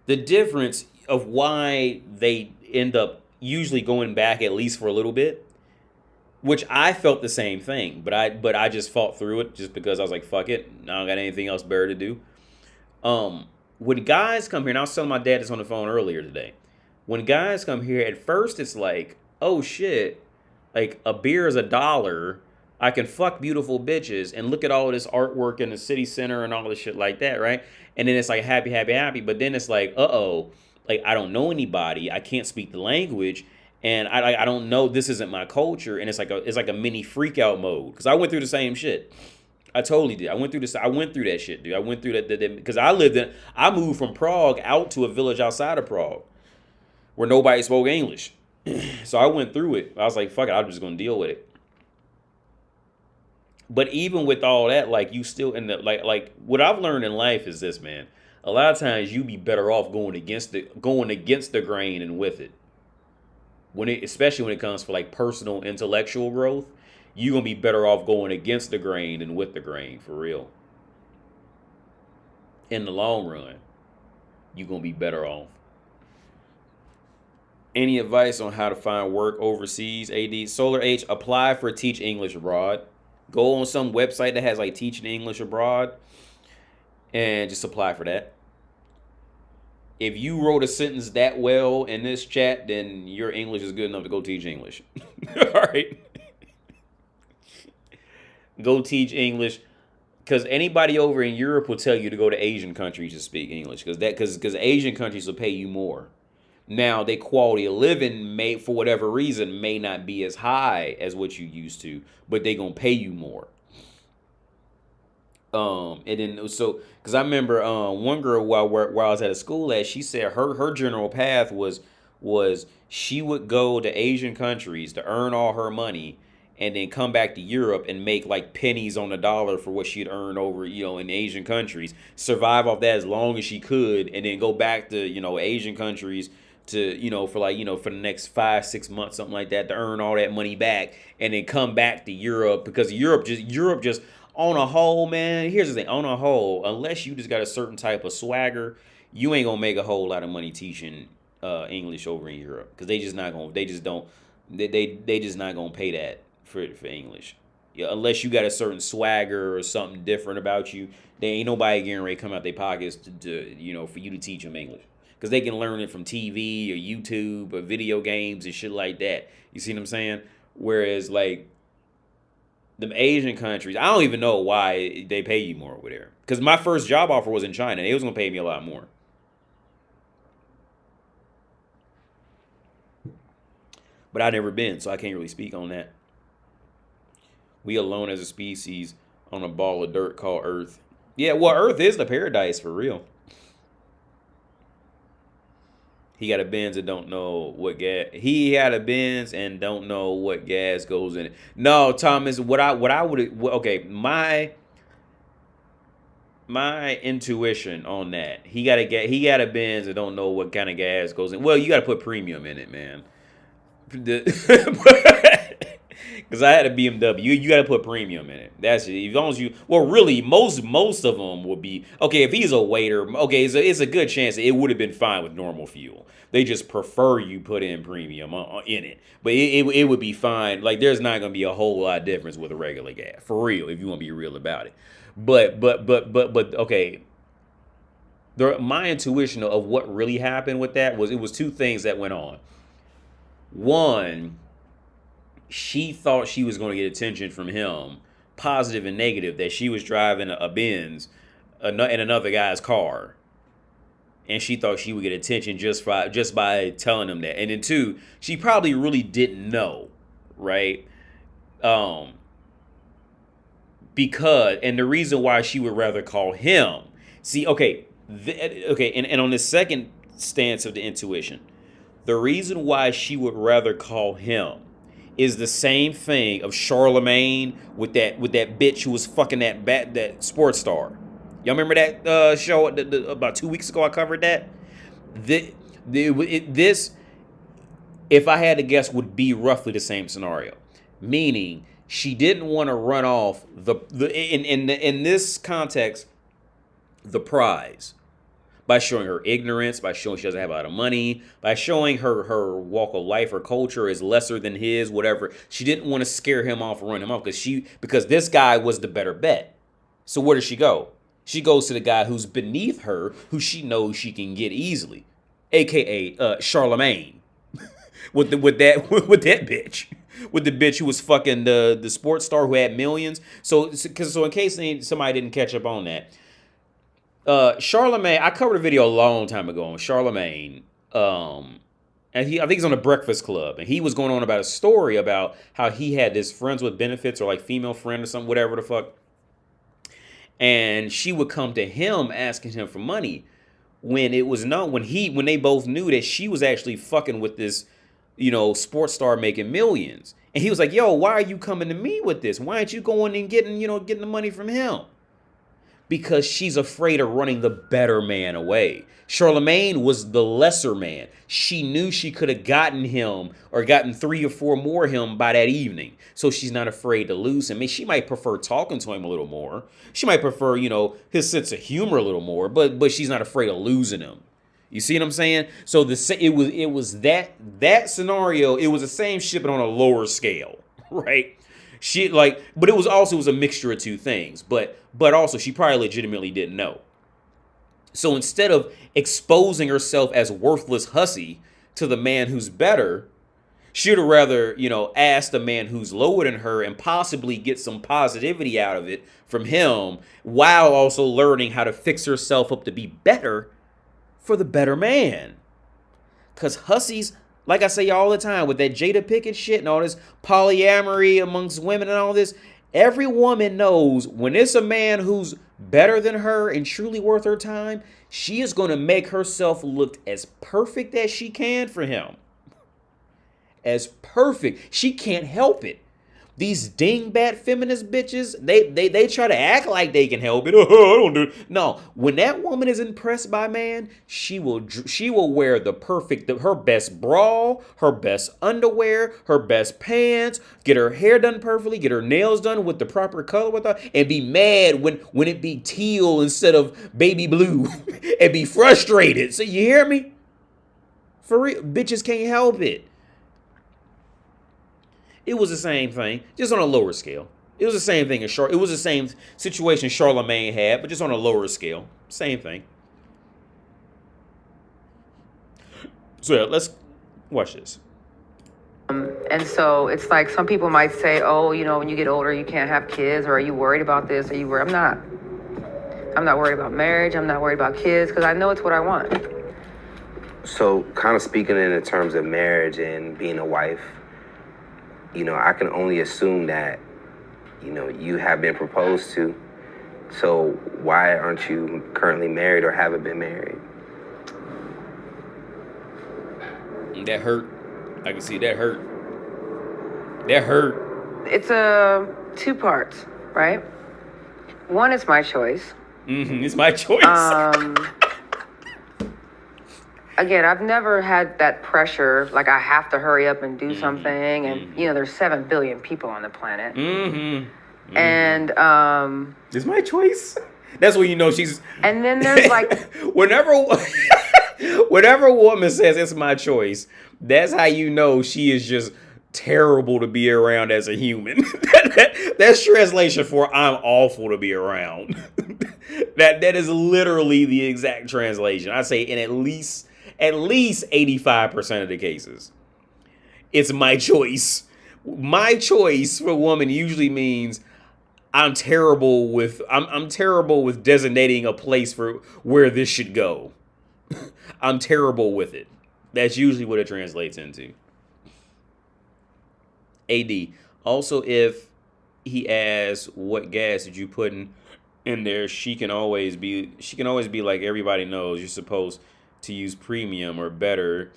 The difference of why they end up usually going back at least for a little bit, which I felt the same thing, but I just fought through it just because I was like, fuck it, I don't got anything else better to do. When guys come here, and I was telling my dad this on the phone earlier today, when guys come here, at first it's like, oh shit, like a beer is $1, I can fuck beautiful bitches and look at all this artwork in the city center and all this shit like that, right? And then it's like happy, but then it's like, like I don't know anybody, I can't speak the language, and I don't know, this isn't my culture, and it's like a mini freak out mode. Because I went through the same shit. I totally did. I went through that shit, dude. I went through that because I moved from Prague out to a village outside of Prague. where nobody spoke English. So I went through it. I was like, fuck it, I'm just gonna deal with it. But even with all that, like you still in the like what I've learned in life is this, man. A lot of times you be better off going against the grain and with it. Especially when it comes for like personal intellectual growth, you're gonna be better off going against the grain than with the grain, for real. In the long run, you're gonna be better off. Any advice on how to find work overseas? AD Solar H, apply for Teach English Abroad. Go on some website that has like teaching English abroad and just apply for that. If you wrote a sentence that well in this chat, then your English is good enough to go teach English. All right. Go teach English, because anybody over in Europe will tell you to go to Asian countries to speak English, because Asian countries will pay you more. Now, their quality of living may, for whatever reason, may not be as high as what you used to, but they gonna pay you more. And then so, because I remember one girl while I was at a school she said her general path was she would go to Asian countries to earn all her money, and then come back to Europe and make like pennies on the dollar for what she'd earned over, in Asian countries, survive off that as long as she could, and then go back to, Asian countries to, for the next 5-6 months, something like that, to earn all that money back, and then come back to Europe, because Europe just on a whole, man, here's the thing, on a whole, unless you just got a certain type of swagger, you ain't gonna make a whole lot of money teaching English over in Europe, because they just not gonna pay that for English. Yeah, unless you got a certain swagger or something different about you, there ain't nobody getting ready to come out their pockets to for you to teach them English. Because they can learn it from TV or YouTube or video games and shit like that. You see what I'm saying? Whereas, like, them Asian countries, I don't even know why they pay you more over there. Because my first job offer was in China. They was going to pay me a lot more. But I've never been, so I can't really speak on that. We alone as a species on a ball of dirt called Earth. Yeah, well, Earth is the paradise for real. He got a Benz and don't know what gas. He had a Benz and don't know what gas goes in it. No, Thomas. What I would. Okay, my intuition on that. He got a Benz and don't know what kind of gas goes in. Well, you got to put premium in it, man. Because I had a BMW. You got to put premium in it. That's it. As long as you. Well, really, most of them would be okay. If he's a waiter, okay, it's a good chance it would have been fine with normal fuel. They just prefer you put in premium in it, but it would be fine. Like, there's not gonna be a whole lot of difference with a regular gas, for real. If you want to be real about it, but okay. My intuition of what really happened with that was it was two things that went on. One, she thought she was going to get attention from him, positive and negative, that she was driving a Benz in another guy's car. And she thought she would get attention just by telling him that. And then two, she probably really didn't know, right? Because, and the reason why she would rather call him. See, okay, and on the second stance of the intuition, the reason why she would rather call him is the same thing of Charlemagne with that bitch who was fucking that sports star. Y'all remember that show about 2 weeks ago? I covered that. This, if I had to guess, would be roughly the same scenario. Meaning, she didn't want to run off in this context the prize by showing her ignorance, by showing she doesn't have a lot of money, by showing her walk of life, her culture is lesser than his, whatever. She didn't want to scare him off or run him off because this guy was the better bet. So where does she go? She goes to the guy who's beneath her, who she knows she can get easily, aka Charlemagne, with that bitch, with the bitch who was fucking the sports star who had millions. So in case somebody didn't catch up on that, Charlemagne, I covered a video a long time ago on Charlemagne, and I think he's on the Breakfast Club, and he was going on about a story about how he had this friends with benefits or like female friend or something, whatever the fuck. And she would come to him asking him for money. when it was known, when they both knew that she was actually fucking with this, sports star making millions. And he was like, yo, why are you coming to me with this? Why aren't you going and getting the money from him? Because she's afraid of running the better man away. Charlemagne was the lesser man. She knew she could have gotten him or gotten 3 or 4 more him by that evening. So she's not afraid to lose him. I mean, she might prefer talking to him a little more. She might prefer, his sense of humor a little more, but she's not afraid of losing him. You see what I'm saying? So it was that scenario. It was the same shit, but on a lower scale, right? But it was a mixture of two things. But also she probably legitimately didn't know. So instead of exposing herself as worthless hussy to the man who's better, she'd have rather, ask the man who's lower than her and possibly get some positivity out of it from him, while also learning how to fix herself up to be better for the better man. Because hussies, like I say all the time, with that Jada Pinkett shit and all this polyamory amongst women and all this, every woman knows when it's a man who's better than her and truly worth her time, she is going to make herself look as perfect as she can for him. As perfect. She can't help it. These dingbat feminist bitches, they try to act like they can help it. Oh, I don't do it. No, when that woman is impressed by a man, she will wear her best bra, her best underwear, her best pants, get her hair done perfectly, get her nails done with the proper color with her, and be mad when it be teal instead of baby blue, and be frustrated. So you hear me? For real, bitches can't help it. It was the same thing, just on a lower scale. It was the same thing as it was the same situation Charlemagne had, but just on a lower scale. Same thing. So yeah, let's watch this. And so it's like some people might say, oh, when you get older, you can't have kids, or are you worried about this? Are you worried? I'm not. I'm not worried about marriage. I'm not worried about kids, because I know it's what I want. So kind of speaking in terms of marriage and being a wife, I can only assume that, you have been proposed to. So why aren't you currently married or haven't been married? That hurt. I can see that hurt. That hurt. It's 2 parts, right? One is my choice. It's my choice. Again, I've never had that pressure, like I have to hurry up and do something. And, there's 7 billion people on the planet. And it's my choice. That's when you know she's... And then there's like... whenever a woman says it's my choice, that's how you know she is just terrible to be around as a human. That's translation for I'm awful to be around. That is literally the exact translation. I say in at least 85% of the cases. It's my choice. My choice for a woman usually means I'm terrible with designating a place for where this should go. I'm terrible with it. That's usually what it translates into. AD. Also, if he asks what gas did you put in there, she can always be like, everybody knows you're supposed to use premium or better,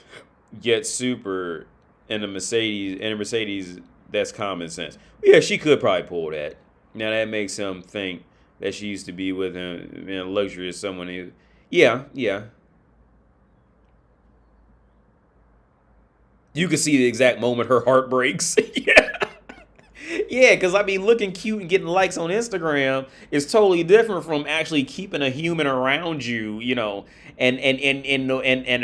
get super in a Mercedes. That's common sense. Yeah, she could probably pull that. Now that makes him think that she used to be with him in a luxurious someone. Yeah. You can see the exact moment her heart breaks. Yeah, because looking cute and getting likes on Instagram is totally different from actually keeping a human around you, and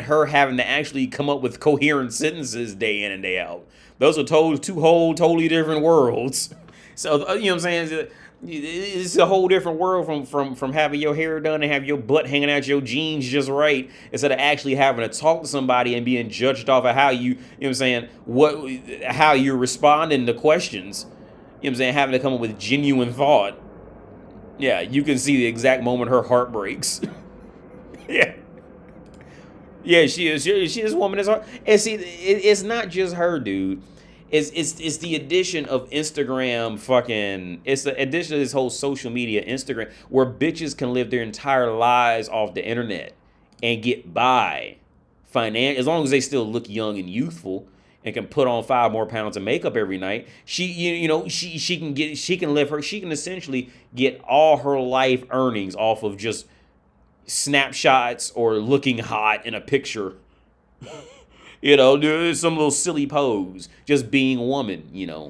her having to actually come up with coherent sentences day in and day out. Those are two whole totally different worlds. So you know what I'm saying? It's a whole different world from having your hair done and have your butt hanging out your jeans just right, instead of actually having to talk to somebody and being judged off of how how you're responding to questions. You know what I'm saying? Having to come up with genuine thought. Yeah, you can see the exact moment her heart breaks. Yeah. Yeah, she is. This woman is hard. And see, it's not just her, dude. It's the addition of Instagram it's the addition of this whole social media Instagram, where bitches can live their entire lives off the internet and get by as long as they still look young and youthful and can put on 5 more pounds of makeup every night, she can essentially get all her life earnings off of just snapshots or looking hot in a picture. Do some little silly pose, just being a woman, Yeah,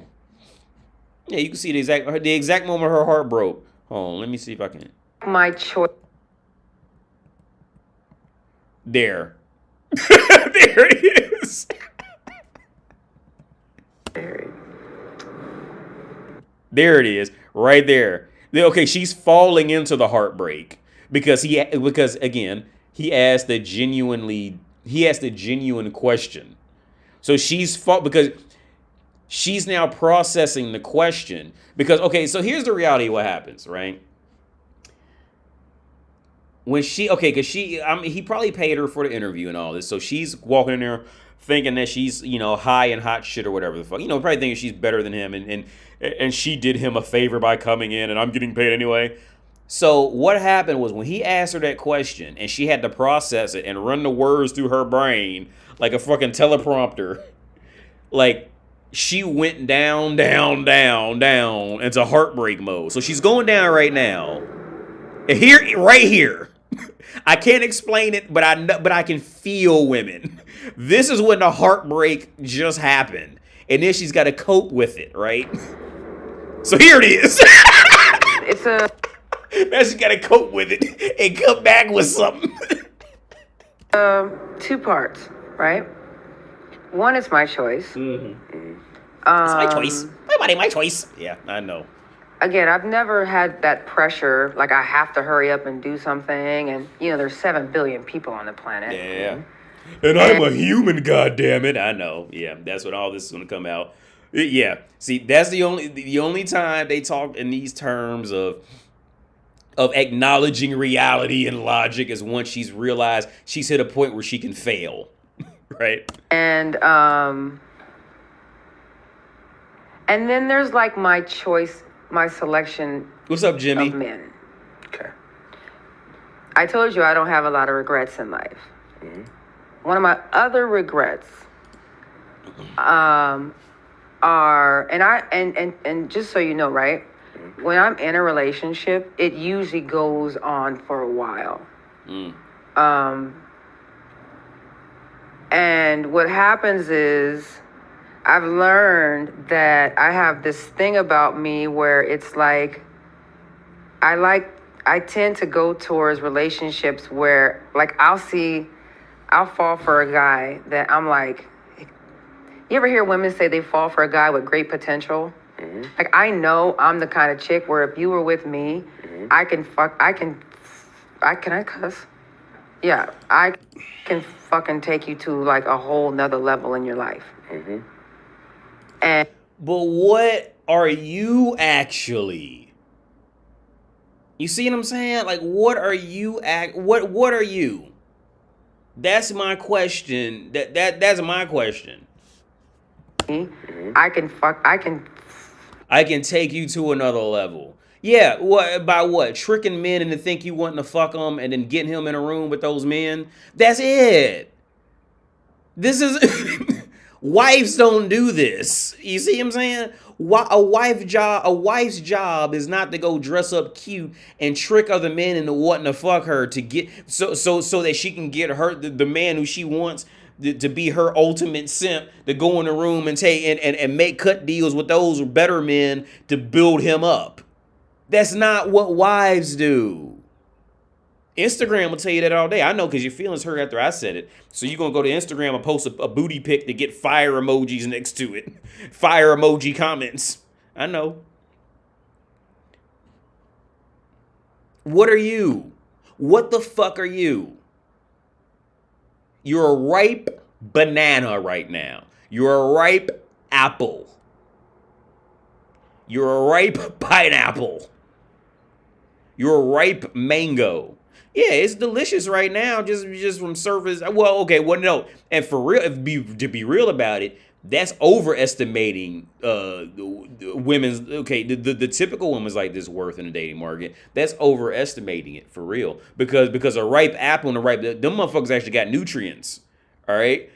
you can see the exact moment her heart broke. Hold on, let me see if I can. My choice. There. There it is. There it is, right there. Okay, she's falling into the heartbreak because again, he asked the genuine question. So because she's now processing the question because, okay, so here's the reality of what happens, right? When he probably paid her for the interview and all this, so she's walking in there thinking that she's, high and hot shit or whatever the fuck, probably thinking she's better than him, and she did him a favor by coming in, and I'm getting paid anyway. So what happened was when he asked her that question, and she had to process it and run the words through her brain like a fucking teleprompter, like she went down, down, down, down into heartbreak mode. So she's going down right now. Right here. I can't explain it, but I can feel women. This is when the heartbreak just happened. And then she's got to cope with it, right? So here it is. Now she's got to cope with it and come back with something. 2 parts, right? One is my choice. Mm-hmm. It's my choice. My body, my choice. Yeah, I know. Again, I've never had that pressure, like I have to hurry up and do something. And, there's 7 billion people on the planet. Yeah. And I'm a human, goddammit. I know. Yeah, that's what all this is going to come out. Yeah. See, that's the only time they talk in these terms of acknowledging reality and logic is once she's realized she's hit a point where she can fail. Right? And then there's like my choice, my selection. What's up, Jimmy? Of men. Okay. I told you I don't have a lot of regrets in life. Mm-hmm. One of my other regrets are, and just so you know, right? Mm-hmm. When I'm in a relationship, it usually goes on for a while. Mm. And what happens is I've learned that I have this thing about me where it's like I tend to go towards relationships where like I'll fall for a guy that I'm like, you ever hear women say they fall for a guy with great potential? Mm-hmm. Like I know I'm the kind of chick where if you were with me, Mm-hmm. can I cuss? Yeah, I can fucking take you to like a whole nother level in your life. Mm-hmm. And but what are you actually? You see what I'm saying? Like, what are you what are you? That's my question. That's my question. I can take you to another level. Yeah, what? Tricking men into think you wanting to fuck them and then getting him in a room with those men? That's it. This is wives don't do this. You see what I'm saying? A wife's job is not to go dress up cute and trick other men into wanting to fuck her to get so that she can get her the man who she wants to be her ultimate simp, to go in the room and take and make cut deals with those better men to build him up. That's not what wives do. Instagram will tell you that all day. I know because your feelings hurt after I said it. So you're going to go to Instagram and post a booty pic to get fire emojis next to it. Fire emoji comments. I know. What are you? What the fuck are you? You're a ripe banana right now. You're a ripe apple. You're a ripe pineapple. You're a ripe mango. Yeah, it's delicious right now, just from surface. Well, okay, well, no. And for real, to be real about it, That's overestimating women's. Okay, the typical woman's like this worth in the dating market. That's overestimating it for real. Because a ripe apple and a ripe, them motherfuckers actually got nutrients. All right,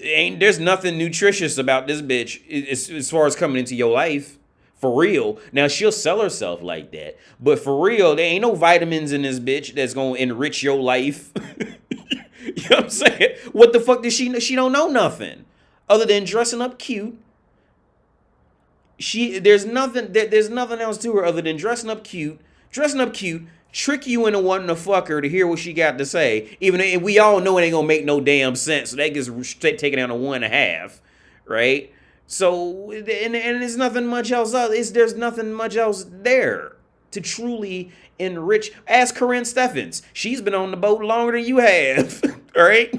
there's nothing nutritious about this bitch as far as coming into your life. For real. Now, she'll sell herself like that. But for real, there ain't no vitamins in this bitch that's going to enrich your life. You know what I'm saying? What the fuck does she know? She don't know nothing. Other than dressing up cute. There's nothing else to her other than dressing up cute, trick you into wanting to fuck her to hear what she got to say. Even we all know it ain't going to make no damn sense. So that gets taken down to 1.5. Right? So, and there's nothing much else. There's nothing much else there to truly enrich. Ask Corinne Steffens. She's been on the boat longer than you have. All right?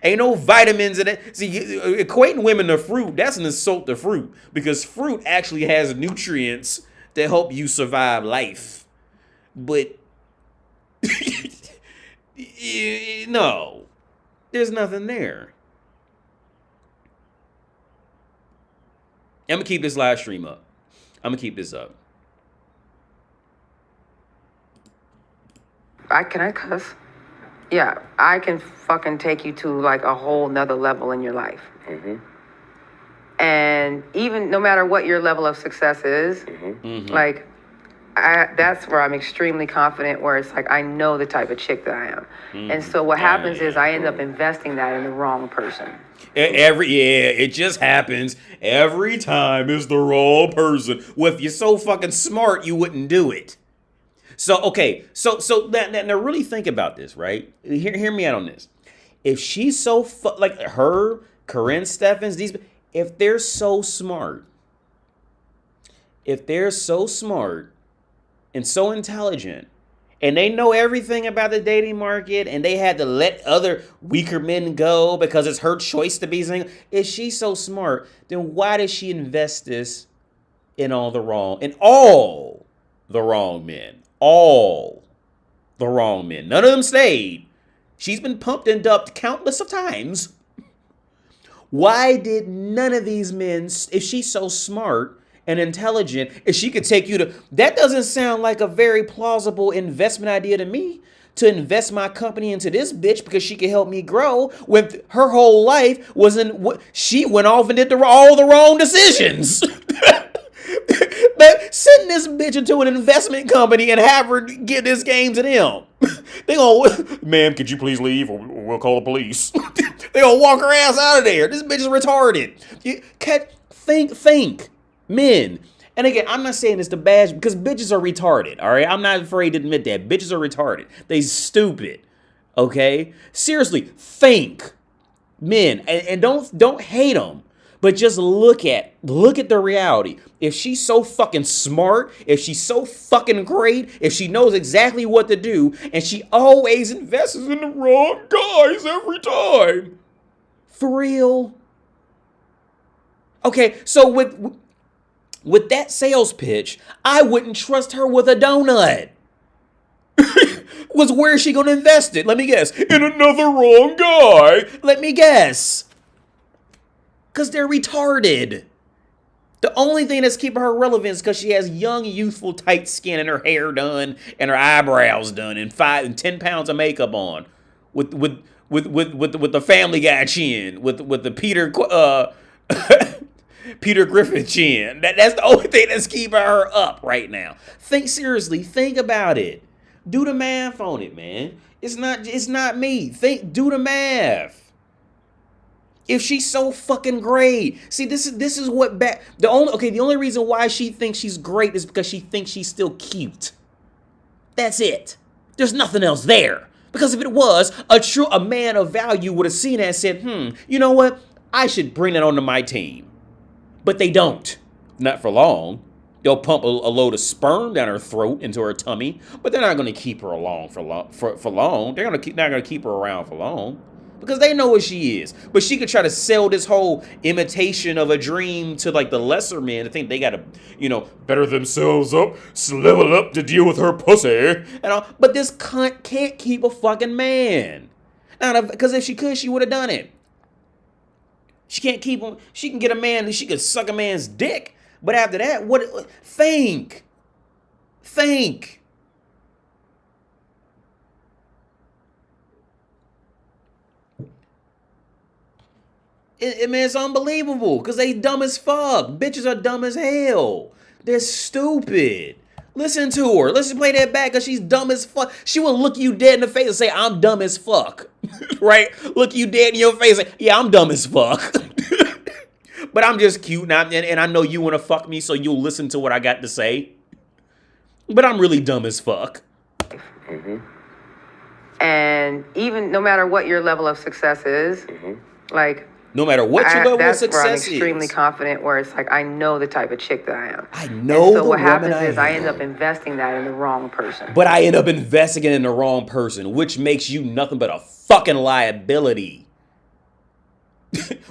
Ain't no vitamins in it. See, equating women to fruit, that's an insult to fruit. Because fruit actually has nutrients that help you survive life. But, no. There's nothing there. I'm going to keep this live stream up. I'm going to keep this up. Can I cuss? Yeah, I can fucking take you to like a whole nother level in your life. Mm-hmm. And even no matter what your level of success is, like that's where I'm extremely confident, where it's like I know the type of chick that I am. And so what happens is I end up investing that in the wrong person. It just happens every time. It's the wrong person. Well, if you're so fucking smart, you wouldn't do it. So okay, so now really think about this, right? Hear me out on this. If she's so like her, Corinne Steffens, if they're so smart and so intelligent, and they know everything about the dating market, and they had to let other weaker men go because it's her choice to be single. If she's so smart, then why does she invest this in all the wrong men? All the wrong men. None of them stayed. She's been pumped and dumped countless of times. Why did none of these men, if she's so smart and intelligent, if she could take you to, that doesn't sound like a very plausible investment idea to me, to invest my company into this bitch because she could help me grow, when her whole life was she went off and did all the wrong decisions. But send this bitch into an investment company and have her give this game to them. They gonna, ma'am, could you please leave or we'll call the police. They gonna walk her ass out of there. This bitch is retarded. Think, men. And again, I'm not saying it's the bad, because bitches are retarded, all right? I'm not afraid to admit that. Bitches are retarded. They stupid, okay? Seriously, think, men, and don't hate them. But just look at the reality. If she's so fucking smart, if she's so fucking great, if she knows exactly what to do, and she always invests in the wrong guys every time. For real? Okay, so with that sales pitch, I wouldn't trust her with a donut. Where is she going to invest it? Let me guess. In another wrong guy. Let me guess. Because they're retarded. The only thing that's keeping her relevant is because she has young, youthful, tight skin and her hair done and her eyebrows done and 5 and 10 pounds of makeup on, with the Family Guy chin, with the Peter Griffin chin. That's the only thing that's keeping her up right now. Think seriously. Think about it. Do the math on it, man. It's not me. Do the math. If she's so fucking great. See, this is what the only reason why she thinks she's great is because she thinks she's still cute. That's it. There's nothing else there. Because if it was, a man of value would have seen that and said, you know what? I should bring that onto my team. But they don't. Not for long. They'll pump a load of sperm down her throat into her tummy, but they're not going to keep her along for long. They're not going to keep her around for long. Because they know what she is. But she could try to sell this whole imitation of a dream to like the lesser men. I think they got to, better themselves up, level up to deal with her pussy. But this cunt can't keep a fucking man. Now, because if she could, she would have done it. She can't keep him. She can get a man. She can suck a man's dick. But after that, what? Think. It's unbelievable because they dumb as fuck. Bitches are dumb as hell. They're stupid. Listen to her. Listen, play that back because she's dumb as fuck. She will look you dead in the face and say, I'm dumb as fuck. Right? Look you dead in your face and say, yeah, I'm dumb as fuck. But I'm just cute and I know you want to fuck me, so you'll listen to what I got to say. But I'm really dumb as fuck. Mm-hmm. And even no matter what your level of success is, like, no matter what your level of success is. That's where I'm extremely confident, where it's like, I know the type of chick that I am. I know. So what happens is I end up investing that in the wrong person. But I end up investing it in the wrong person, which makes you nothing but a fucking liability.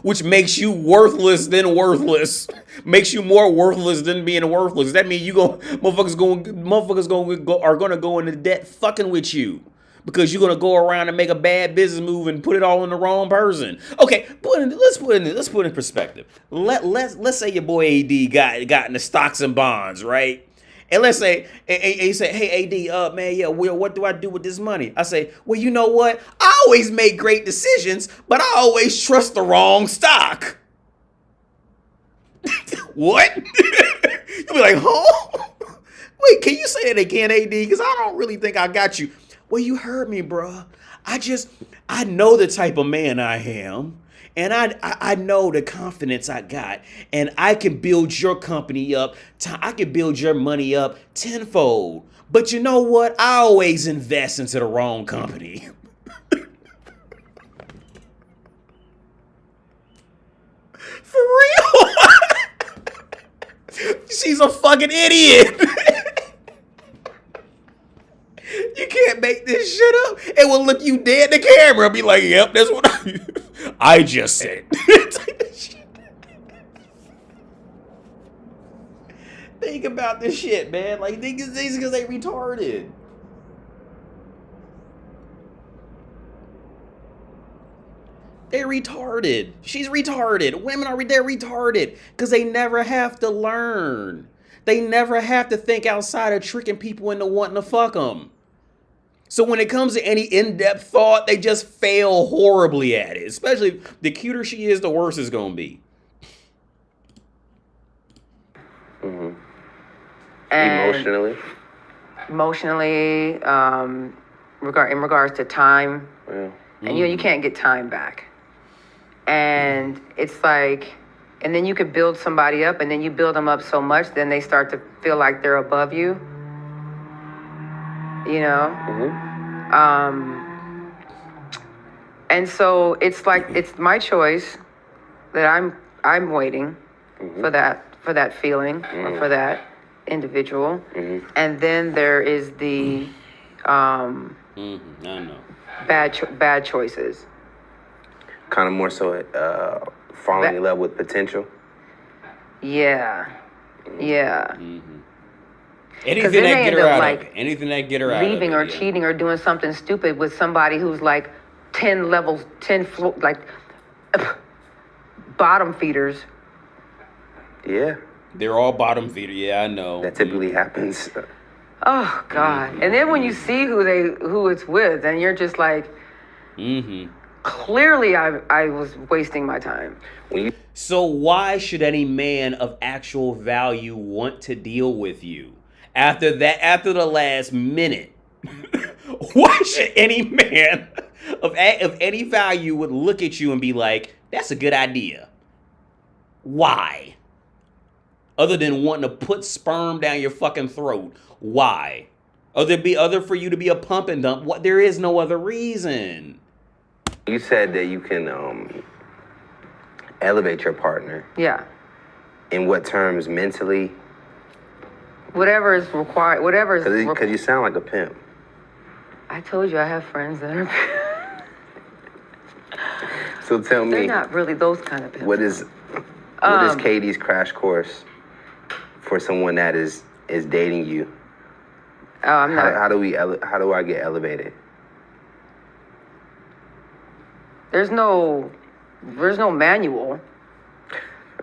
Which makes you worthless than worthless. Makes you more worthless than being worthless. That means motherfuckers are gonna go into debt fucking with you. Because you're gonna go around and make a bad business move and put it all on the wrong person. Okay, let's put it in perspective. Let's say your boy AD got in the stocks and bonds, right? And let's say you say, hey AD, man, yeah, Will, what do I do with this money? I say, well, you know what? I always make great decisions, but I always trust the wrong stock. What? You'll be like, huh? Wait, can you say it again, AD? Because I don't really think I got you. Well, you heard me, bruh. I know the type of man I am. And I know the confidence I got. And I can build your company up. I can build your money up tenfold. But you know what? I always invest into the wrong company. For real? She's a fucking idiot. You can't make this shit up. It will look you dead in the camera and be like, yep, that's what I just said. Think about this shit, man. Like, these because they retarded. They're retarded. She's retarded. Women are they're retarded because they never have to learn. They never have to think outside of tricking people into wanting to fuck them. So when it comes to any in-depth thought, they just fail horribly at it. Especially the cuter she is, the worse it's gonna be. Mm-hmm. Emotionally, in regards to time, yeah. And you can't get time back. And it's like, and then you could build somebody up, and then you build them up so much, then they start to feel like they're above you. You know? Mm-hmm. And so it's like, it's my choice that I'm waiting for that feeling or for that individual. And then there is the I know. bad choices. Kind of more so falling in love with potential. Yeah. Anything that get her out of it. Anything that get her out of it. Leaving or cheating or doing something stupid with somebody who's like 10 levels, 10 floor, like bottom feeders. Yeah. They're all bottom feeder. Yeah, I know. That typically happens. Oh God! And then when you see who it's with, and you're just like, clearly I was wasting my time. So why should any man of actual value want to deal with you after the last minute? Why should any man of any value would look at you and be like, that's a good idea? Why? Other than wanting to put sperm down your fucking throat. Why? Other for you to be a pump and dump. What? There is no other reason. You said that you can elevate your partner. Yeah. In what terms? Mentally? Whatever is required. Whatever is. Because you sound like a pimp. I told you I have friends that are. So tell me. They're not really those kind of pimps. What is Katie's crash course for someone that is dating you? Oh, I'm not. How do I get elevated? There's no there's no manual.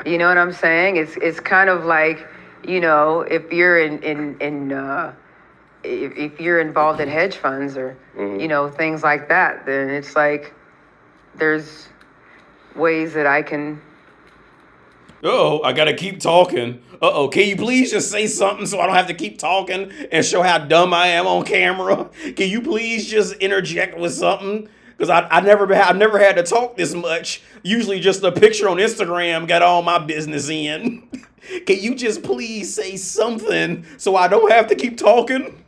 You know what I'm saying? It's kind of like, you know, if you're if you're involved in hedge funds or you know, things like that, then it's like there's ways that I can. Oh, I gotta keep talking. Can you please just say something so I don't have to keep talking and show how dumb I am on camera? Can you please just interject with something? Because I've never had to talk this much. Usually just a picture on Instagram got all my business in. Can you just please say something so I don't have to keep talking?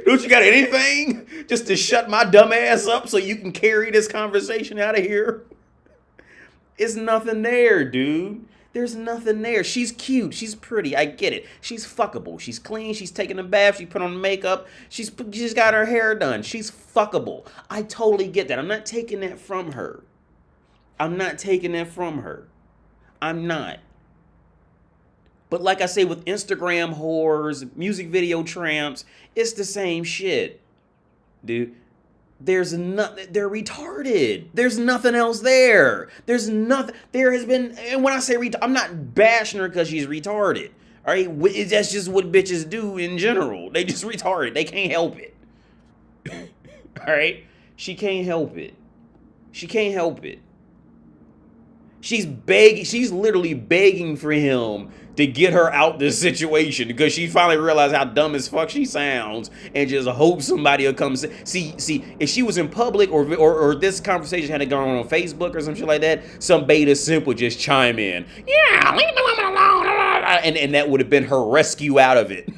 Don't you got anything just to shut my dumb ass up so you can carry this conversation out of here? It's nothing there, dude. There's nothing there. She's cute. She's pretty. I get it. She's fuckable. She's clean. She's taking a bath. She put on makeup. She's got her hair done. She's fuckable. I totally get that. I'm not taking that from her. I'm not. But like I say, with Instagram whores, music video tramps, it's the same shit, dude. They're retarded. There's nothing else there. There has been, and when I say I'm not bashing her because she's retarded. All right, that's just what bitches do in general. They just retarded. They can't help it. All right, she can't help it. She's begging. She's literally begging for him to get her out this situation because she finally realized how dumb as fuck she sounds and just hope somebody will come see. If she was in public or this conversation had gone on Facebook or some shit like that, some beta simp would just chime in. Yeah, leave the woman alone. And that would have been her rescue out of it.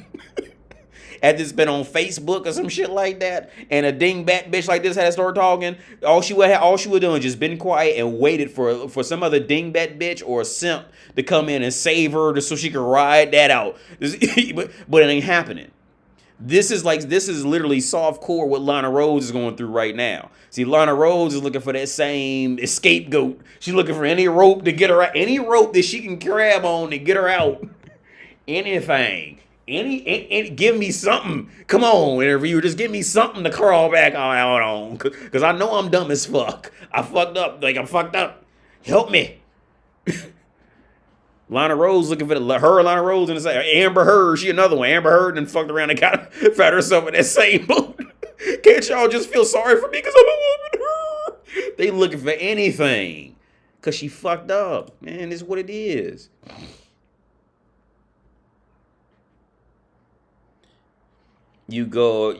Had this been on Facebook or some shit like that, and a dingbat bitch like this had to start talking, all she would do is just been quiet and waited for some other dingbat bitch or a simp to come in and save her so she could ride that out. But it ain't happening. This is literally softcore what Lana Rhoades is going through right now. See, Lana Rhoades is looking for that same scapegoat. She's looking for any rope to get her out, any rope that she can grab on to get her out. Anything. Give me something. Come on, interviewer, just give me something to crawl back out on. Because I know I'm dumb as fuck. I'm fucked up. Help me. Lana Rhoades looking for Lana Rhoades and say Amber Heard. She another one. Amber Heard and fucked around and found herself in that same boat. Can't y'all just feel sorry for me because I'm a woman? They looking for anything. Because she fucked up. Man, it's what it is. You go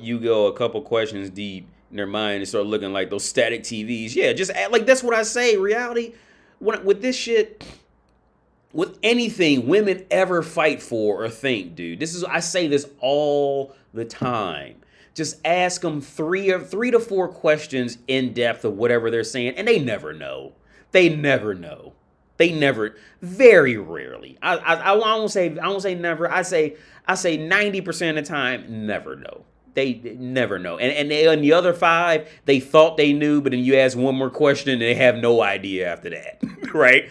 a couple questions deep in their mind and start looking like those static TVs. Yeah, just like that's what I say. Reality, with this shit, with anything women ever fight for or think, dude. I say this all the time. Just ask them three to four questions in depth of whatever they're saying, and they never know. Very rarely. I won't say never. I say 90% of the time, never know. They never know. And the other 5, they thought they knew, but then you ask one more question and they have no idea after that. Right?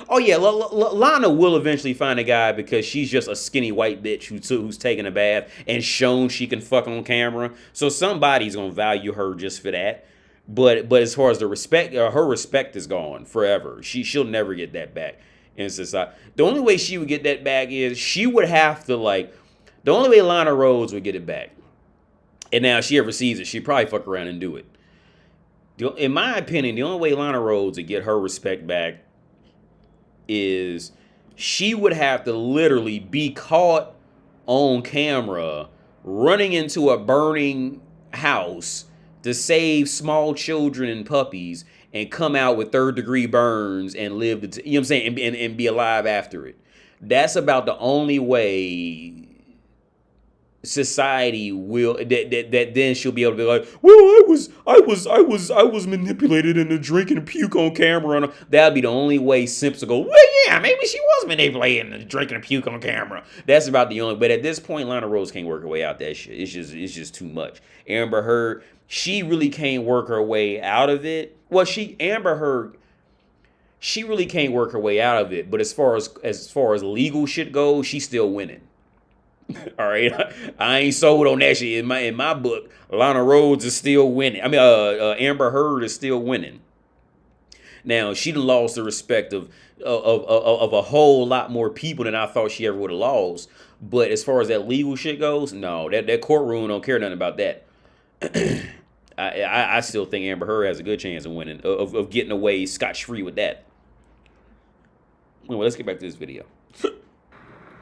Oh yeah, Lana will eventually find a guy because she's just a skinny white bitch who's taking a bath and shown she can fuck on camera. So somebody's gonna value her just for that. But as far as the respect, her respect is gone forever. She'll never get that back in society. The only way she would get that back is she would have to the only way Lana Rhoades would get it back. And now if she ever sees it, she'd probably fuck around and do it. In my opinion, the only way Lana Rhoades would get her respect back is she would have to literally be caught on camera running into a burning house to save small children and puppies and come out with 3rd-degree burns and live, you know what I'm saying, and be alive after it. That's about the only way society will that then she'll be able to be like, well, I was manipulated into drinking puke on camera, and that'd be the only way simps will go, well, yeah, maybe she was manipulated into drinking puke on camera. That's about the only. But at this point, Lana Rhoades can't work her way out that shit. It's just too much. Amber Heard, she really can't work her way out of it. Well, Amber Heard, she really can't work her way out of it. But as far as legal shit goes, she's still winning. All right, I ain't sold on that shit. In my book, Lana Rhodes is still winning. I mean, Amber Heard is still winning. Now she lost the respect of a whole lot more people than I thought she ever would have lost. But as far as that legal shit goes, no, that courtroom don't care nothing about that. I still think Amber Heard has a good chance of winning, of getting away scotch-free with that. Well, let's get back to this video.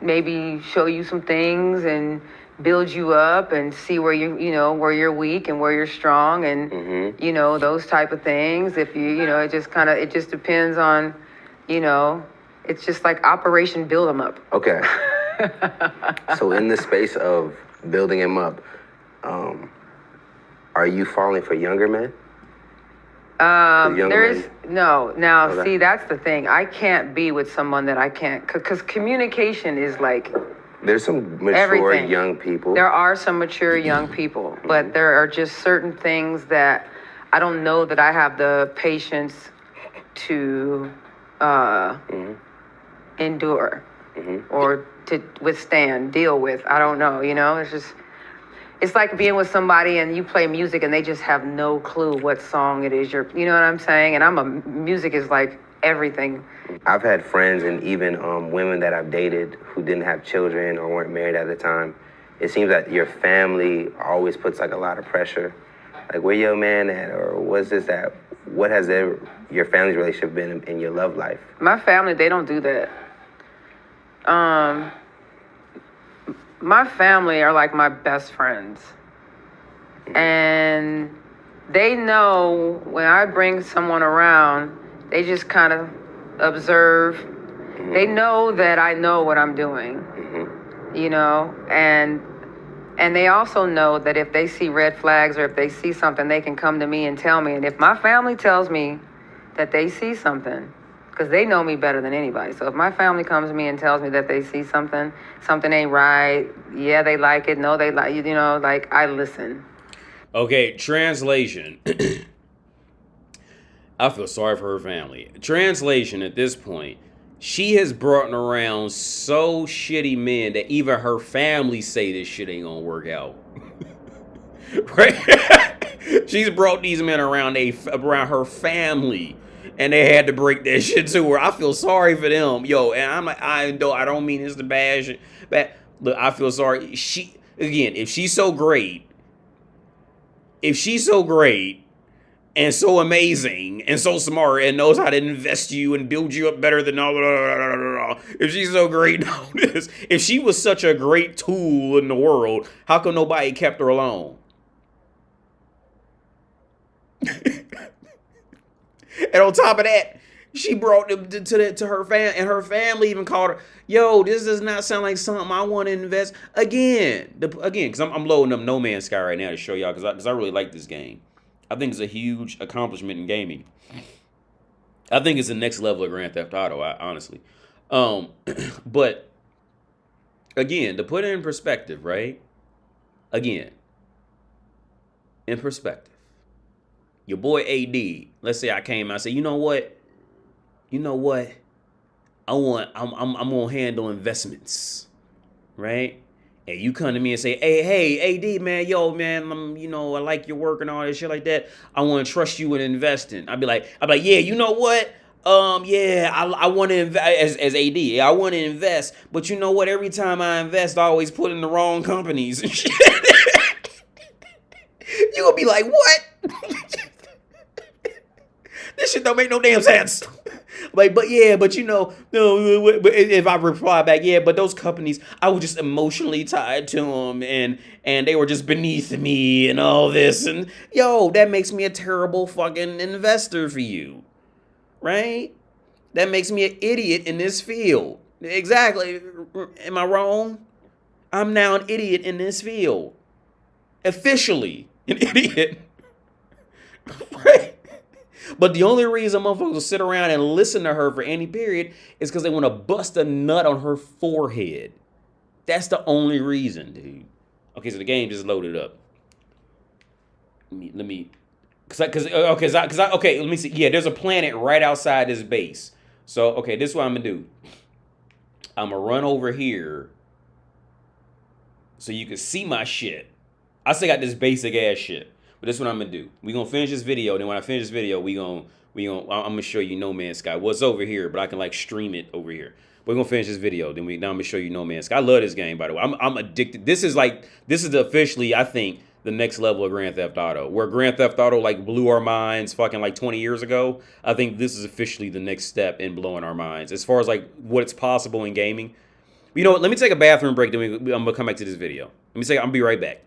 Maybe show you some things and build you up and see where where you're weak and where you're strong and those type of things. If it just depends on, it's just like Operation Build 'em Up. Okay. So in the space of building him up, are you falling for younger men? See, that's the thing. I can't be with someone that I can't, because communication is like there's some mature everything. Young people. There are some mature young people, but there are just certain things that I don't know that I have the patience to endure or to withstand, deal with. I don't know, it's like being with somebody and you play music and they just have no clue what song it is you know what I'm saying? And music is like everything. I've had friends and even women that I've dated who didn't have children or weren't married at the time. It seems that your family always puts like a lot of pressure. Like, where your man at? Or what's this at? What has your family's relationship been in your love life? My family, they don't do that. My family are like my best friends. And they know when I bring someone around, they just kind of observe. They know that I know what I'm doing, and they also know that if they see red flags or if they see something, they can come to me and tell me. And if my family tells me that they see something, because they know me better than anybody. So if my family comes to me and tells me that they see something ain't right, yeah, they like it, no, they like, like, I listen. Okay, translation. I feel sorry for her family. Translation, at this point, she has brought around so shitty men that even her family say this shit ain't gonna work out. Right? She's brought these men around her family. And they had to break that shit to her. I feel sorry for them. Yo, and I'm like, I don't mean this to bash it. But look, I feel sorry. If she's so great and so amazing and so smart and knows how to invest you and build you up better than all, if she's so great, if she was such a great tool in the world, how come nobody kept her alone? And on top of that, she brought them to her family, and her family even called her, yo, this does not sound like something I want to invest. Again, because I'm loading up No Man's Sky right now to show y'all, because I really like this game. I think it's a huge accomplishment in gaming. I think it's the next level of Grand Theft Auto, honestly. But, again, to put it in perspective, right? Again, in perspective. Your boy AD, let's say I came out and say, you know what? I'm gonna handle investments, right? And you come to me and say, hey, AD, man, yo, man, I like your work and all that shit like that. I want to trust you in investing. I'd be like, yeah, you know what? I want to invest as AD. I want to invest, but you know what? Every time I invest, I always put in the wrong companies and shit. You gonna be like, what? This shit don't make no damn sense. Like, but if I reply back, yeah, but those companies, I was just emotionally tied to them, and they were just beneath me and all this, and yo, that makes me a terrible fucking investor for you, right? That makes me an idiot in this field. Exactly. Am I wrong? I'm now an idiot in this field. Officially an idiot. Right? But the only reason motherfuckers will sit around and listen to her for any period is because they want to bust a nut on her forehead. That's the only reason, dude. Okay, so the game just loaded up. Let me see. Yeah, there's a planet right outside this base. So, okay, this is what I'm gonna do. I'm gonna run over here so you can see my shit. I still got this basic ass shit, but this is what I'm gonna do. We gonna finish this video. Then when I finish this video, I'm gonna show you No Man's Sky. Well, it's over here, but I can like stream it over here. We're gonna finish this video. Then now I'm gonna show you No Man's Sky. I love this game, by the way. I'm addicted. This is officially, I think, the next level of Grand Theft Auto. Where Grand Theft Auto like blew our minds fucking like 20 years ago. I think this is officially the next step in blowing our minds as far as like what's possible in gaming. You know what? Let me take a bathroom break. Then I'm gonna come back to this video. I'll be right back.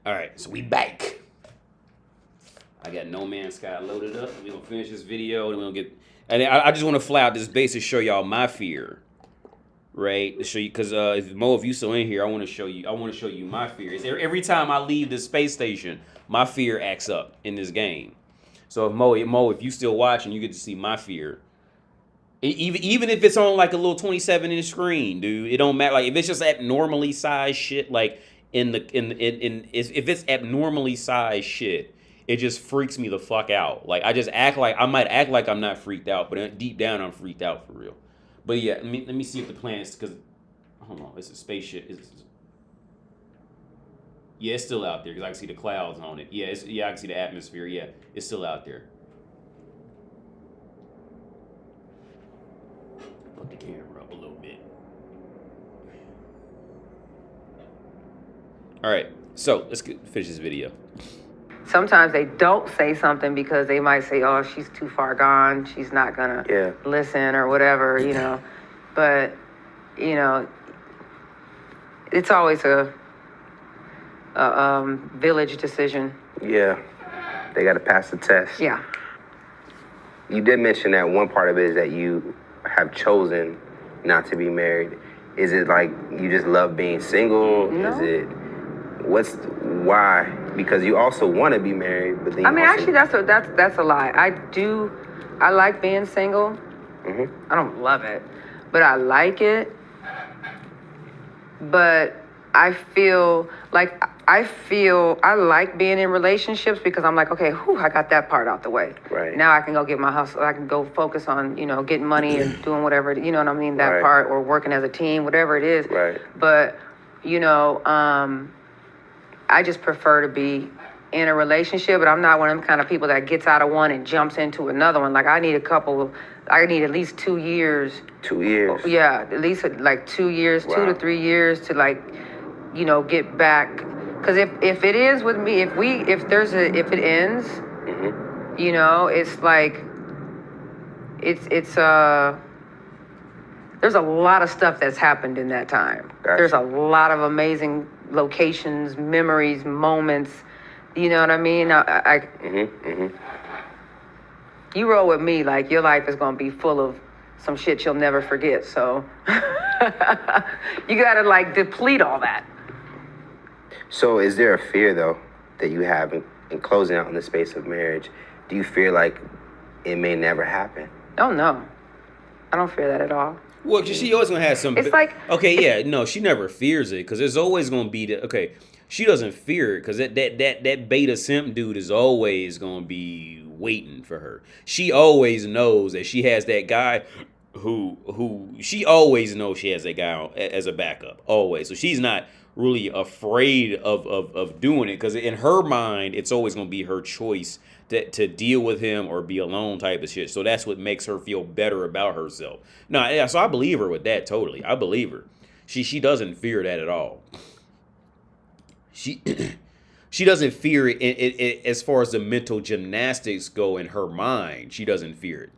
All right, so we back. I got No Man's Sky loaded up. We're gonna finish this video, and we're gonna get. And I just want to fly out this base to show y'all my fear, right? To show you, because if you still in here, I want to show you my fear. Every time I leave the space station, my fear acts up in this game. So if you still watching, you get to see my fear. Even if it's on like a little 27-inch screen, dude, it don't matter. Like if it's just abnormally sized shit, like if it's abnormally sized shit, it just freaks me the fuck out. Like I might act like I'm not freaked out, but deep down I'm freaked out for real. But yeah, let me see if the planets, because hold on, it's a spaceship. Yeah, it's still out there because I can see the clouds on it. Yeah, I can see the atmosphere. Yeah, it's still out there. Put the camera up a little bit. All right, so let's finish this video. Sometimes they don't say something because they might say, "Oh, she's too far gone. She's not gonna listen or whatever," you know. But you know, it's always a village decision. Yeah, they got to pass the test. Yeah. You did mention that one part of it is that you have chosen not to be married. Is it like you just love being single? No. Is it why? Because you also want to be married, but then I mean, actually, that's a lie. I like being single. Mm-hmm. I don't love it, but I like it. But I feel I like being in relationships because I'm like, okay, I got that part out the way. Right. Now I can go get my hustle. I can go focus on, getting money and doing whatever, you know what I mean? That part, or working as a team, whatever it is. Right. But, I just prefer to be in a relationship, but I'm not one of them kind of people that gets out of one and jumps into another one. Like I need at least 2 years. 2 years. Yeah, at least like 2 years, wow. 2 to 3 years to like, get back. Because if it is with me, if it ends, mm-hmm. It's like, there's a lot of stuff that's happened in that time. Gotcha. There's a lot of amazing locations, memories, moments. You know what I mean? Mm-hmm, mm-hmm. You roll with me, like your life is gonna be full of some shit you'll never forget. So you gotta like deplete all that. So is there a fear though that you have in closing out in the space of marriage? Do you fear like it may never happen? Oh no, I don't fear that at all. Well, she always gonna have some. It's like she never fears it because there's always gonna be she doesn't fear it because that beta simp dude is always gonna be waiting for her. She always knows that she has that guy who she always knows she has that guy as a backup always. So she's not really afraid of doing it because in her mind it's always gonna be her choice to deal with him or be alone type of shit. So that's what makes her feel better about herself. No, yeah, so I believe her with that totally. I believe her. She doesn't fear that at all. She she doesn't fear it as far as the mental gymnastics go in her mind. She doesn't fear it.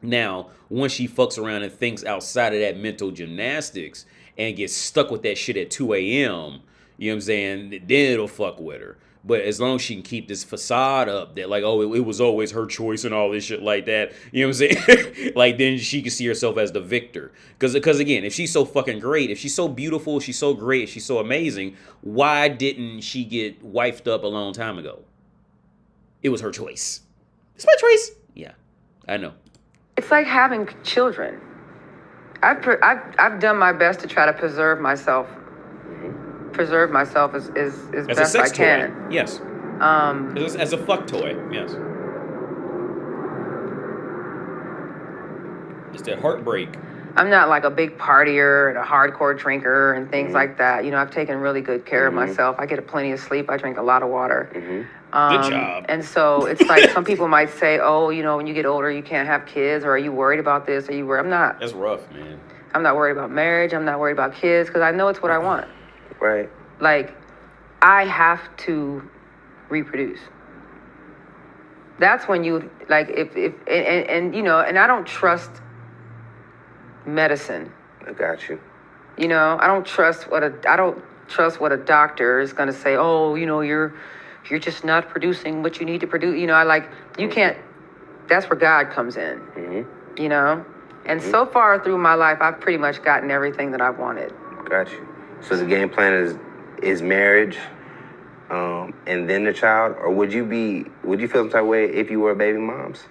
Now, once she fucks around and thinks outside of that mental gymnastics and gets stuck with that shit at 2 a.m., you know what I'm saying, then it'll fuck with her. But as long as she can keep this facade up that like, oh, it was always her choice and all this shit like that, you know what I'm saying? Like, then she can see herself as the victor. Because again, if she's so fucking great, if she's so beautiful, she's so great, she's so amazing, why didn't she get wifed up a long time ago? It was her choice. It's my choice. Yeah, I know. It's like having children. I've done my best to try to preserve myself as As best a sex I can. toy, yes. As a fuck toy, yes. It's that heartbreak. I'm not like a big partier and a hardcore drinker and things like that. You know, I've taken really good care of myself. I get plenty of sleep. I drink a lot of water. Good job. And so it's like some people might say, oh, you know, when you get older, you can't have kids, or are you worried about this? Are you worried? I'm not. That's rough, man. I'm not worried about marriage. I'm not worried about kids because I know it's what I want. Right. Like, I have to reproduce. That's when you, like, and you know, and I don't trust medicine. I got you. You know, I don't trust what a doctor is going to say, oh, you know, you're just not producing what you need to produce. You know, you can't, that's where God comes in, you know? And so far through my life, I've pretty much gotten everything that I've wanted. Got you. So the game plan is marriage, and then the child, or would you feel some type of way if you were baby moms?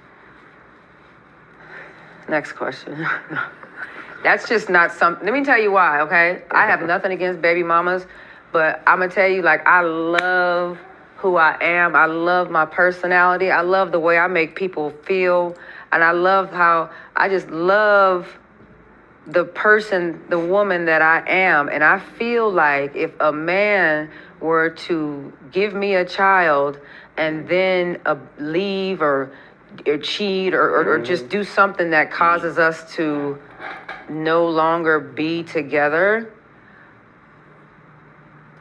Next question. That's just not something. Let me tell you why, okay? I have nothing against baby mamas, but I'm going to tell you, like, I love who I am. I love my personality. I love the way I make people feel. And I love I just love the person, the woman that I am. And I feel like if a man were to give me a child and then leave or cheat or just do something that causes us to no longer be together,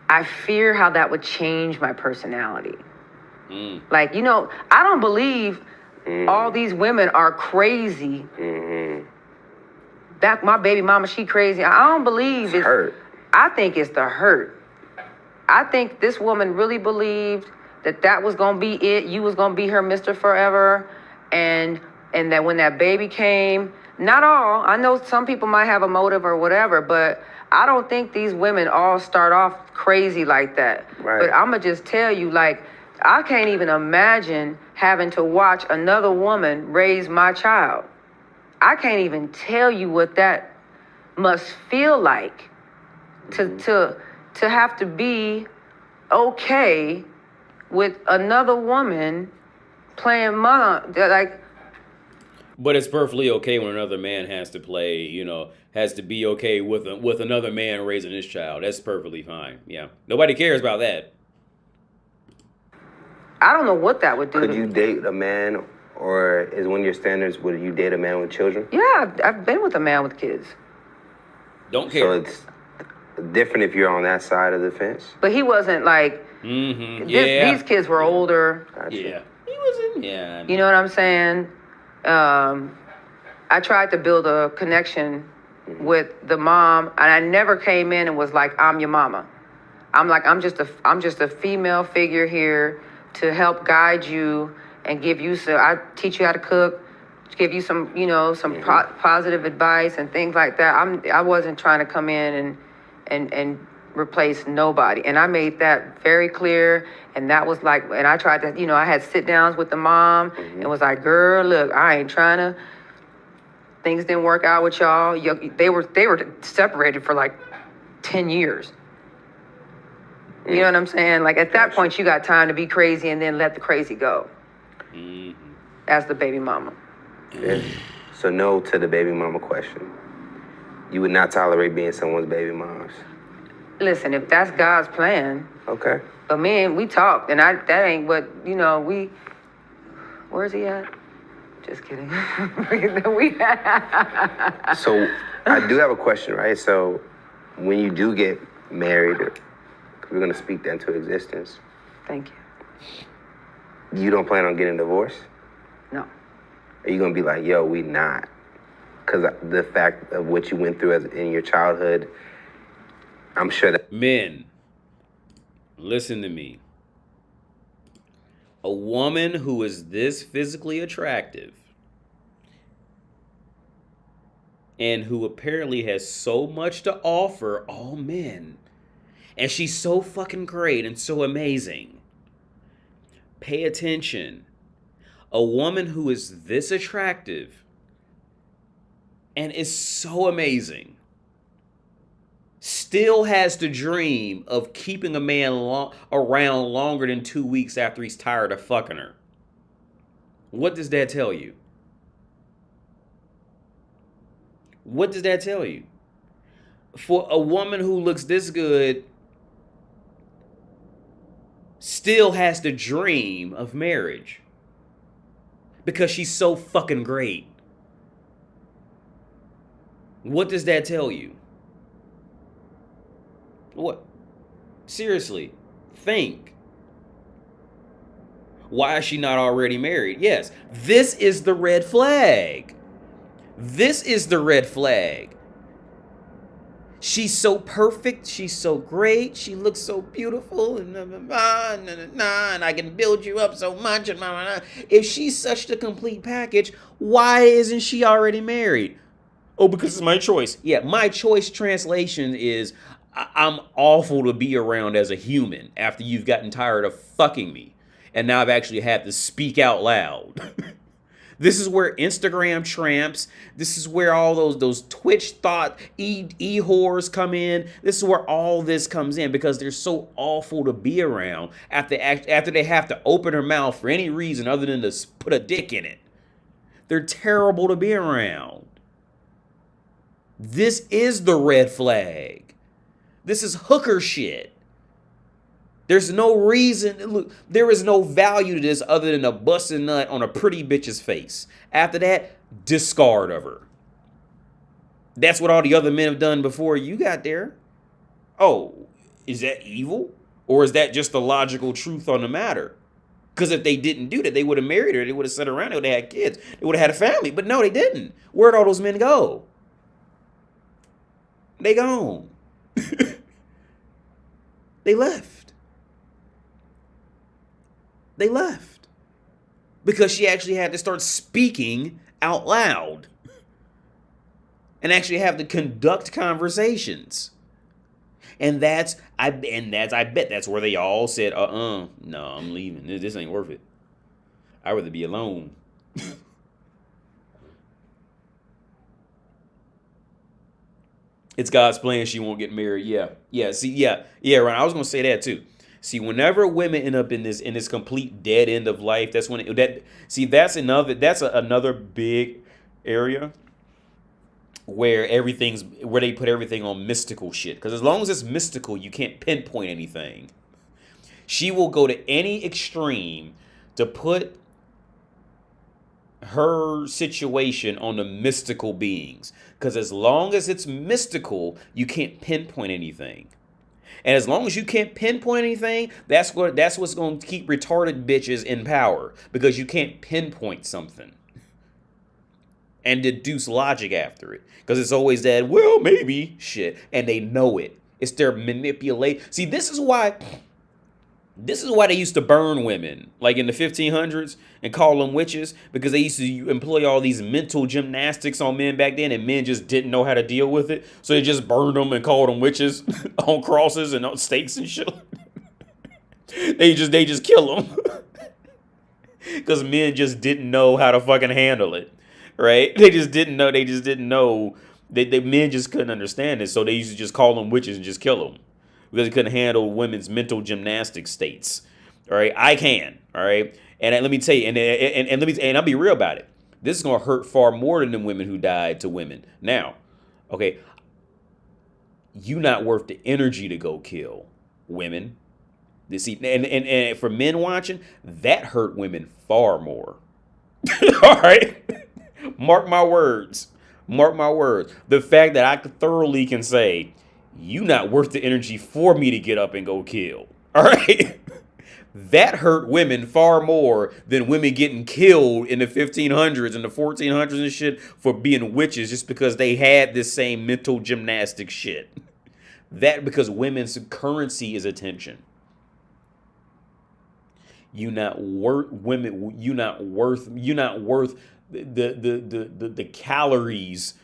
I fear how that would change my personality. Like, you know, I don't believe all these women are crazy. That my baby mama, she crazy. I don't believe it's hurt. I think it's the hurt. I think this woman really believed that was gonna be it. You was gonna be her Mr. Forever, and that when that baby came, not all. I know some people might have a motive or whatever, but I don't think these women all start off crazy like that. Right. But I'm gonna just tell you, like, I can't even imagine having to watch another woman raise my child. I can't even tell you what that must feel like to have to be okay with another woman playing mom, like. But it's perfectly okay when another man has to play, you know, has to be okay with another man raising his child. That's perfectly fine. Yeah. Nobody cares about that. I don't know what that would do. Could you date a man, or is one of your standards, would you date a man with children? Yeah, I've been with a man with kids. Don't care. So it's different if you're on that side of the fence? But he wasn't like, these kids were older. Gotcha. Yeah. He wasn't, yeah. You know what I'm saying? I tried to build a connection with the mom, and I never came in and was like, I'm your mama. I'm like, I'm just a female figure here to help guide you and give you I teach you how to cook, give you some, you know, some positive advice and things like that. I wasn't trying to come in and replace nobody. And I made that very clear. And that was like, and I tried to, you know, I had sit downs with the mom and was like, girl, look, I ain't trying to, things didn't work out with y'all. They were separated for like 10 years. You know what I'm saying? Like at that point, you got time to be crazy and then let the crazy go. As the baby mama. Yeah. So no to the baby mama question. You would not tolerate being someone's baby moms. Listen, if that's God's plan. Okay. But man, we talked, and that ain't what, you know, Where's he at? Just kidding. So I do have a question, right? So when you do get married, we're gonna speak that into existence. Thank you. You don't plan on getting divorced? No. Are you gonna be like, yo, we not? Because the fact of what you went through in your childhood, I'm sure that. Men, listen to me. A woman who is this physically attractive and who apparently has so much to offer all men, and she's so fucking great and so amazing. Pay attention. A woman who is this attractive and is so amazing still has the dream of keeping a man around longer than 2 weeks after he's tired of fucking her. What does that tell you? What does that tell you? For a woman who looks this good still has the dream of marriage because she's so fucking great. What does that tell you? What? Seriously, think. Why is she not already married? Yes, this is the red flag. This is the red flag. She's so perfect. She's so great. She looks so beautiful. And I can build you up so much. If she's such the complete package, why isn't she already married? Oh, because it's my choice. Yeah, my choice translation is I'm awful to be around as a human after you've gotten tired of fucking me. And now I've actually had to speak out loud. This is where Instagram tramps, this is where all those Twitch thought e-whores come in. This is where all this comes in because they're so awful to be around after they have to open their mouth for any reason other than to put a dick in it. They're terrible to be around. This is the red flag. This is hooker shit. There's no reason, look, there is no value to this other than a busted nut on a pretty bitch's face. After that, discard of her. That's what all the other men have done before you got there. Oh, is that evil? Or is that just the logical truth on the matter? Because if they didn't do that, they would have married her. They would have sat around, they would have had kids. They would have had a family. But no, they didn't. Where'd all those men go? They gone. They left. They left because she actually had to start speaking out loud and actually have to conduct conversations. And I bet that's where they all said, no, I'm leaving. This ain't worth it. I'd rather be alone. It's God's plan she won't get married. Yeah, right. I was gonna say that too. See, whenever women end up in this complete dead end of life, that's when that's another big area where they put everything on mystical shit. Because as long as it's mystical, you can't pinpoint anything. She will go to any extreme to put her situation on the mystical beings. Because as long as it's mystical, you can't pinpoint anything. And as long as you can't pinpoint anything, that's what's going to keep retarded bitches in power. Because you can't pinpoint something and deduce logic after it. Because it's always that, well, maybe shit. And they know it. It's their manipulate. See, this is why they used to burn women, like in the 1500s, and call them witches, because they used to employ all these mental gymnastics on men back then, and men just didn't know how to deal with it, so they just burned them and called them witches on crosses and on stakes and shit. They just kill them because men just didn't know how to fucking handle it, right? They just didn't know. Men just couldn't understand it, so they used to just call them witches and just kill them. Because they couldn't handle women's mental gymnastic states. All right, I can. All right, and let me tell you, and I'll be real about it. This is gonna hurt far more than the women who died to women. Now, okay, you not worth the energy to go kill women. See, and for men watching, that hurt women far more All right. Mark my words. Mark my words. The fact that I thoroughly can say, you not worth the energy for me to get up and go kill. All right. That hurt women far more than women getting killed in the 1500s and the 1400s and shit for being witches just because they had this same mental gymnastic shit. That because women's currency is attention. You not worth women. You not worth the calories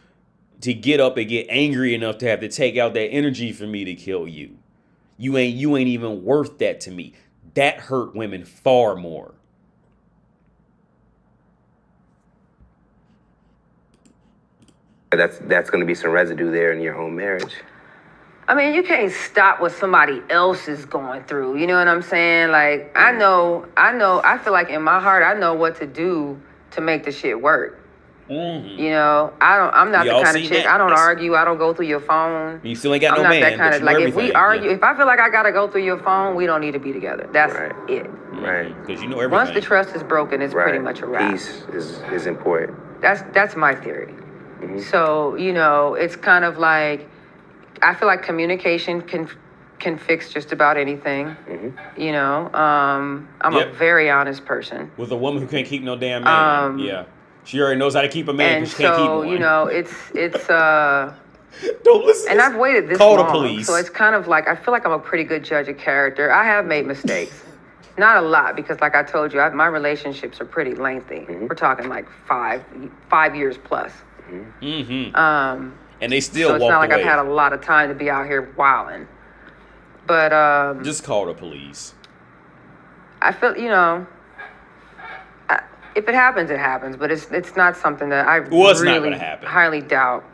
to get up and get angry enough to have to take out that energy for me to kill you. You ain't even worth that to me. That hurt women far more. That's going to be some residue there in your own marriage. I mean, you can't stop what somebody else is going through. You know what I'm saying? Like, I feel like in my heart, I know what to do to make the shit work. Mm-hmm. You know, I'm not the Y'all kind of seen chick. that? I don't argue. I don't go through your phone. You still ain't got I'm no not man. that kind but of you like. know If we everything. argue, if I feel like I gotta go through your phone, we don't need to be together. That's Right. it. Right. Because you know everything. Once the trust is broken, it's pretty much a wrap. Peace is important. That's my theory. So, you know, it's kind of like, I feel like communication can fix just about anything. You know, I'm Yep. a very honest person. With a woman who can't keep no damn man. Yeah. She already knows how to keep a man And because she can't keep so, one. you know, it's Don't listen. and I've waited this Call the long. police. So it's kind of like, I feel like I'm a pretty good judge of character. I have made mistakes. Not a lot, because like I told you, my relationships are pretty lengthy. We're talking like five years plus. Mm-hmm. And they So still it's walk not like away. I've had a lot of time to be out here wilding. But Just call the police. I feel, you know, if it happens, it happens. But it's not something that I Well, it's not really gonna happen. highly doubt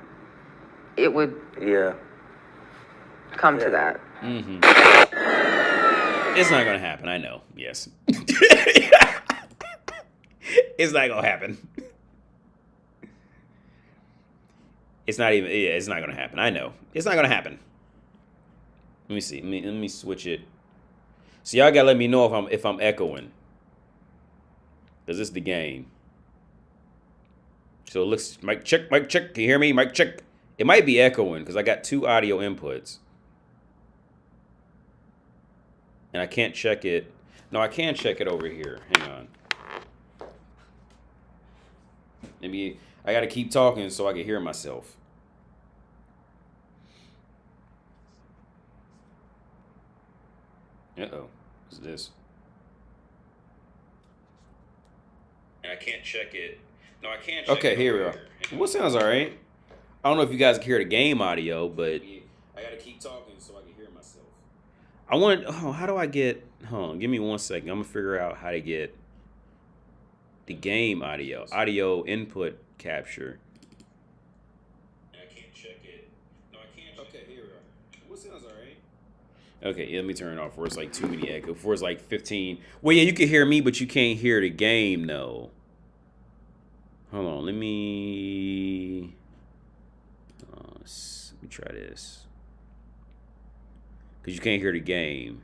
it would Yeah. come to that. Mm-hmm. It's not gonna happen. I know. Yes. It's not gonna happen. It's not even. Yeah, it's not gonna happen. I know. It's not gonna happen. Let me see. Let me switch it. So y'all gotta let me know if I'm echoing. Cause this is the game. So it looks. Mic check. Mic check. Can you hear me? Mic check. It might be echoing because I got 2 audio inputs. And I can't check it. No, I can check it over here. Hang on. Maybe I gotta keep talking so I can hear myself. Uh-oh. What's this? And I can't check it. No, I can't check it. Okay, here we are. What sounds alright? I don't know if you guys can hear the game audio, but I gotta keep talking so I can hear myself. I want. Oh, how do I get? Hold on, give me 1 second. I'm gonna figure out how to get the game audio. Audio input capture. I can't check it. No, I can't. Okay, here we are. What sounds alright? Okay, let me turn it off. Before it's like too many echo. Before it's like 15. Well, yeah, you can hear me, but you can't hear the game, though. Hold on, let me try this. Because you can't hear the game.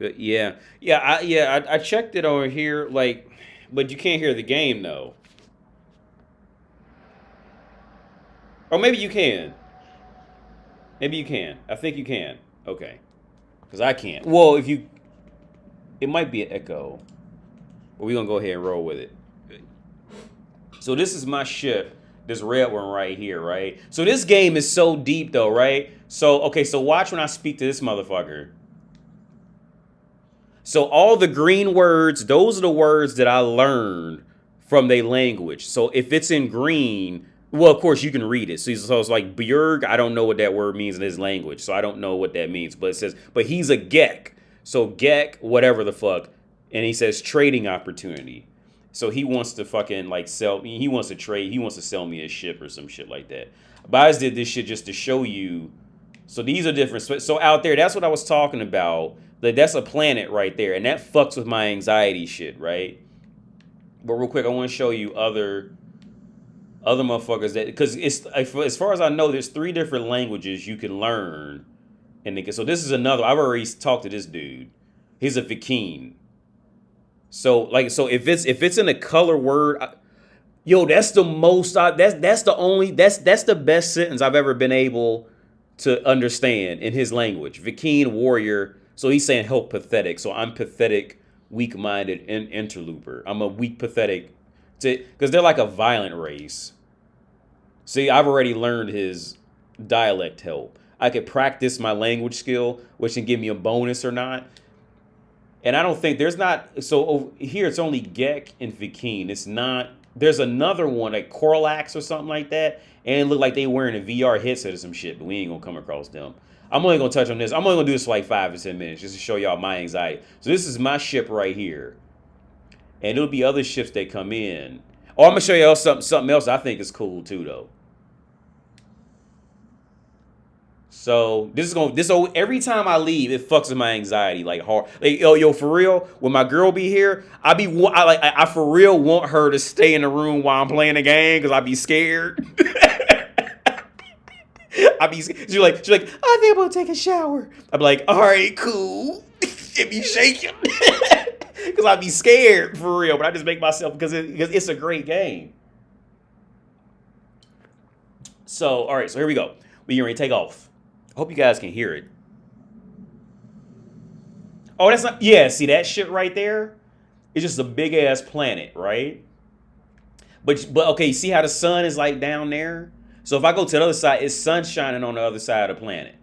I checked it over here, like, but you can't hear the game though. Or maybe you can. Maybe you can. I think you can. Okay. Because I can't. Well, if you... It might be an echo. But we're going to go ahead and roll with it. So this is my ship. This red one right here, right? So this game is so deep though, right? So, okay, so watch when I speak to this motherfucker. So all the green words, those are the words that I learned from their language. So if it's in green... Well, of course, you can read it. So it's like Björg. I don't know what that word means in his language, so I don't know what that means. But it says, but he's a Gek. So Gek, whatever the fuck. And he says trading opportunity. So he wants to fucking like sell me. He wants to trade. He wants to sell me a ship or some shit like that. But I just did this shit just to show you. So these are different. So out there, that's what I was talking about Like, that's a planet right there, and that fucks with my anxiety shit, right? But real quick, I want to show you other motherfuckers that, because it's as far as I know, there's 3 different languages you can learn. And so this is another. I've already talked to this dude. He's a Viking. So if it's in a color word, yo, that's the most. That's the best sentence I've ever been able to understand in his language. Viking warrior. So he's saying help pathetic. So I'm pathetic, weak-minded, interloper. I'm a weak, pathetic, because they're like a violent race. See, I've already learned his dialect help. I could practice my language skill, which can give me a bonus or not. And I don't think there's not. So over here, it's only Gek and Viking. It's not. There's another one, like Corlax or something like that. And it looked like they wearing a VR headset or some shit, but we ain't gonna come across them. I'm only gonna touch on this. I'm only gonna do this for like 5 to 10 minutes just to show y'all my anxiety. So this is my ship right here. And it'll be other ships that come in. Oh, I'm gonna show y'all something else I think is cool too, though. So every time I leave, it fucks with my anxiety like hard. Like, yo, for real, when my girl be here, I for real want her to stay in the room while I'm playing the game because I be scared. She's like, I think I'm gonna take a shower. I'm like, all right, cool. It be shaking because I be scared for real, but I just make myself because it's a great game. So all right, so here we go. We getting ready to take off. I hope you guys can hear it. Oh, that's not. Yeah, see that shit right there? It's just a big ass planet, right? But okay, see how the sun is like down there? So if I go to the other side, it's sun shining on the other side of the planet.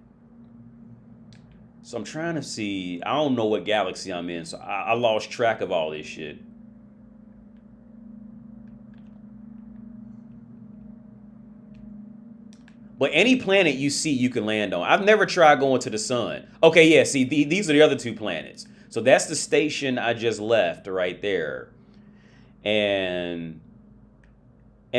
So I'm trying to see. I don't know what galaxy I'm in, so I lost track of all this shit. But any planet you see, you can land on. I've never tried going to the sun. Okay, yeah, see, these are the other 2 planets. So that's the station I just left right there. And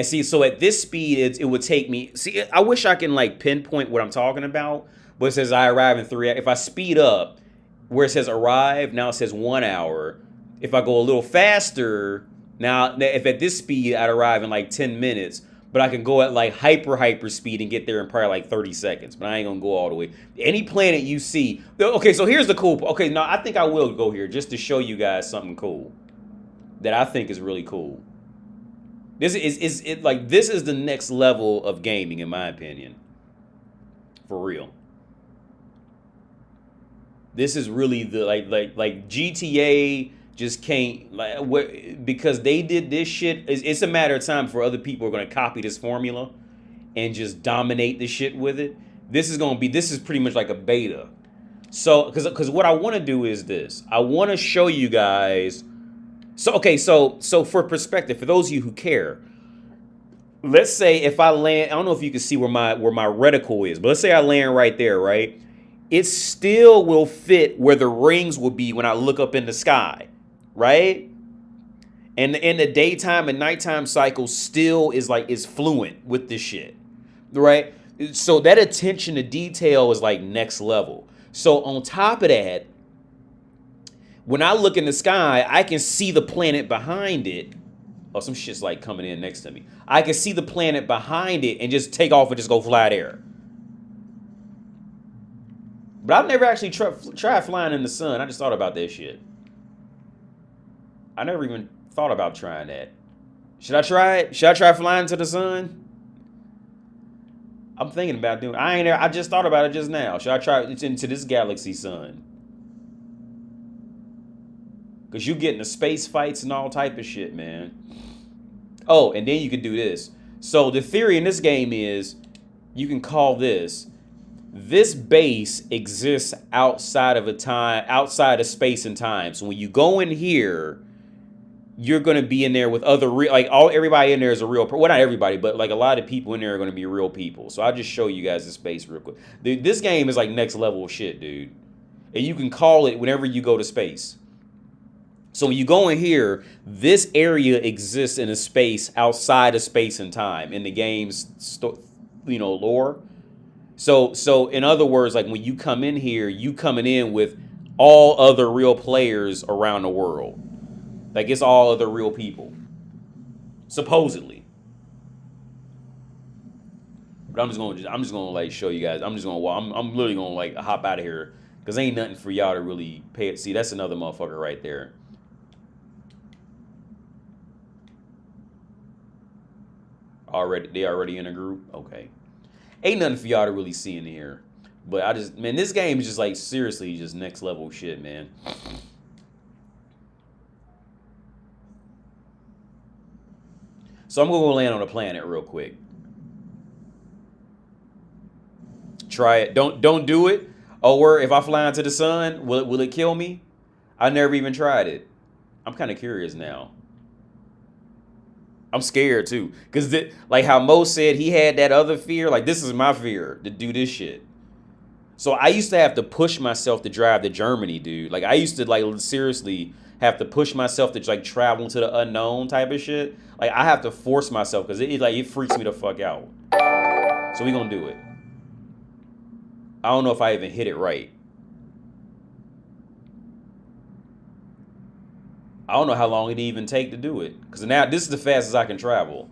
see, so at this speed, it would take me... See, I wish I can, like, pinpoint what I'm talking about. But it says I arrive in 3 hours. If I speed up, where it says arrive, now it says 1 hour. If I go a little faster, now, if at this speed, I'd arrive in, like, 10 minutes... But I can go at like hyper speed and get there in probably like 30 seconds. But I ain't gonna go all the way. Any planet you see. Okay, so here's the cool. Okay, no, I think I will go here just to show you guys something cool that I think is really cool. This is the next level of gaming, in my opinion. For real. This is really the like GTA. Just can't, because they did this shit. It's a matter of time for other people are going to copy this formula and just dominate the shit with it. This is pretty much like a beta. So, because what I want to do is this. I want to show you guys. So, okay, so for perspective, for those of you who care, let's say if I land, I don't know if you can see where my reticle is, but let's say I land right there, right? It still will fit where the rings will be when I look up in the sky. Right? And in the daytime and nighttime cycle still is fluent with this shit. Right? So that attention to detail is like next level. So on top of that, when I look in the sky, I can see the planet behind it. Oh, some shit's like coming in next to me. I can see the planet behind it and just take off and just go fly there. But I've never actually tried flying in the sun. I just thought about that shit. I never even thought about trying that. Should I try it? Should I try flying to the sun? I'm thinking about doing it. I just thought about it just now. Should I try it into this galaxy sun? Because you get into space fights and all type of shit, man. Oh, and then you can do this. So the theory in this game is you can call this base exists outside of space and time. So when you go in here, you're going to be in there with other everybody in there is a real well, not everybody, but like a lot of people in there are going to be real people. So I'll just show you guys the space real quick. Dude, this game is like next level shit, dude. And you can call it whenever you go to space. So when you go in here, this area exists in a space outside of space and time in the game's lore. So in other words, like when you come in here, you coming in with all other real players around the world. Like it's all other real people, supposedly. But I'm just gonna like show you guys. I'm literally gonna like hop out of here because ain't nothing for y'all to really pay it. See, that's another motherfucker right there. They already in a group. Okay, ain't nothing for y'all to really see in here. But man, this game is just like seriously just next level shit, man. So I'm gonna go land on a planet real quick. Try it. Don't do it. Oh, if I fly into the sun, will it kill me? I never even tried it. I'm kind of curious now. I'm scared too, cause like how Mo said he had that other fear. Like this is my fear to do this shit. So I used to have to push myself to drive to Germany, dude. Like I used to like seriously have to push myself to like travel into the unknown type of shit. Like I have to force myself because it freaks me the fuck out. So we gonna do it. I don't know if I even hit it right. I don't know how long it even take to do it. Because now this is the fastest I can travel.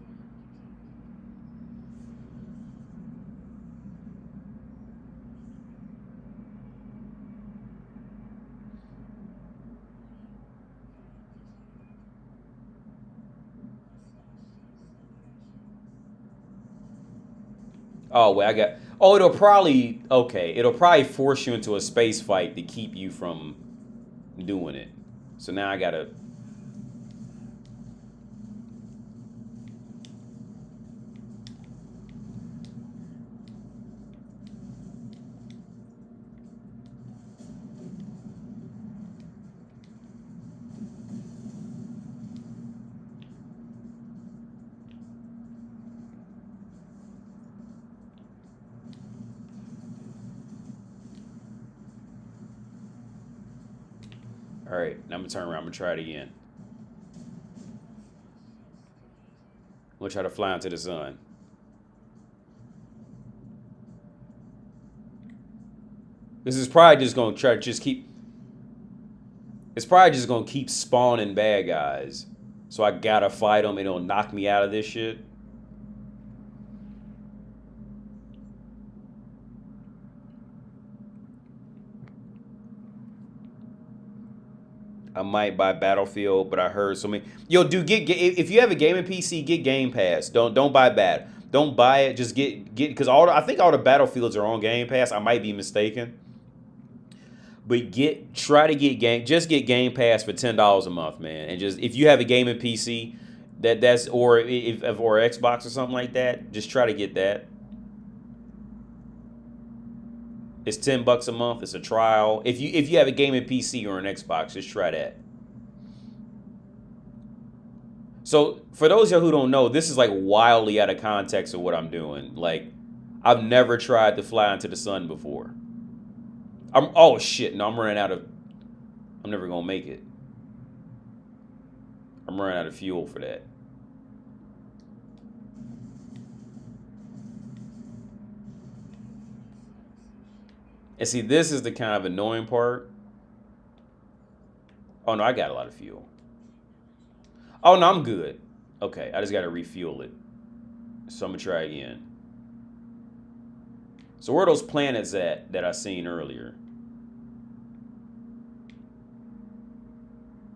Oh, wait, oh, it'll probably force you into a space fight to keep you from doing it. So now I gotta. All right, now I'm gonna turn around. I'm gonna try it again. I'm gonna try to fly into the sun. This is probably just gonna try to just keep. It's probably just gonna keep spawning bad guys. So I gotta fight them. It'll knock me out of this shit. I might buy Battlefield, but I heard so many. Yo, dude, if you have a gaming PC, get Game Pass. Don't buy bad. Don't buy it. Just get because I think all the Battlefields are on Game Pass. I might be mistaken. But try to get Game Pass for $10 a month, man. And just if you have a gaming PC, that's or Xbox or something like that, just try to get that. It's $10 a month. It's a trial. If you have a gaming PC or an Xbox, just try that. So for those of you who don't know, this is like wildly out of context of what I'm doing. Like I've never tried to fly into the sun before. Oh shit! No, I'm running out of. I'm never gonna make it. I'm running out of fuel for that. And see, this is the kind of annoying part. Oh, no, I got a lot of fuel. Oh, no, I'm good. Okay, I just got to refuel it. So I'm going to try again. So where are those planets at that I seen earlier?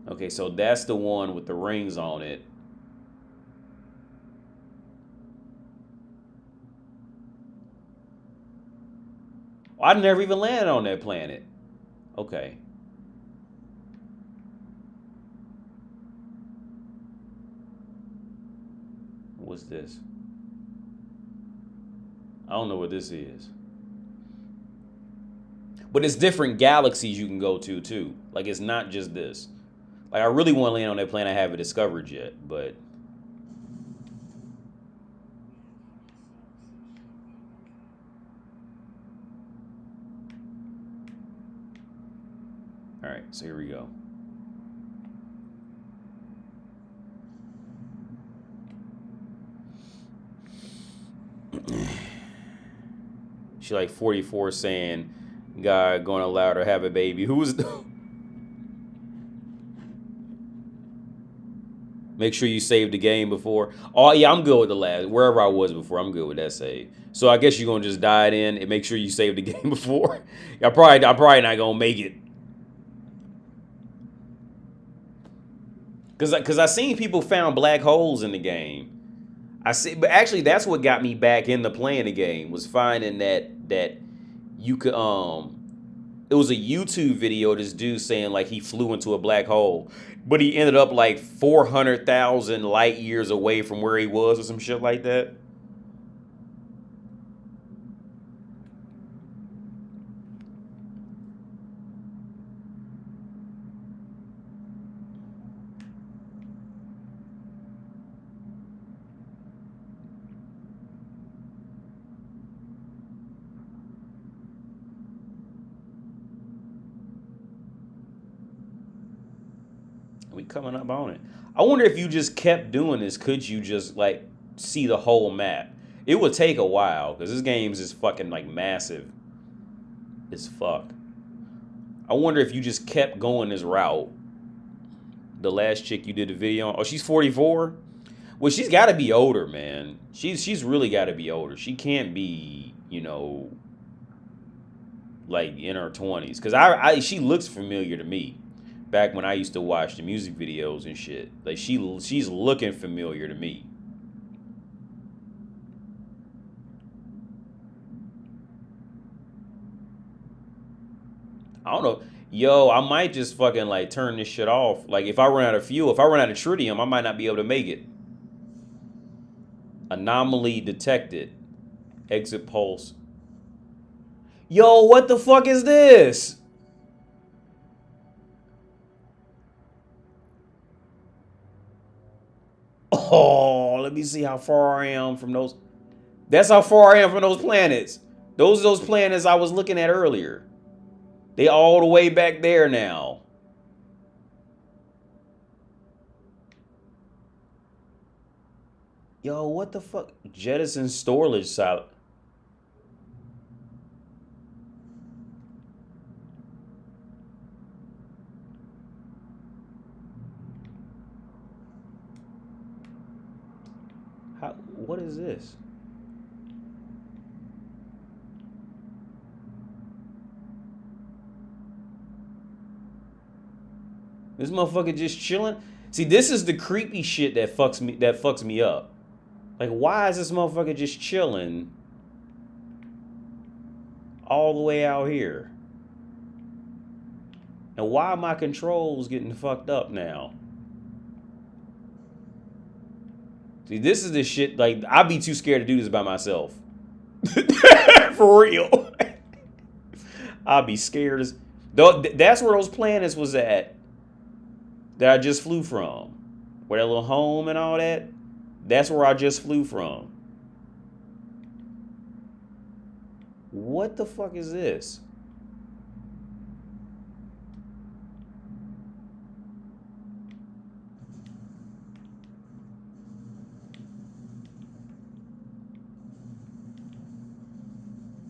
Okay, so that's the one with the rings on it. I never even landed on that planet. Okay. What's this? I don't know what this is. But it's different galaxies you can go to, too. Like, it's not just this. Like, I really want to land on that planet I haven't discovered yet, but... All right, so here we go. She like 44 saying, God going to allow her to have a baby. Who's make sure you save the game before. Oh yeah, I'm good with the last. Wherever I was before, I'm good with that save. So I guess you're gonna just dive in and make sure you save the game before. I'm probably not gonna make it. Cause I seen people found black holes in the game. I see, but actually that's what got me back into playing the game, was finding that you could it was a YouTube video of this dude saying like he flew into a black hole, but he ended up like 400,000 light years away from where he was or some shit like that. We coming up on it. I wonder if you just kept doing this, could you just like see the whole map? It would take a while because this game's just fucking like massive as fuck. I wonder if you just kept going this route. The last chick you did the video on, oh, she's 44. Well, she's got to be older, man. She's really got to be older. She can't be, you know, like in her 20s, because she looks familiar to me. Back when I used to watch the music videos and shit, like she's looking familiar to me. I don't know. Yo, I might just fucking like turn this shit off. Like if I run out of fuel, if I run out of tritium, I might not be able to make it. Anomaly detected. Exit pulse. Yo, what the fuck is this? Oh, let me see how far I am from those. That's how far I am from those planets. Those are those planets I was looking at earlier. They all the way back there now. Yo, what the fuck? Jettison storage site. What is this? This motherfucker just chilling. See, this is the creepy shit that fucks me up. Like, why is this motherfucker just chilling all the way out here? And why are my controls getting fucked up now? See, this is the shit, like, I'd be too scared to do this by myself. For real. I'd be scared as... That's where those planets was at that I just flew from. Where that little home and all that. That's where I just flew from. What the fuck is this?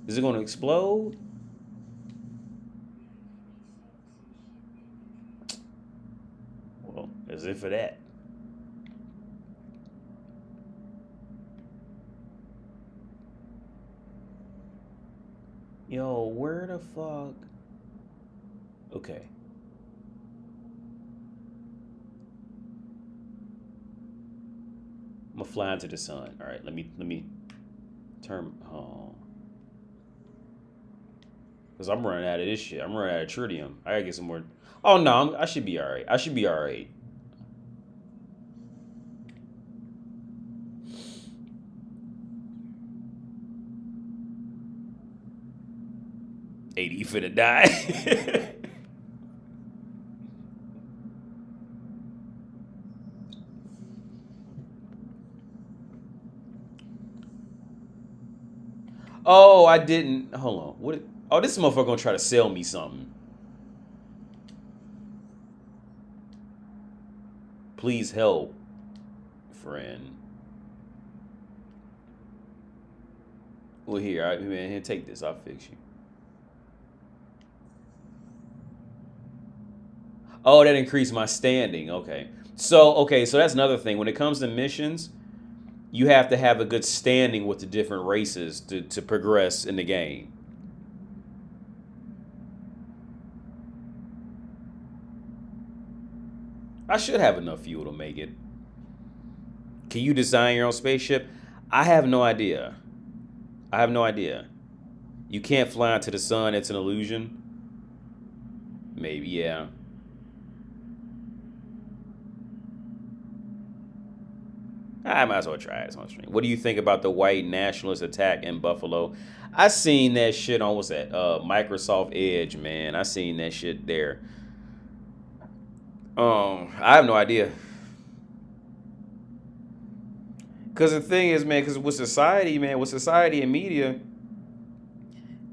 Is it going to explode? Well, as if for that. Yo, where the fuck? Okay. I'm gonna fly into the sun. All right, let me turn. Oh. Because I'm running out of this shit. I'm running out of tritium. I gotta get some more. Oh, no. I should be all right. I should be all right. You finna die. Oh, I didn't. Hold on. What? Oh, this motherfucker gonna try to sell me something. Please help, friend. Well, here, man, here, take this. I'll fix you. Oh, that increased my standing. Okay. So that's another thing. When it comes to missions, you have to have a good standing with the different races to progress in the game. I should have enough fuel to make it. Can you design your own spaceship? I have no idea. I have no idea. You can't fly into the sun. It's an illusion. Maybe, yeah. I might as well try it on stream. What do you think about the white nationalist attack in Buffalo? I seen that shit on, what's that? Microsoft Edge, man. I seen that shit there. I have no idea. Because the thing is, man, because with society, man, with society and media,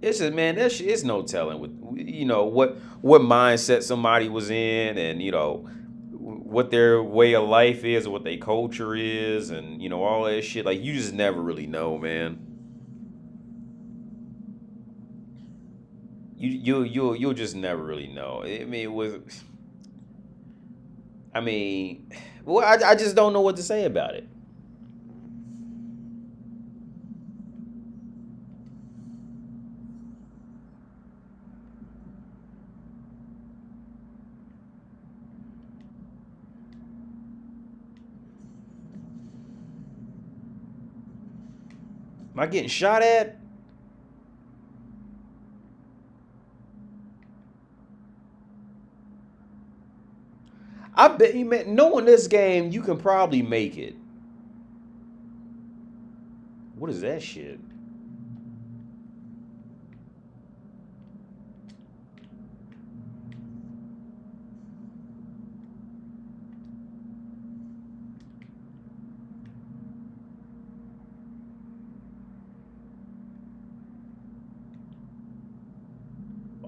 it's just, man, that shit is no telling with, you know, what mindset somebody was in, and, you know, what their way of life is, or what their culture is, and, you know, all that shit. Like, you just never really know, man. You'll just never really know. I just don't know what to say about it. Am I getting shot at? I bet you, man, knowing this game, you can probably make it. What is that shit?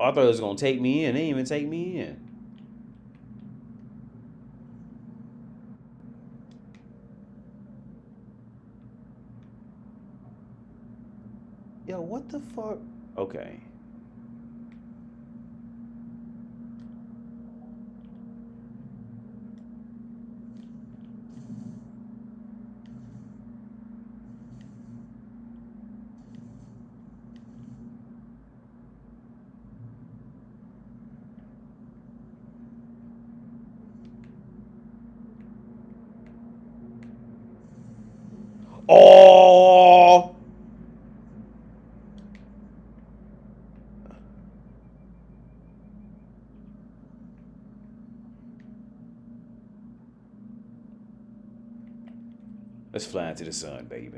Oh, I thought it was gonna take me in. They didn't even take me in. Yo, what the fuck? Okay. Oh! Let's fly into the sun, baby.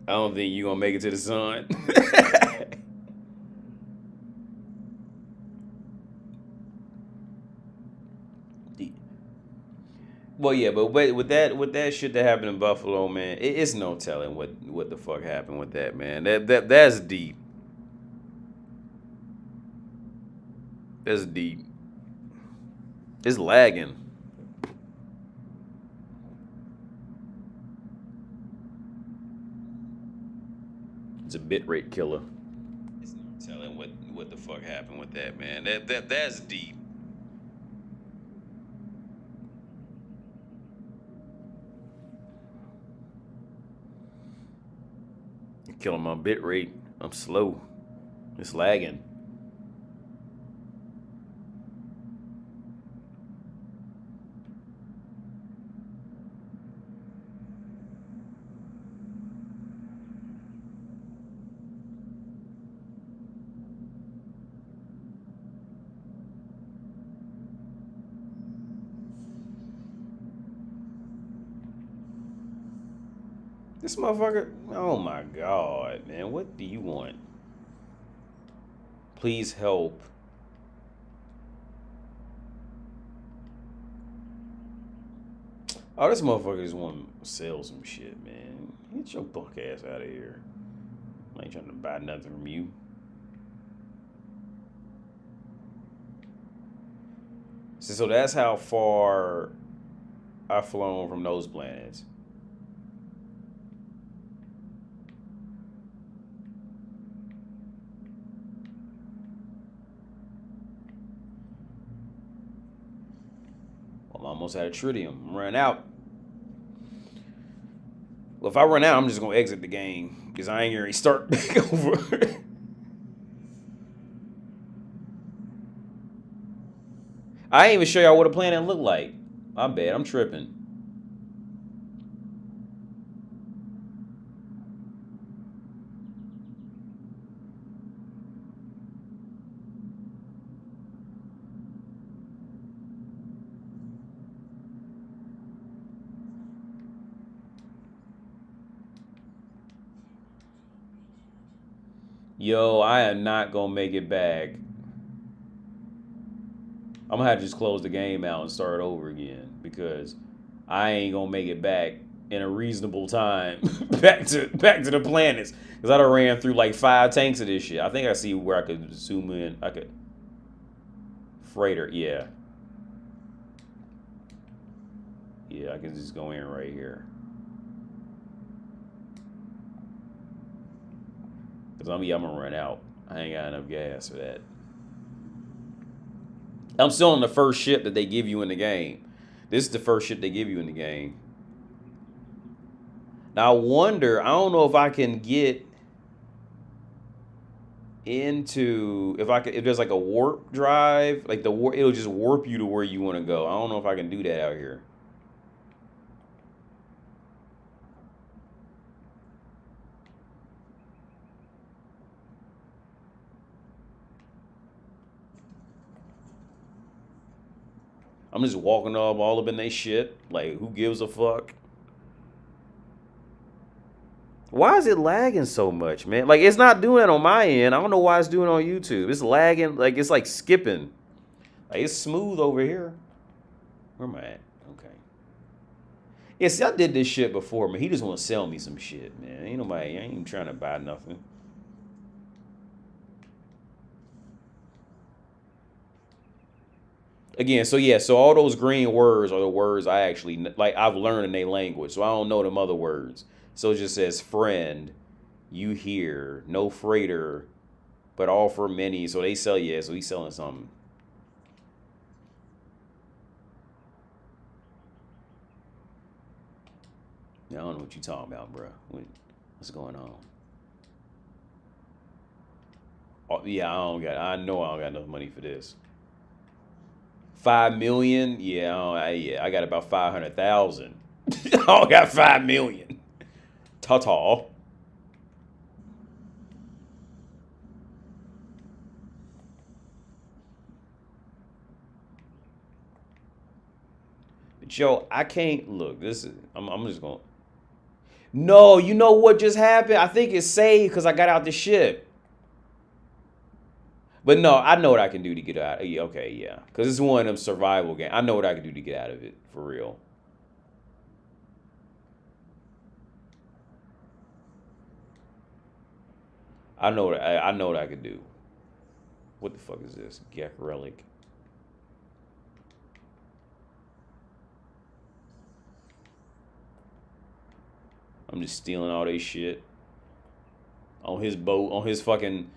I don't think you're gonna make it to the sun. Well, yeah, but with that shit that happened in Buffalo, man, it's no telling what the fuck happened with that, man. That's deep. That's deep. It's lagging. It's a bitrate killer. It's no telling what the fuck happened with that, man. That's deep. Killing my bitrate. I'm slow. It's lagging. This motherfucker, oh my God, man, what do you want? Please help. Oh, this motherfucker just want to sell some shit, man. Get your buck ass out of here. I ain't trying to buy nothing from you. So that's how far I've flown from those planets. almost out of tritium. I'm running out. Well, if I run out, I'm just gonna exit the game because I ain't gonna start back over. I ain't even show y'all what a planet look like. My bad, I'm tripping. Yo, I am not gonna make it back. I'm gonna have to just close the game out and start over again because I ain't gonna make it back in a reasonable time back to the planets because I done ran through like 5 tanks of this shit. I think I see where I could zoom in. I could freighter, yeah. Yeah, I can just go in right here. Cause I'm gonna run out. I ain't got enough gas for that. I'm still on the first ship that they give you in the game. This is the first ship they give you in the game. Now I wonder, I don't know if I can get into if there's like a warp drive, like it'll just warp you to where you want to go. I don't know if I can do that out here. I'm just walking up all up in they shit. Like, who gives a fuck? Why is it lagging so much, man? Like, it's not doing that on my end. I don't know why it's doing it on YouTube. It's lagging. Like, it's like skipping. Like, it's smooth over here. Where am I at? Okay. Yeah, see, I did this shit before, man. He just want to sell me some shit, man. Ain't nobody, I ain't even trying to buy nothing. Again, so yeah, so all those green words are the words I actually, like, I've learned in their language. So I don't know them other words. So it just says friend, you here, no freighter, but all for many. So they sell, yeah, so he's selling something. I don't know what you talking about, bro. What's going on? Oh, yeah, I know I don't got enough money for this. 5 million? Yeah, I got about 500,000. I don't got 5 million. Ta-ta. Joe, I can't look. This is I'm just going. No, you know what just happened? I think it's saved because I got out the ship. But no, I know what I can do to get out. Yeah, okay, yeah. Because it's one of them survival games. I know what I can do to get out of it, for real. I know what I can do. What the fuck is this? Gek relic. I'm just stealing all this shit. On his boat, on his fucking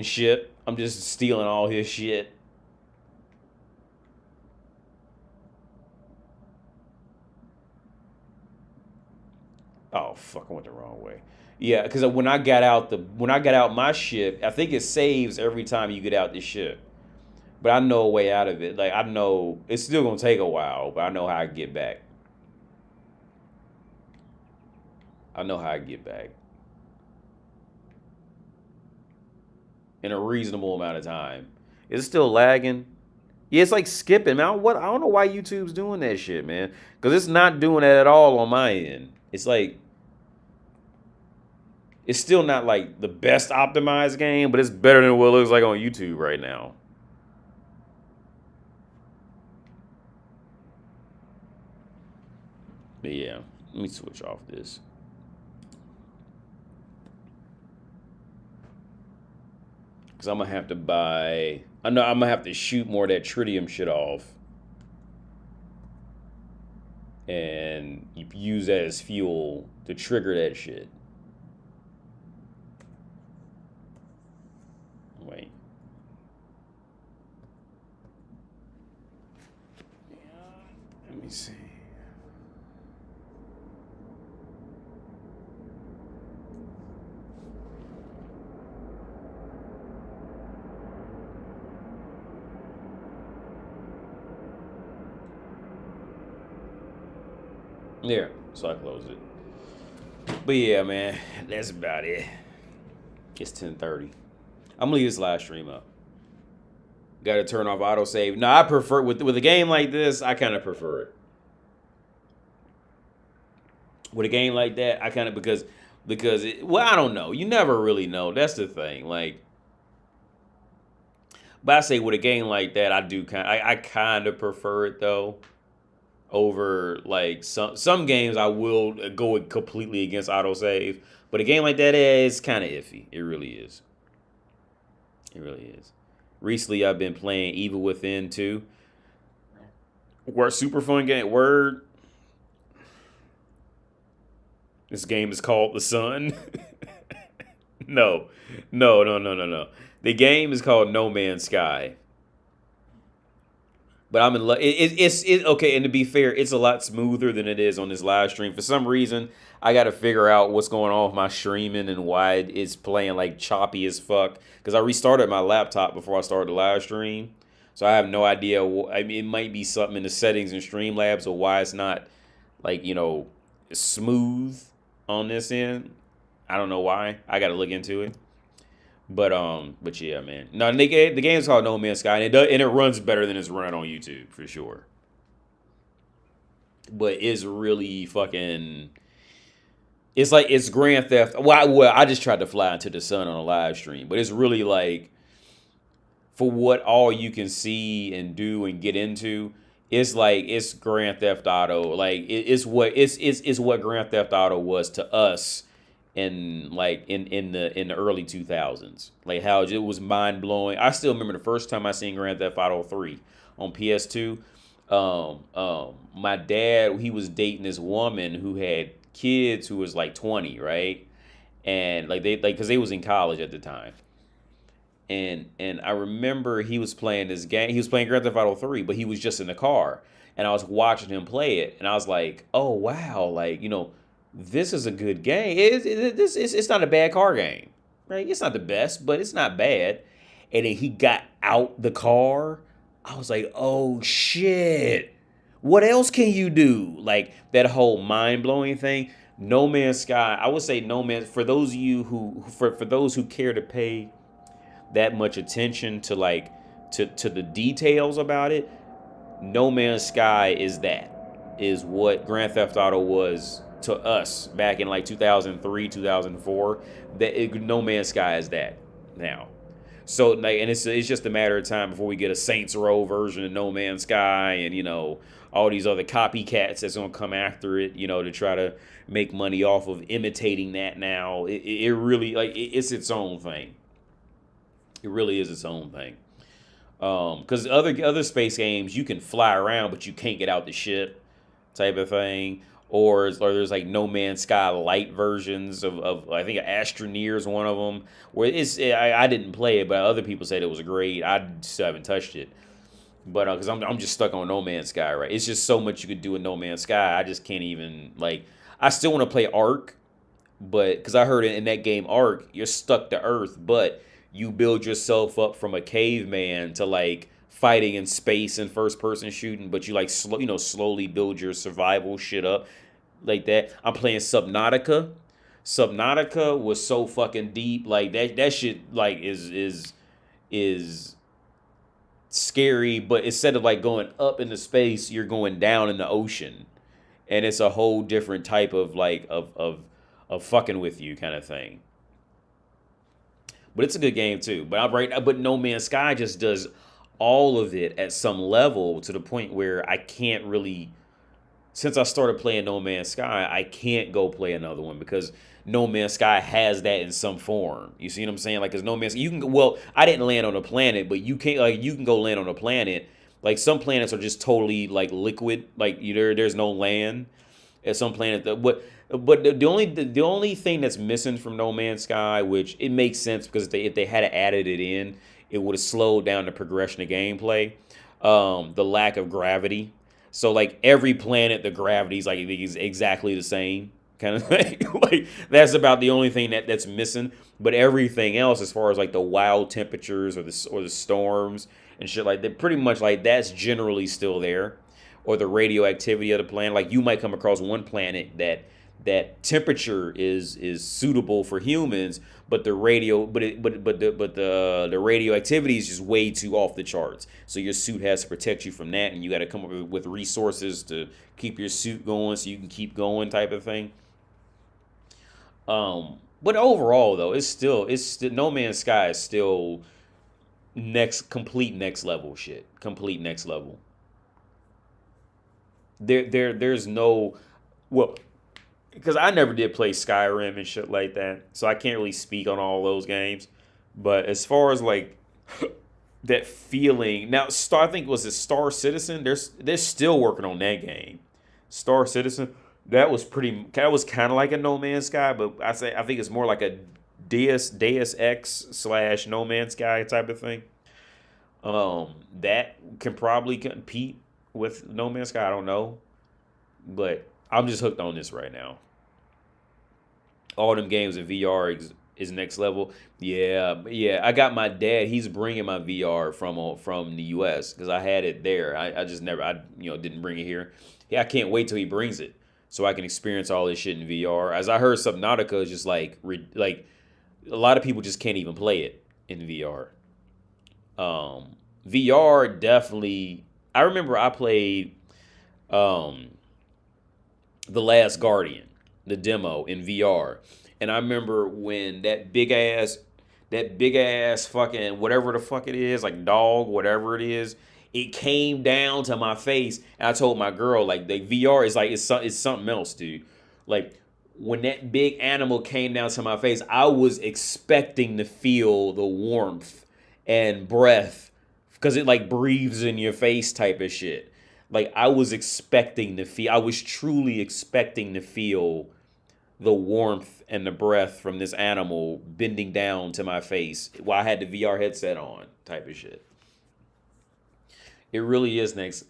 ship. I'm just stealing all his shit. Oh fuck, I went the wrong way. Yeah, because when I got out my ship, I think it saves every time you get out the ship. But I know a way out of it. Like, I know it's still gonna take a while, but I know how I get back. I know how I get back. In a reasonable amount of time. Is it still lagging? Yeah, it's like skipping, man. I don't know why YouTube's doing that shit, man. Because it's not doing that at all on my end. It's like, it's still not like the best optimized game, but it's better than what it looks like on YouTube right now. But yeah, let me switch off this. Because I'm going to have to buy... I know I'm going to have to shoot more of that tritium shit off. And you use that as fuel to trigger that shit. Wait. Let me me see. Yeah, so I closed it. But yeah, man, that's about it. It's 10:30. I'm gonna leave this live stream up. Got to turn off autosave. No, I prefer with a game like this. I kind of prefer it. With a game like that, I kind of because well, I don't know. You never really know. That's the thing. Like, but I say with a game like that, I do I kind of prefer it though. Over like some games, I will go completely against autosave. But a game like that is kind of iffy. It really is. It really is. Recently, I've been playing Evil Within 2. Super fun game. Word. This game is called The Sun. No. The game is called No Man's Sky. But I'm in love. It's okay. And to be fair, it's a lot smoother than it is on this live stream. For some reason, I got to figure out what's going on with my streaming and why it's playing like choppy as fuck. Because I restarted my laptop before I started the live stream, so I have no idea. I mean, it might be something in the settings in Streamlabs or why it's not like smooth on this end. I don't know why. I got to look into it. But yeah, man. No, the game is called No Man's Sky, and it runs better than it's running on YouTube for sure. But it's really fucking. It's like it's Grand Theft. Well, I just tried to fly into the sun on a live stream, but it's really like for what all you can see and do and get into. It's like it's Grand Theft Auto. Like it's what Grand Theft Auto was to us. In the early 2000s, like how it was mind blowing. I still remember the first time I seen Grand Theft Auto 3 on PS2. My dad, he was dating this woman who had kids who was like 20, right? And because they was in college at the time. And I remember he was playing this game. He was playing Grand Theft Auto 3, but he was just in the car, and I was watching him play it, and I was like, oh wow, like this is a good game. It's not a bad car game, right? It's not the best, but it's not bad. And then he got out the car. I was like, oh shit. What else can you do? Like that whole mind-blowing thing. No Man's Sky. I would say No Man's, for those of you for those who care to pay that much attention to to the details about it, No Man's Sky is what Grand Theft Auto was to us back in like 2003, 2004. No Man's Sky is that now. So and it's just a matter of time before we get a Saints Row version of No Man's Sky, and all these other copycats that's gonna come after it, to try to make money off of imitating that. Now it really it's its own thing. It really is its own thing. Because other space games you can fly around, but you can't get out the ship, type of thing. Or there's like No Man's Sky light versions of I think Astroneer is one of them, where I didn't play it, but other people said it was great. I still haven't touched it, but because I'm just stuck on No Man's Sky, right? It's just so much you could do in No Man's Sky. I just can't even I still want to play Ark, but because I heard in that game Ark, you're stuck to Earth, but you build yourself up from a caveman to fighting in space and first person shooting, but you slowly build your survival shit up like that. I'm playing Subnautica. Subnautica was so fucking deep. Like that shit is scary, but instead of going up into space, you're going down in the ocean. And it's a whole different type of of fucking with you kind of thing. But it's a good game too. But No Man's Sky just does all of it at some level to the point where I can't really, since I started playing No Man's Sky, I can't go play another one because No Man's Sky has that in some form. You see what I'm saying? Because No Man's, I didn't land on a planet, but you can't, you can go land on a planet. Some planets are just totally liquid. There's no land at some planet. But the only thing that's missing from No Man's Sky, which it makes sense because if they had added it in, it would have slowed down the progression of gameplay. The lack of gravity. So like every planet, the gravity's like exactly the same kind of thing. Like that's about the only thing that's missing. But everything else, as far as like the wild temperatures or the storms and shit like that, pretty much like that's generally still there. Or the radioactivity of the planet. Like you might come across one planet that temperature is suitable for humans, but the radioactivity is just way too off the charts. So your suit has to protect you from that, and you got to come up with resources to keep your suit going so you can keep going, type of thing. But overall though, it's still No Man's Sky is still complete next level shit. Complete next level. There's no, well, because I never did play Skyrim and shit like that, so I can't really speak on all those games. But as far as like that feeling, now I think was it Star Citizen? They're still working on that game. Star Citizen, that was kind of like a No Man's Sky, but I think it's more like a Deus Ex / No Man's Sky type of thing. That can probably compete with No Man's Sky. I don't know, but I'm just hooked on this right now. All them games in VR is next level. Yeah. I got my dad. He's bringing my VR from the US because I had it there. I just never didn't bring it here. Yeah, I can't wait till he brings it so I can experience all this shit in VR. As I heard, Subnautica is just like a lot of people just can't even play it in VR. VR definitely. I remember I played The Last Guardian, the demo in VR. And I remember when that big ass fucking whatever the fuck it is, like dog, whatever it is, it came down to my face. And I told my girl, like, the VR is like, it's something else, dude. Like, when that big animal came down to my face, I was expecting to feel the warmth and breath because it like breathes in your face type of shit. Like I was truly expecting to feel the warmth and the breath from this animal bending down to my face while I had the VR headset on type of shit. It really is next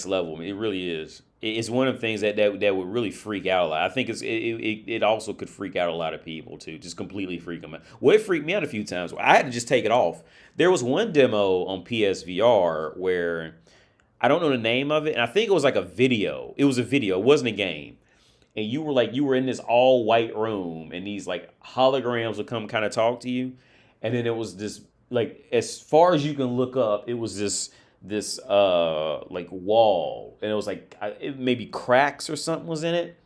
level. It really is. It's one of the things that would really freak out a lot. I think it also could freak out a lot of people too. Just completely freak them out. Well, it freaked me out a few times. I had to just take it off. There was one demo on PSVR where I don't know the name of it, and I think it was like a video. It was a video. It wasn't a game. And you were in this all white room, and these like holograms would come kind of talk to you, and then it was this like as far as you can look up, it was this like wall, and it was like it maybe cracks or something was in it,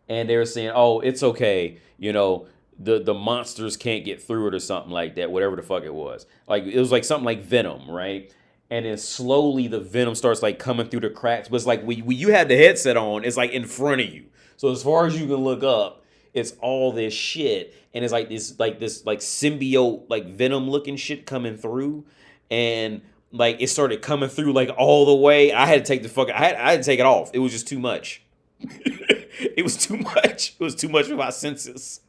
and they were saying, oh, it's okay, the monsters can't get through it or something like that, whatever the fuck it was. Like it was like something like Venom, right? And then slowly the venom starts like coming through the cracks, but it's like when you have the headset on, it's like in front of you, so as far as you can look up, it's all this shit, and it's like this symbiote like venom looking shit coming through, and like it started coming through like all the way. I had to take I had to take it off. It was just too much. It was too much. It was too much for my senses.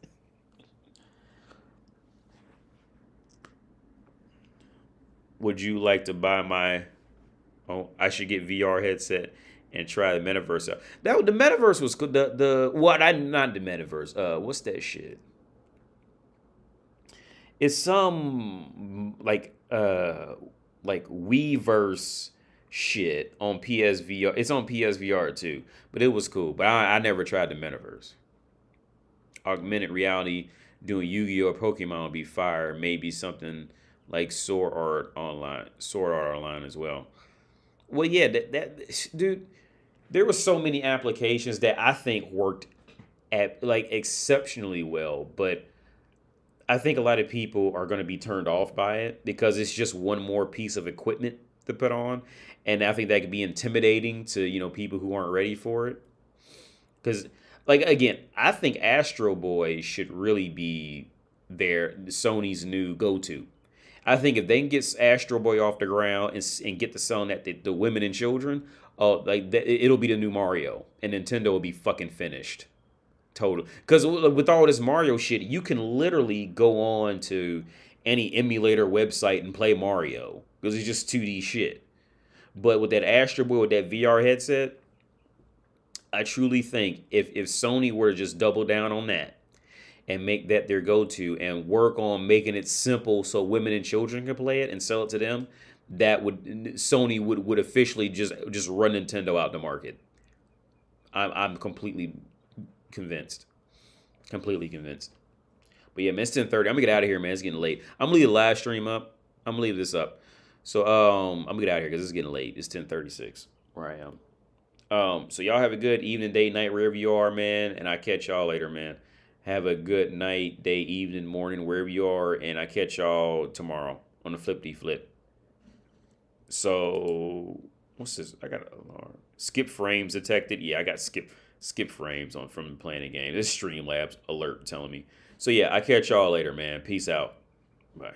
Would you like to buy my? Oh, I should get VR headset and try the metaverse out. The metaverse was good. Not the metaverse. What's that shit? It's some like Weverse shit on PSVR. It's on PSVR too, but it was cool. But I never tried the metaverse. Augmented reality doing Yu-Gi-Oh! Or Pokemon would be fire. Maybe something like Sword Art Online as well. Well, yeah, that dude, there were so many applications that I think worked at like exceptionally well, but I think a lot of people are going to be turned off by it because it's just one more piece of equipment to put on, and I think that could be intimidating to people who aren't ready for it. Because, like, again, I think Astro Boy should really be Sony's new go-to. I think if they can get Astro Boy off the ground and get to selling that to the women and children, it'll be the new Mario, and Nintendo will be fucking finished. Total. Because with all this Mario shit, you can literally go on to any emulator website and play Mario because it's just 2D shit. But with that Astro Boy, with that VR headset, I truly think if Sony were to just double down on that and make that their go-to and work on making it simple so women and children can play it and sell it to them, Sony would officially just run Nintendo out the market. I'm completely convinced. Completely convinced. But yeah, man, it's 10:30. I'm gonna get out of here, man. It's getting late. I'm gonna leave the live stream up. I'm gonna leave this up. So I'm gonna get out of here because it's getting late. It's 10:36 where I am. So y'all have a good evening, day, night, wherever you are, man. And I catch y'all later, man. Have a good night, day, evening, morning, wherever you are. And I catch y'all tomorrow on the Flippity Flip. So what's this? I got skip frames detected. Yeah, I got skip frames from playing the game. This Streamlabs alert telling me. So yeah, I catch y'all later, man. Peace out. Bye.